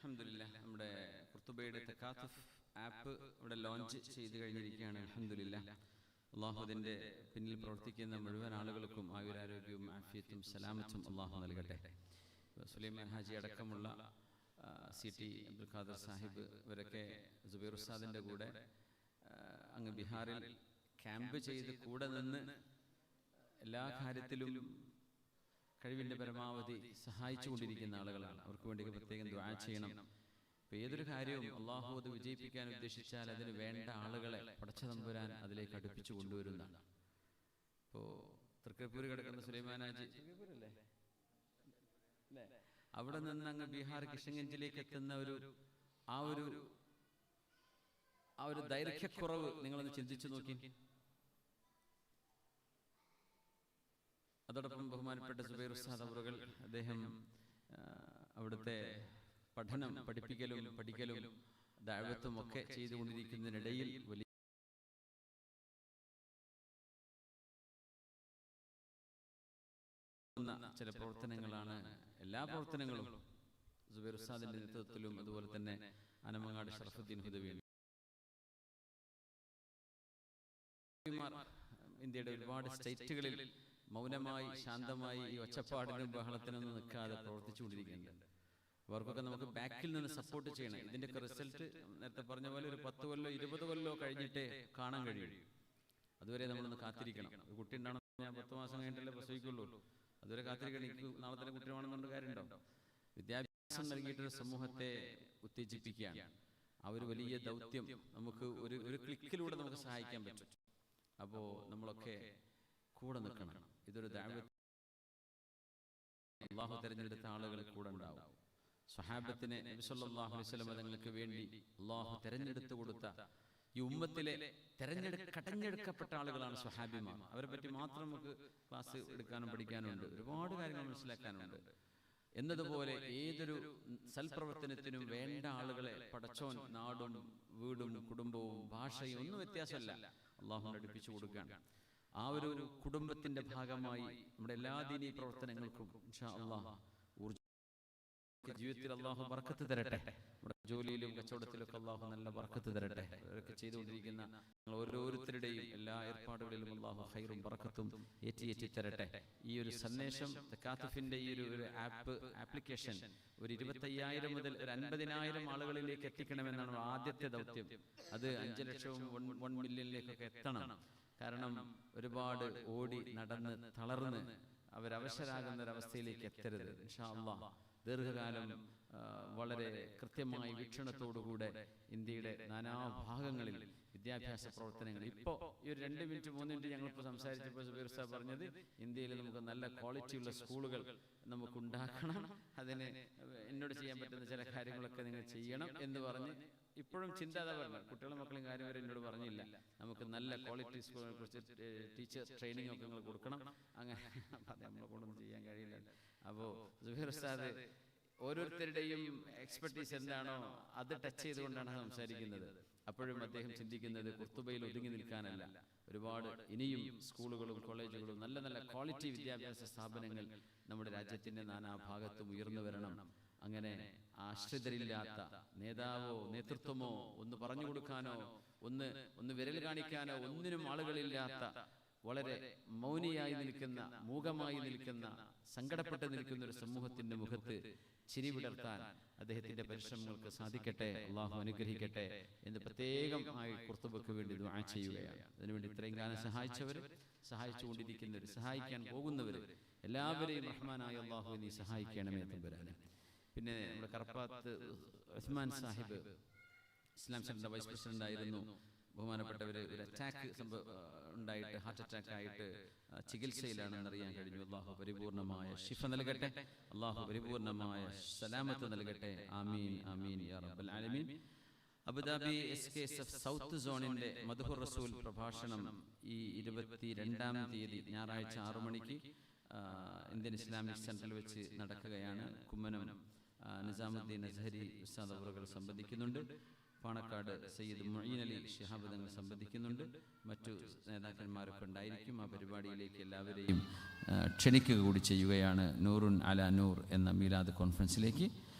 അൽഹംദുലില്ലാഹ്, നമ്മുടെ ഖുർത്തുബയുടെ തകാത്തുഫ് ആപ്പ് ഇവിടെ ലോഞ്ച് ചെയ്ത് കഴിഞ്ഞിരിക്കുകയാണ്. അൽഹംദുലില്ലാഹ്, അള്ളാഹു അതിൻ്റെ പിന്നിൽ പ്രവർത്തിക്കുന്ന മുഴുവൻ ആളുകൾക്കും ആയുരാരോഗ്യവും ആഫിയത്തും സലാമത്തും അള്ളാഹു നൽകട്ടെ. സുലൈമാൻ ഹാജി അടക്കമുള്ള CT അബ്ദുൽ ഖാദർ സാഹിബ് ഇവരൊക്കെ സുബൈർ ഉസ്താദിൻ്റെ കൂടെ അങ്ങ് ബീഹാറിൽ ക്യാമ്പ് ചെയ്ത് കൂടെ നിന്ന് എല്ലാ കാര്യത്തിലും കഴിവിൻ്റെ പരമാവധി സഹായിച്ചുകൊണ്ടിരിക്കുന്ന ആളുകളാണ്. അവർക്ക് വേണ്ടി പ്രത്യേകം ദുആ ചെയ്യണം. അപ്പോൾ ഏതൊരു കാര്യവും അള്ളാഹു അത് വിജയിപ്പിക്കാൻ ഉദ്ദേശിച്ചാൽ അതിന് വേണ്ട ആളുകളെ പടച്ച തമ്പുരാൻ അതിലേക്ക് അടുപ്പിച്ചു കൊണ്ടുവരുന്നതാണ്. ഇപ്പോൾ തൃക്കരിപ്പൂർ കിടക്കുന്ന സുലൈമാൻ ഹാജി അവിടെ നിന്ന് അങ്ങ് ബീഹാർ കിഷൻഗഞ്ചിലേക്ക് എത്തുന്ന ആ ഒരു ദൈർഘ്യക്കുറവ് നിങ്ങളൊന്ന് ചിന്തിച്ചു നോക്കി. അതോടൊപ്പം ബഹുമാനപ്പെട്ട സുബൈർ ഉസ്താദ് അവറുകൾ അദ്ദേഹം അവിടുത്തെ പഠിപ്പിക്കലും ദഅവത്തും ഒക്കെ ചെയ്തുകൊണ്ടിരിക്കുന്നതിനിടയിൽ വലിയ ചില പ്രവർത്തനങ്ങളാണ്. എല്ലാ പ്രവർത്തനങ്ങളും സുബൈർ ഉസ്താദിന്റെ നേതൃത്വത്തിലും അതുപോലെ തന്നെ അനമങ്ങാട് ഷറഫുദ്ദീൻ ഹുദവി, ഇന്ത്യയുടെ ഒരുപാട് സ്റ്റേറ്റുകളിൽ മൗനമായി ശാന്തമായി ഈ ഒച്ചപ്പാടിനും ബഹളത്തിനൊന്നും നിൽക്കാതെ പ്രവർത്തിച്ചുകൊണ്ടിരിക്കുന്നുണ്ട്. അവർക്കൊക്കെ നമുക്ക് ബാക്കിൽ നിന്ന് സപ്പോർട്ട് ചെയ്യണം. ഇതിൻ്റെയൊക്കെ റിസൾട്ട് നേരത്തെ പറഞ്ഞ പോലെ ഒരു 10 കൊല്ലോ 20 കൊല്ലോ കഴിഞ്ഞിട്ടേ കാണാൻ കഴിയും. അതുവരെ നമ്മളൊന്ന് കാത്തിരിക്കണം. ഒരു കുട്ടി ഉണ്ടാവണം, ഞാൻ 10 മാസം കഴിഞ്ഞിട്ടല്ലേ പ്രസവിക്കുള്ളൂ. അതുവരെ കാത്തിരിക്കണം. എനിക്ക് നാളെ തന്നെ കുട്ടി വേണമെന്നുണ്ട് കാര്യമുണ്ടോ? വിദ്യാഭ്യാസം നൽകിയിട്ടൊരു സമൂഹത്തെ ഉത്തേജിപ്പിക്കുകയാണ്. ആ ഒരു വലിയ ദൗത്യം നമുക്ക് ഒരു ക്ലിക്കിലൂടെ നമുക്ക് സഹായിക്കാൻ പറ്റും. അപ്പോൾ നമ്മളൊക്കെ കൂടെ നിൽക്കണം. ഇതൊരു ദഅവത്ത്, അല്ലാഹു തിരഞ്ഞെടുത്ത ആളുകൾ കൂടെ ഉണ്ടാവും. സ്വഹാബത്തിനെ നബി സല്ലല്ലാഹു അലൈഹി വസല്ലം തങ്ങൾക്ക് വേണ്ടി അല്ലാഹു തിരഞ്ഞെടുത്തു കൊടുത്ത ഈ ഉമ്മത്തിലെ കടഞ്ഞെടുക്കപ്പെട്ട ആളുകളാണ് സ്വഹാബിമാർ. അവരെ പറ്റി മാത്രം നമുക്ക് ക്ലാസ് എടുക്കാനും പഠിക്കാനും ഉണ്ട്, ഒരുപാട് കാര്യങ്ങൾ മനസ്സിലാക്കാനുണ്ട്. എന്നതുപോലെ ഏതൊരു സൽപ്രവർത്തനത്തിനും വേണ്ട ആളുകളെ പടച്ചോൻ നാടും വീടും കുടുംബവും ഭാഷയും ഒന്നും വ്യത്യാസമല്ല അല്ലാഹു അടുപ്പിച്ചു കൊടുക്കുകയാണ്. ആ ഒരു കുടുംബത്തിന്റെ ഭാഗമായി നമ്മുടെ എല്ലാ ദീനീ പ്രവർത്തനങ്ങൾക്കും ഇൻഷാ അല്ലാഹ് ജീവിതത്തിൽ അല്ലാഹു ബർക്കത്ത് തരട്ടെ. നമ്മുടെ ജോലിയിലും കച്ചവടത്തിലൊക്കെ അല്ലാഹു നല്ല ബർക്കത്ത് തരട്ടെ. അവരൊക്കെ ചെയ്തുകൊണ്ടിരിക്കുന്ന ഓരോരുത്തരുടെയും എല്ലാ ഏർപ്പാടുകളിലും അല്ലാഹു ഖൈറും ബർക്കത്തും ഏറ്റി തരട്ടെ. ഈ ഒരു സന്ദേശം തകാത്തുഫിന്റെ ഈ ഒരു ആപ്ലിക്കേഷൻ ഒരു 25,000 മുതൽ ഒരു 50,000 ആളുകളിലേക്ക് എത്തിക്കണമെന്നാണ് ആദ്യത്തെ ദൗത്യം. അത് 5 ലക്ഷവും 1 മില്യണിലേക്കൊക്കെ എത്തണം. കാരണം ഒരുപാട് ഓടി നടന്ന് തളർന്ന് അവരവശരാകുന്ന ഒരവസ്ഥയിലേക്ക് എത്തരുത്. ഇൻഷാ അല്ലാഹ് ദീർഘകാലം വളരെ കൃത്യമായി വീക്ഷണത്തോടുകൂടെ ഇന്ത്യയുടെ നാനാഭാഗങ്ങളിൽ വിദ്യാഭ്യാസ പ്രവർത്തനങ്ങൾ ഇപ്പോൾ ഈ ഒരു 2 മിനിറ്റ് 3 മിനിറ്റ് ഞങ്ങളിപ്പോൾ സംസാരിച്ചപ്പോൾ സുബൈർ സാഹിബ് പറഞ്ഞത് ഇന്ത്യയിൽ നമുക്ക് നല്ല ക്വാളിറ്റിയുള്ള സ്കൂളുകൾ നമുക്ക് ഉണ്ടാക്കണം, അതിന് എന്നോട് ചെയ്യാൻ പറ്റുന്ന ചില കാര്യങ്ങളൊക്കെ നിങ്ങൾ ചെയ്യണം എന്ന് പറഞ്ഞ് ഇപ്പോഴും ചിന്ത അതാ പറഞ്ഞത്. കുട്ടികളും മക്കളും കാര്യം വരെ എന്നോട് പറഞ്ഞില്ല, നമുക്ക് നല്ല ക്വാളിറ്റി സ്കൂളിനെ കുറിച്ച് ടീച്ചർ ട്രെയിനിങ് ഒക്കെ നിങ്ങൾ കൊടുക്കണം. അങ്ങനെ അത് നമ്മളെ കൊണ്ടൊന്നും ചെയ്യാൻ കഴിയില്ല. അപ്പോൾ സുബൈർ ഉസ്താദ് ഓരോരുത്തരുടെയും എക്സ്പെർട്ടീസ് എന്താണോ അത് ടച്ച് ചെയ്തുകൊണ്ടാണ് സംസാരിക്കുന്നത്. അപ്പോഴും അദ്ദേഹം ചിന്തിക്കുന്നത് ഖുർത്തുബയിൽ ഒതുങ്ങി നിൽക്കാനല്ല, ഒരുപാട് ഇനിയും സ്കൂളുകളും കോളേജുകളും നല്ല നല്ല ക്വാളിറ്റി വിദ്യാഭ്യാസ സ്ഥാപനങ്ങൾ നമ്മുടെ രാജ്യത്തിൻ്റെ നാനാഭാഗത്തും ഉയർന്നു വരണം. അങ്ങനെ ആശ്രിതരില്ലാത്ത നേതാവോ നേതൃത്വമോ ഒന്ന് പറഞ്ഞു കൊടുക്കാനോ ഒന്ന് വിരൽ കാണിക്കാനോ ഒന്നിനും ആളുകളില്ലാത്ത, വളരെ മൗനിയായി നിൽക്കുന്ന, മൂകമായി നിൽക്കുന്ന, സങ്കടപ്പെട്ട് നിൽക്കുന്ന ഒരു സമൂഹത്തിന്റെ മുഖത്ത് ചിരി വിടർത്താൻ അദ്ദേഹത്തിന്റെ പരിശ്രമങ്ങൾക്ക് സാധിക്കട്ടെ, അള്ളാഹു അനുഗ്രഹിക്കട്ടെ എന്ന് പ്രത്യേകം ആയി ഖുർത്തുബക്ക് വേണ്ടി ദുആ ചെയ്യുകയാണ്. അതിനുവേണ്ടി ഇത്രയും കാലം സഹായിച്ചവർ, സഹായിച്ചുകൊണ്ടിരിക്കുന്നവർ, സഹായിക്കാൻ പോകുന്നവർ എല്ലാവരെയും റഹ്മാനായ അള്ളാഹു നീ സഹായിക്കണമേ തമ്പുരാനെ. പിന്നെ നമ്മുടെ കറപ്പാത്ത് ഉസ്മാൻ സാഹിബ് ഇസ്ലാം സെന്ററിന്റെ വൈസ് പ്രസിഡന്റ് ആയിരുന്നു. ബഹുമാനപ്പെട്ടവർ ഒരു അറ്റാക്ക് ഉണ്ടായിട്ട്, ഹാർട്ട് അറ്റാക്ക് ആയിട്ട് ചികിത്സയിലാണെന്ന് അറിയാൻ കഴിഞ്ഞു. അള്ളാഹു പരിപൂർണമായ ശിഫ നൽകട്ടെ, അള്ളാഹു പരിപൂർണമായ സലാമത്ത് നൽകട്ടെ. ആമീൻ ആമീൻ യാ റബ്ബൽ ആലമീൻ. അബുദാബി SKSF സൗത്ത് സോണിന്റെ മദ്ഹുർ റസൂൽ പ്രഭാഷണം ഈ 22-ാം തീയതി ഞായറാഴ്ച 6 മണിക്ക് ഇന്ത്യൻ ഇസ്ലാമിക് സെന്ററിൽ വെച്ച് നടക്കുകയാണ്. കുമ്മനം നിസാമുദ്ദീൻ അസ്ഹരി ഉസ്താദ് അവറുകൾ സംബന്ധിക്കുന്നുണ്ട്. പാണക്കാട് സയ്യിദ് മുഈൻ അലി ശിഹാബ് തങ്ങൾ സംബന്ധിക്കുന്നുണ്ട്. മറ്റു നേതാക്കന്മാരൊക്കെ ഉണ്ടായിരിക്കും. ആ പരിപാടിയിലേക്ക് എല്ലാവരെയും ക്ഷണിക്കുക കൂടി ചെയ്യുകയാണ് നൂറുൻ അല നൂർ എന്ന മീലാദ് കോൺഫറൻസിലേക്ക്.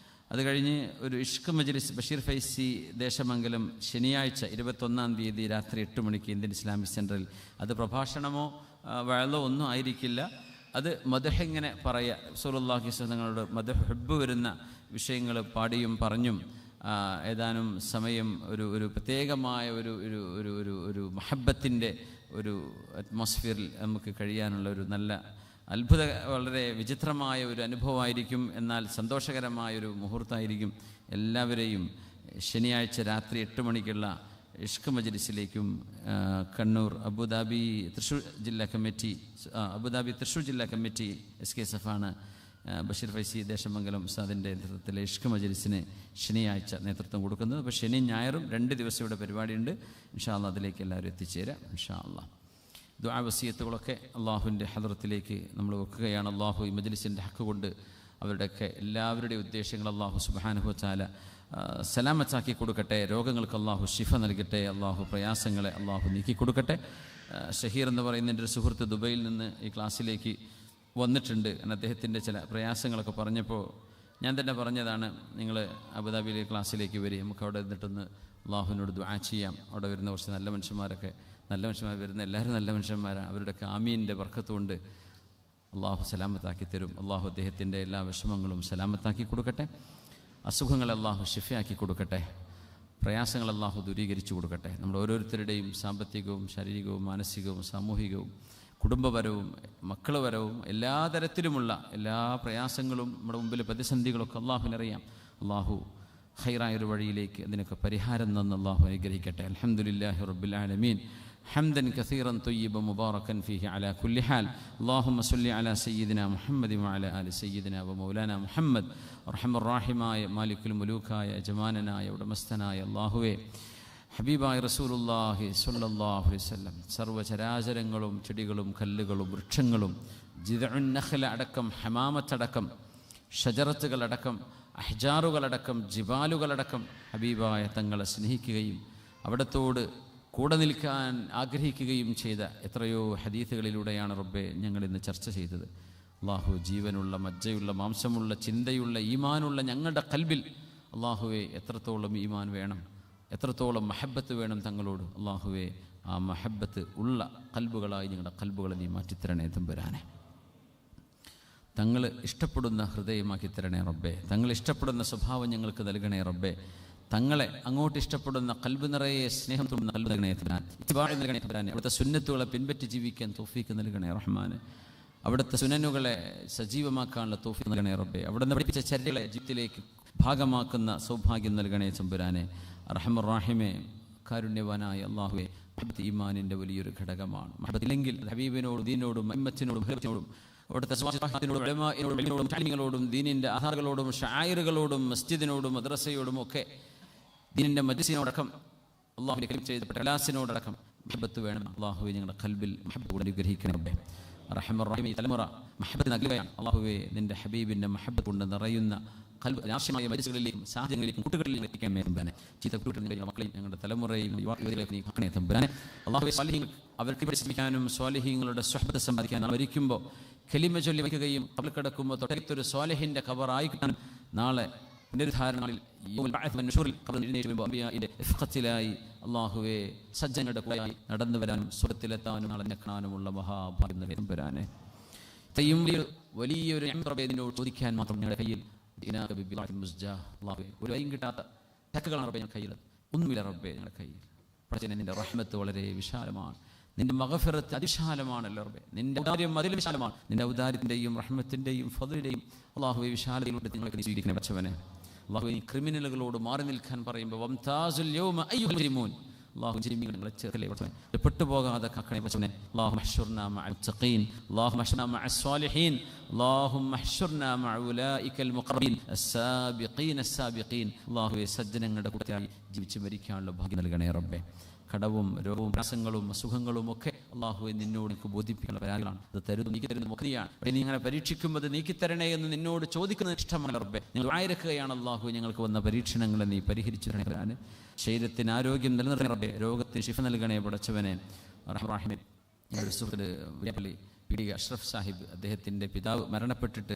അത് കഴിഞ്ഞ് ഒരു ഇഷ്ക് മജ്ലിസ് ബഷീർ ഫൈസി ദേശമംഗലം ശനിയാഴ്ച 21-ാം തീയതി രാത്രി 8 മണിക്ക് ഇന്ത്യൻ ഇസ്ലാമിക് സെൻറ്ററിൽ. അത് പ്രഭാഷണമോ വഅളോ ഒന്നും ആയിരിക്കില്ല. അത് മദ്ഹ് ഇങ്ങനെ പറയുക, റസൂലുള്ളാഹി സ്വല്ലല്ലാഹു അലൈഹി മദ്ഹ് ഹബ്ബ് വരുന്ന വിഷയങ്ങൾ പാടിയും പറഞ്ഞും ഏതാനും സമയം ഒരു പ്രത്യേകമായ ഒരു മഹബത്തിൻ്റെ ഒരു അറ്റ്മോസ്ഫിയറിൽ നമുക്ക് കഴിയാനുള്ള ഒരു നല്ല അത്ഭുത, വളരെ വിചിത്രമായ ഒരു അനുഭവമായിരിക്കും. എന്നാൽ സന്തോഷകരമായൊരു മുഹൂർത്തമായിരിക്കും. എല്ലാവരെയും ശനിയാഴ്ച രാത്രി 8 മണിക്കുള്ള ഇഷ്ക് മജ്ലിസിലേക്കും കണ്ണൂർ അബുദാബി തൃശ്ശൂർ ജില്ലാ കമ്മിറ്റി SKSF ആണ് ബഷീർ ഫൈസി ദേശമംഗലം ഉസ്താദിൻ്റെ നേതൃത്വത്തിലെ ഇഷ്ക് മജ്ലിസിന് ശനിയാഴ്ച നേതൃത്വം കൊടുക്കുന്നത്. അപ്പോൾ ശനിയും ഞായറും 2 ദിവസം ഇവിടെ പരിപാടിയുണ്ട്. ഇൻഷാ അല്ലാഹ് അതിലേക്ക് എല്ലാവരും എത്തിച്ചേരാം ഇൻഷാ അല്ലാഹ്. ദുആ വസിയത്തുകളൊക്കെ അള്ളാഹുവിൻ്റെ ഹദ്റത്തിലേക്ക് നമ്മൾ വെക്കുകയാണ്. അള്ളാഹു ഈ മജ്ലിസിൻ്റെ ഹക്ക് കൊണ്ട് അവരുടെയൊക്കെ എല്ലാവരുടെയും ഉദ്ദേശങ്ങൾ അള്ളാഹു സുബ്ഹാനഹു വ തആല സലാമത്താക്കി കൊടുക്കട്ടെ. രോഗങ്ങൾക്ക് അള്ളാഹു ശിഫ നൽകട്ടെ. അള്ളാഹു പ്രയാസങ്ങളെ അള്ളാഹു നീക്കി കൊടുക്കട്ടെ. ഷഹീർ എന്ന് പറയുന്ന എൻ്റെ ഒരു സുഹൃത്ത് ദുബൈയിൽ നിന്ന് ഈ ക്ലാസ്സിലേക്ക് വന്നിട്ടുണ്ട്. അദ്ദേഹത്തിൻ്റെ ചില പ്രയാസങ്ങളൊക്കെ പറഞ്ഞപ്പോൾ ഞാൻ തന്നെ പറഞ്ഞതാണ്, നിങ്ങൾ അബുദാബിയിലെ ക്ലാസ്സിലേക്ക് വരിക, നമുക്ക് അവിടെ നിന്നിട്ടൊന്ന് അള്ളാഹുവിനോട് ദുആ ചെയ്യാം. അവിടെ വരുന്ന കുറച്ച് നല്ല മനുഷ്യന്മാർ വരുന്ന എല്ലാവരും നല്ല മനുഷ്യന്മാരാണ്. അവരുടെയൊക്കെ ആമീൻ്റെ ബർക്കത്തുകൊണ്ട് അള്ളാഹു സലാമത്താക്കി തരും. അള്ളാഹു അദ്ദേഹത്തിൻ്റെ എല്ലാ വിഷമങ്ങളും സലാമത്താക്കി കൊടുക്കട്ടെ. അസുഖങ്ങൾ അള്ളാഹു ശിഫയാക്കി കൊടുക്കട്ടെ. പ്രയാസങ്ങൾ അള്ളാഹു ദൂരീകരിച്ചു കൊടുക്കട്ടെ. നമ്മുടെ ഓരോരുത്തരുടെയും സാമ്പത്തികവും ശാരീരികവും മാനസികവും സാമൂഹികവും കുടുംബപരവും മക്കളപരവും എല്ലാ തരത്തിലുമുള്ള എല്ലാ പ്രയാസങ്ങളും നമ്മുടെ മുമ്പിൽ പ്രതിസന്ധികളൊക്കെ അള്ളാഹുവിനറിയാം. അള്ളാഹു ഖൈറായൊരു വഴിയിലേക്ക് അതിനൊക്കെ പരിഹാരം തന്ന് അള്ളാഹു അനുഗ്രഹിക്കട്ടെ. അൽഹംദുലില്ലാഹി റബ്ബിൽ ആലമീൻ. حمدا كثيرا طيبا مباركا فيه على كل حال. اللهم صل على سيدنا محمد وعلى آل سيدنا ومولانا محمد. أرحم الراحماയ മാലിക്കുൽ മുലൂക്കായ യജമാനനായ ഉടമസ്ഥനായ അല്ലാഹുവേ, ഹബീബായ റസൂലുള്ളാഹി സ്വല്ലല്ലാഹു അലൈഹി വസല്ലം സർവ്വചരാചരങ്ങളും ചെടികളും കല്ലുകളും വൃക്ഷങ്ങളും ജിദ്ഉൻ നഖ്ല അടക്കം ഹമാമത്തടക്കം ഷജറത്തുകളടക്കം അഹ്ജാറുകളടക്കം ജിബാലുകളടക്കം ഹബീബായ തങ്ങളെ സ്നേഹിക്കുകയും അവിടത്തോട് കൂടെ നിൽക്കാൻ ആഗ്രഹിക്കുകയും ചെയ്ത എത്രയോ ഹദീസുകളിലൂടെയാണ് റബ്ബെ ഞങ്ങളിന്ന് ചർച്ച ചെയ്തത്. അള്ളാഹു ജീവനുള്ള മജ്ജയുള്ള മാംസമുള്ള ചിന്തയുള്ള ഈമാനുള്ള ഞങ്ങളുടെ കൽബിൽ അള്ളാഹുവെ എത്രത്തോളം ഈമാൻ വേണം, എത്രത്തോളം മഹബത്ത് വേണം തങ്ങളോട്. അള്ളാഹുവെ ആ മഹബത്ത് ഉള്ള കൽബുകളായി ഞങ്ങളുടെ കൽബുകളെ നീ മാറ്റിത്തരണേ തമ്പുരാനെ. തങ്ങൾ ഇഷ്ടപ്പെടുന്ന ഹൃദയമാക്കി തരണേ റബ്ബെ. തങ്ങൾ ഇഷ്ടപ്പെടുന്ന സ്വഭാവം ഞങ്ങൾക്ക് നൽകണേ റബ്ബെ. തങ്ങളെ അങ്ങോട്ട് ഇഷ്ടപ്പെടുന്ന കൽബ് നിറയെ സ്നേഹം തോന്നുന്ന കൽബ് നൽകണേ തമ്പുരാനെ. അവിടുത്തെ സുന്നത്തുകളെ പിൻപറ്റി ജീവിക്കാൻ തൗഫീക്ക് നൽകണേ റഹ്മാനെ. അവിടുത്തെ സുനനുകളെ സജീവമാക്കാനുള്ള തൗഫീക്ക് നൽകണേ റബ്ബെ. അവിടുന്ന് പഠിപ്പിച്ച ചര്യകളെ ജീവിതത്തിലേക്ക് ഭാഗമാക്കുന്ന സൗഭാഗ്യം നൽകണേ തമ്പുരാനെ. അർഹമർ റഹീമേ, കാരുണ്യവാനായ അല്ലാഹുവേ, മഹബത്ത് ഈമാനിൻ്റെ വലിയൊരു ഘടകമാണ്. മഹബത്ത് ഇല്ലെങ്കിൽ ഹബീബിനോടും ദീനോടും അമ്മത്തിനോടും ഹബീബിനോടും അവിടുത്തെ ദീനിൻ്റെ ആധാറുകളോടും ഷായറുകളോടും മസ്ജിദിനോടും മദ്രസയോടും ഒക്കെ ദീനിൻ്റെ മജ്ലിസിനോടക്കം അള്ളാഹുവിനെ കലിം ചെയ്തപ്പെട്ട കലാസിനോടക്കം മഹബത്ത് വേണം. അള്ളാഹുവെ ഞങ്ങളുടെ ഖൽബിൽ മഹബത്ത് കൊണ്ട് അനുഗ്രഹിക്കണം റബ്ബേ. റഹ്മാൻ റഹീം ഈ തലമുറ മഹബത്തിന് അകലുകയാണ്. അള്ളാഹുവെ നിൻ്റെ ഹബീബിൻ്റെ മഹബത്ത് കൊണ്ട് നിറയുന്ന ഖൽബ് രാഷ്ട്രീയമായ മജ്ലിസുകളിലേക്കും സാഹചര്യങ്ങളിലേക്കും കൂട്ടുകളിലേക്കും എത്തിക്കാൻ തമ്പുരാനെ. ചീത്ത കൂട്ടുന്ന മക്കളെയും ഞങ്ങളുടെ തലമുറയും യുവതികളെയും നീ കാക്കണേ തമ്പുരാനെ. അള്ളാഹുവെ സ്വാലിഹീങ്ങൾ അവർക്ക് പരിശ്രമിക്കാനും സ്വാലിഹീങ്ങളുടെ സ്വഹബത്ത് സമ്പാദിക്കാനും മരിക്കുമ്പോൾ കലിമ ചൊല്ലി വയ്ക്കുകയും കബറിൽ കിടക്കുമ്പോൾ തൊട്ടടുത്തൊരു സ്വാലിഹിൻ്റെ ഖബറായി കിട്ടാനും നാളെ പുനരുദ്ധാരണങ്ങളിൽ അള്ളാഹുവെ സജ്ജനങ്ങളുടെ കൂടെയായി നടന്നു വരാനും സ്വർഗ്ഗത്തിലെത്താനും നാളെ കാണാനുമുള്ള മഹാഭാഗ്യം നൽകി തമ്പുരാനെ. വലിയൊരു നിന്നോട് ചോദിക്കാൻ മാത്രം ഞങ്ങളുടെ കയ്യിൽ ഒരു വൈയും കിട്ടാത്ത ചക്കുകളാണ് റബ്ബേ ഞങ്ങളുടെ കയ്യിൽ. ഒന്നുമില്ല റബ്ബേ ഞങ്ങളുടെ കയ്യിൽ. പക്ഷേ നിന്റെ റഹ്മത്ത് വളരെ വിശാലമാണ്, നിന്റെ മഗ്ഫിറത്ത് അതിവിശാലമാണല്ലോ റബ്ബേ. നിന്റെ ഔദാര്യം അതിലും വിശാലമാണ്. നിന്റെ ഔദാര്യത്തിൻ്റെയും റഹ്മത്തിൻ്റെയും ഫദ്ലിൻ്റെയും അള്ളാഹുവെ വിശാലതയിലൂടെ നിങ്ങൾക്ക് സ്വീകരിക്കണേ പടച്ചവനെ. അള്ളാഹുവെ ഈ ക്രിമിനലുകളോട് മാറി നിൽക്കാൻ പറയുമ്പോൾ വംതാസുൽ യൗമ അയ്യുഹൽ മുജ്രിമൂൻ, അള്ളാഹു മുജ്രിമീങ്ങളെ നിങ്ങളെ ചേർക്കലേ പടച്ചവനെ. പെട്ടുപോകാതെ കാക്കണേ പടച്ചവനെ. അല്ലാഹുമ്മ ഹ്ശുർനാ മഅൽ മുത്തഖീൻ, അല്ലാഹുമ്മ ഹ്ശുർനാ മഅസ് സ്വാലിഹീൻ, അല്ലാഹുമ്മ ഹ്ശുർനാ മഅ ഉലൈകൽ മുഖറബീൻ അസ്സാബിഖീൻ അസ്സാബിഖീൻ. അല്ലാഹുവെ സജ്ജനങ്ങളുടെ കൂട്ടത്തിലായി ജീവിച്ച് മരിക്കാനുള്ള ഭാഗ്യം നൽകണേ റബ്ബേ. കടവും രോഗവും പ്രയാസങ്ങളും അസുഖങ്ങളും ഒക്കെ അള്ളാഹുവെ നിന്നോട് എനിക്ക് ബോധിപ്പിക്കുന്ന പരാതികളാണ്. അത് തരുന്നു നീക്കി തരുന്ന മുഖതിയാണ്. നീ ഇങ്ങനെ പരീക്ഷിക്കുമ്പോൾ നീക്കിത്തരണേ എന്ന് നിന്നോട് ചോദിക്കുന്നത് ഇഷ്ടമാണ് റബ്ബേ. ഞങ്ങൾ ആയിരക്കുകയാണ് അള്ളാഹു ഞങ്ങൾക്ക് വന്ന പരീക്ഷണങ്ങളെ നീ പരിഹരിച്ചു തരണേ. ശരീരത്തിന് ആരോഗ്യം നിലനിർത്തണേ റബ്ബേ. രോഗത്തിന് ശിഫ നൽകണേ പടച്ചവനെ. റഹ്മാൻ ഞങ്ങളുടെ സുഹൃത്ത് വിദ്യാപള്ളി പീഡിക അഷ്റഫ് സാഹിബ്, അദ്ദേഹത്തിൻ്റെ പിതാവ് മരണപ്പെട്ടിട്ട്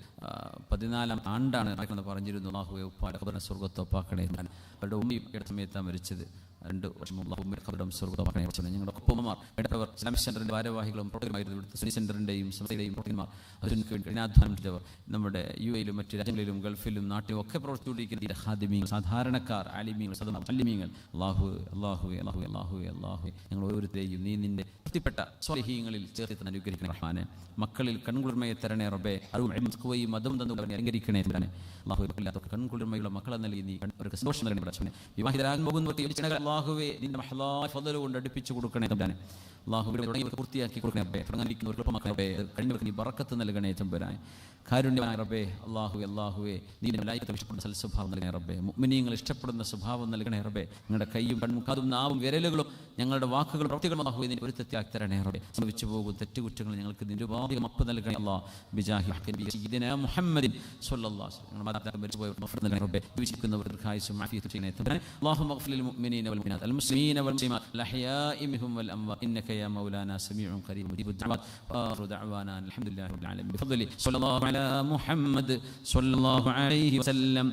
14 ആണ്ടാണ് നടക്കുന്നത് പറഞ്ഞിരുന്നു. അള്ളാഹുവെ ഉപ്പാടെ ഖബറിനെ സ്വർഗ്ഗത്തൊപ്പാക്കണേ. അവരുടെ ഉമ്മയും ഇട സമയത്താണ് മരിച്ചത്. 2 വർഷം ഖബറും സ്വർഗ്ഗത്തൊപ്പാക്കണേ. ഞങ്ങളുടെ ഒപ്പമാർ ഇടപ്രവർ ഇസ്ലാമിക് സെൻ്ററിൻ്റെ ഭാരവാഹികളും പ്രവർത്തകരുമായിരുന്നു. ഇവിടുത്തെ സുനി സെൻ്ററിൻ്റെയും സംസ്ഥയുടെയും പ്രവർത്തകന്മാർ അതിനു വേണ്ടി കഠിനാധ്വാനം ചെയ്തവർ നമ്മുടെ യുഎയിലും മറ്റ് രാജ്യങ്ങളിലും ഗൾഫിലും നാട്ടിലും ഒക്കെ പ്രവർത്തിച്ചുകൊണ്ടിരിക്കുന്ന ഹാദിമീങ്ങൾ, സാധാരണക്കാർ, ആലിമീങ്ങൾ, സദാലിമീങ്ങൾ, അള്ളാഹുവെ അള്ളാഹുവെ അള്ളാഹുവെ അള്ളാഹുവെ അള്ളാഹുവെ ഞങ്ങൾ ഓരോരുത്തരെയും നീ നിൻ്റെ തൃപ്തിപ്പെട്ട സ്വാലിഹീങ്ങളിൽ ചേർത്ത് അനുഗ്രഹിക്കണേ റഹ്മാനെ. മക്കളിൽ കൺകുളിർമയെ തരണേ റബ്ബേ. അറിവും മതം തന്നു അലങ്കരിക്കണേ തമ്പുരാനെ. അള്ളാഹുവില്ലാത്തവർക്ക് കൺകുളിർമയുള്ള മക്കളെ നൽകി നീ അവർക്ക് സന്തോഷം നൽകണേ പടച്ചവനെ. വിവാഹിതരാകാൻ പോകുന്നവർക്ക് അള്ളാഹുവെ നിന്റെ മഹ്ലായ ഫദ്ൽ കൊണ്ട് അടുപ്പിച്ച് കൊടുക്കണേ തമ്പുരാനെ. അള്ളാഹുവിനെ തുടങ്ങിയവർക്ക് പൂർത്തിയാക്കി കൊടുക്കണേ റബ്ബേ. തുടങ്ങാനിരിക്കുന്നവർക്ക് എളുപ്പമാക്കണേ റബ്ബേ. കഴിഞ്ഞവർക്ക് നീ ബറക്കത്ത് നൽകണേ തമ്പുരാനെ. കാരുണ്യമായ റബ്ബേ അള്ളാഹുവെ അള്ളാഹുവെ നീ മലായികത്തെ ഇഷ്ടപ്പെടുന്ന സൽസ്വഭാവം നൽകണേ റബ്ബേ. മുഅ്മിനീങ്ങൾ ഇഷ്ടപ്പെടുന്ന സ്വഭാവം നൽകണേ റബ്ബേ. ഞങ്ങളുടെ കൈയും കണ്ണും നാവും വിരലുകളും ഞങ്ങളുടെ വാക്കുകളും പ്രവൃത്തികളും അള്ളാഹുവെ നീ പൊരുത്തത്തിയാക്കി തരണേ റബ്ബേ. സംഭവിച്ചു പോകുന്ന തെറ്റുകുറ്റങ്ങൾ ഞങ്ങൾക്ക് നിരുപാധിക മപ്പ് നൽകണേ അല്ലാഹ്. ബിജാഹി സയ്യിദിനാ മുഹമ്മദിൻ സ്വല്ലല്ലാഹു അലൈഹി വസല്ലം. മാതാപിതാക്കൾ മരിച്ചുപോയവർക്ക് മഗ്ഫിറത്ത് നൽകണേ റബ്ബേ. ജീവിച്ചിരിക്കുന്നവർക്ക് ദീർഘായുസ്സും ആഫിയത്തും ചെയ്യണേ തമ്പുരാനെ. അല്ലാഹുമ്മ ഗ്ഫിർ ലിൽ മുഅ്മിനീന വൽ മുഅ്മിനാത്ത് അൽ മുസ്ലിമീന വൽ മുസ്ലിമാത്ത് അൽ അഹ്യാഇ മിൻഹും വൽ അംവാത് ഇന്നക യാ മൗലാനാ സമീഉൻ ഖരീബ് മുജീബുദ് ദഅവാത്. ആഖിറു ദഅവാനാ അൽഹംദുലില്ലാഹി റബ്ബിൽ ആലമീൻ. ബിഫദ്ലി സ്വല്ലല്ലാഹു അലാ മുഹമ്മദ് സ്വല്ലല്ലാഹു അലൈഹി വസല്ലം.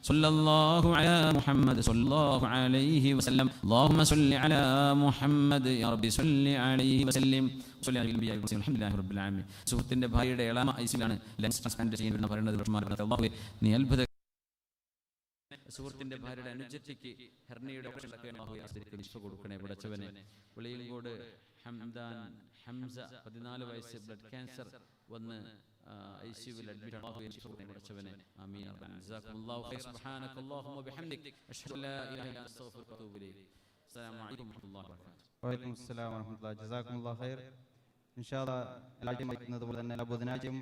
صلى الله على محمد صلى الله عليه وسلم. اللهم صل على محمد يا ربي صل عليه وسلم. صلى على النبي الحمد لله رب العالمين. സുഹൃത്തിന്റെ ഭാര്യയുടെ ഇളമ ഐസിലാണ് ലെൻസ് ട്രാൻസ്പ്ലാന്റ് ചെയ്യുന്ന പറയുന്നത്. അല്ലാഹുവേ നീ അത്ഭുത സുഹൃത്തിന്റെ ഭാര്യയുടെ അനുജത്തിക്ക് ഹെർണിയുടെ ഓപ്പറേഷൻ അല്ലാഹുവേ ആശ്രയിച്ച് വിശ്വ കൊടുക്കണേ പടച്ചവനെ. വെളിയങ്കോട് ഹംദാൻ ഹംസ 14 വയസ്സ് ബ്ലഡ് ക്യാൻസർ വന്ന് ഐസിയുവിൽ അഡ്മിറ്റ് ആവുകയും ചെയ്തവനെ. ആമീൻ. ജസാകുമുല്ലാഹു ഖൈർ. സുബ്ഹാനകല്ലാഹുമ്മ ബിഹംദിക അഷ്ഹദു അല്ലാ ഇലാഹ ഇല്ല അൻത അസ്തഗ്ഫിറുക വഅതൂബു ഇലൈക്. അസ്സലാമു അലൈക്കും വറഹ്മത്തുള്ളാഹി വബറകാതുഹു. വഅലൈക്കും അസ്സലാം വറഹ്മത്തുള്ളാഹി. ജസാകുമുല്ലാഹു ഖൈർ. ഇൻഷാ അല്ലാഹ് എല്ലാ ആഴ്ചയും പോലെ തന്നെ എല്ലാ ബുധനാഴ്ചയും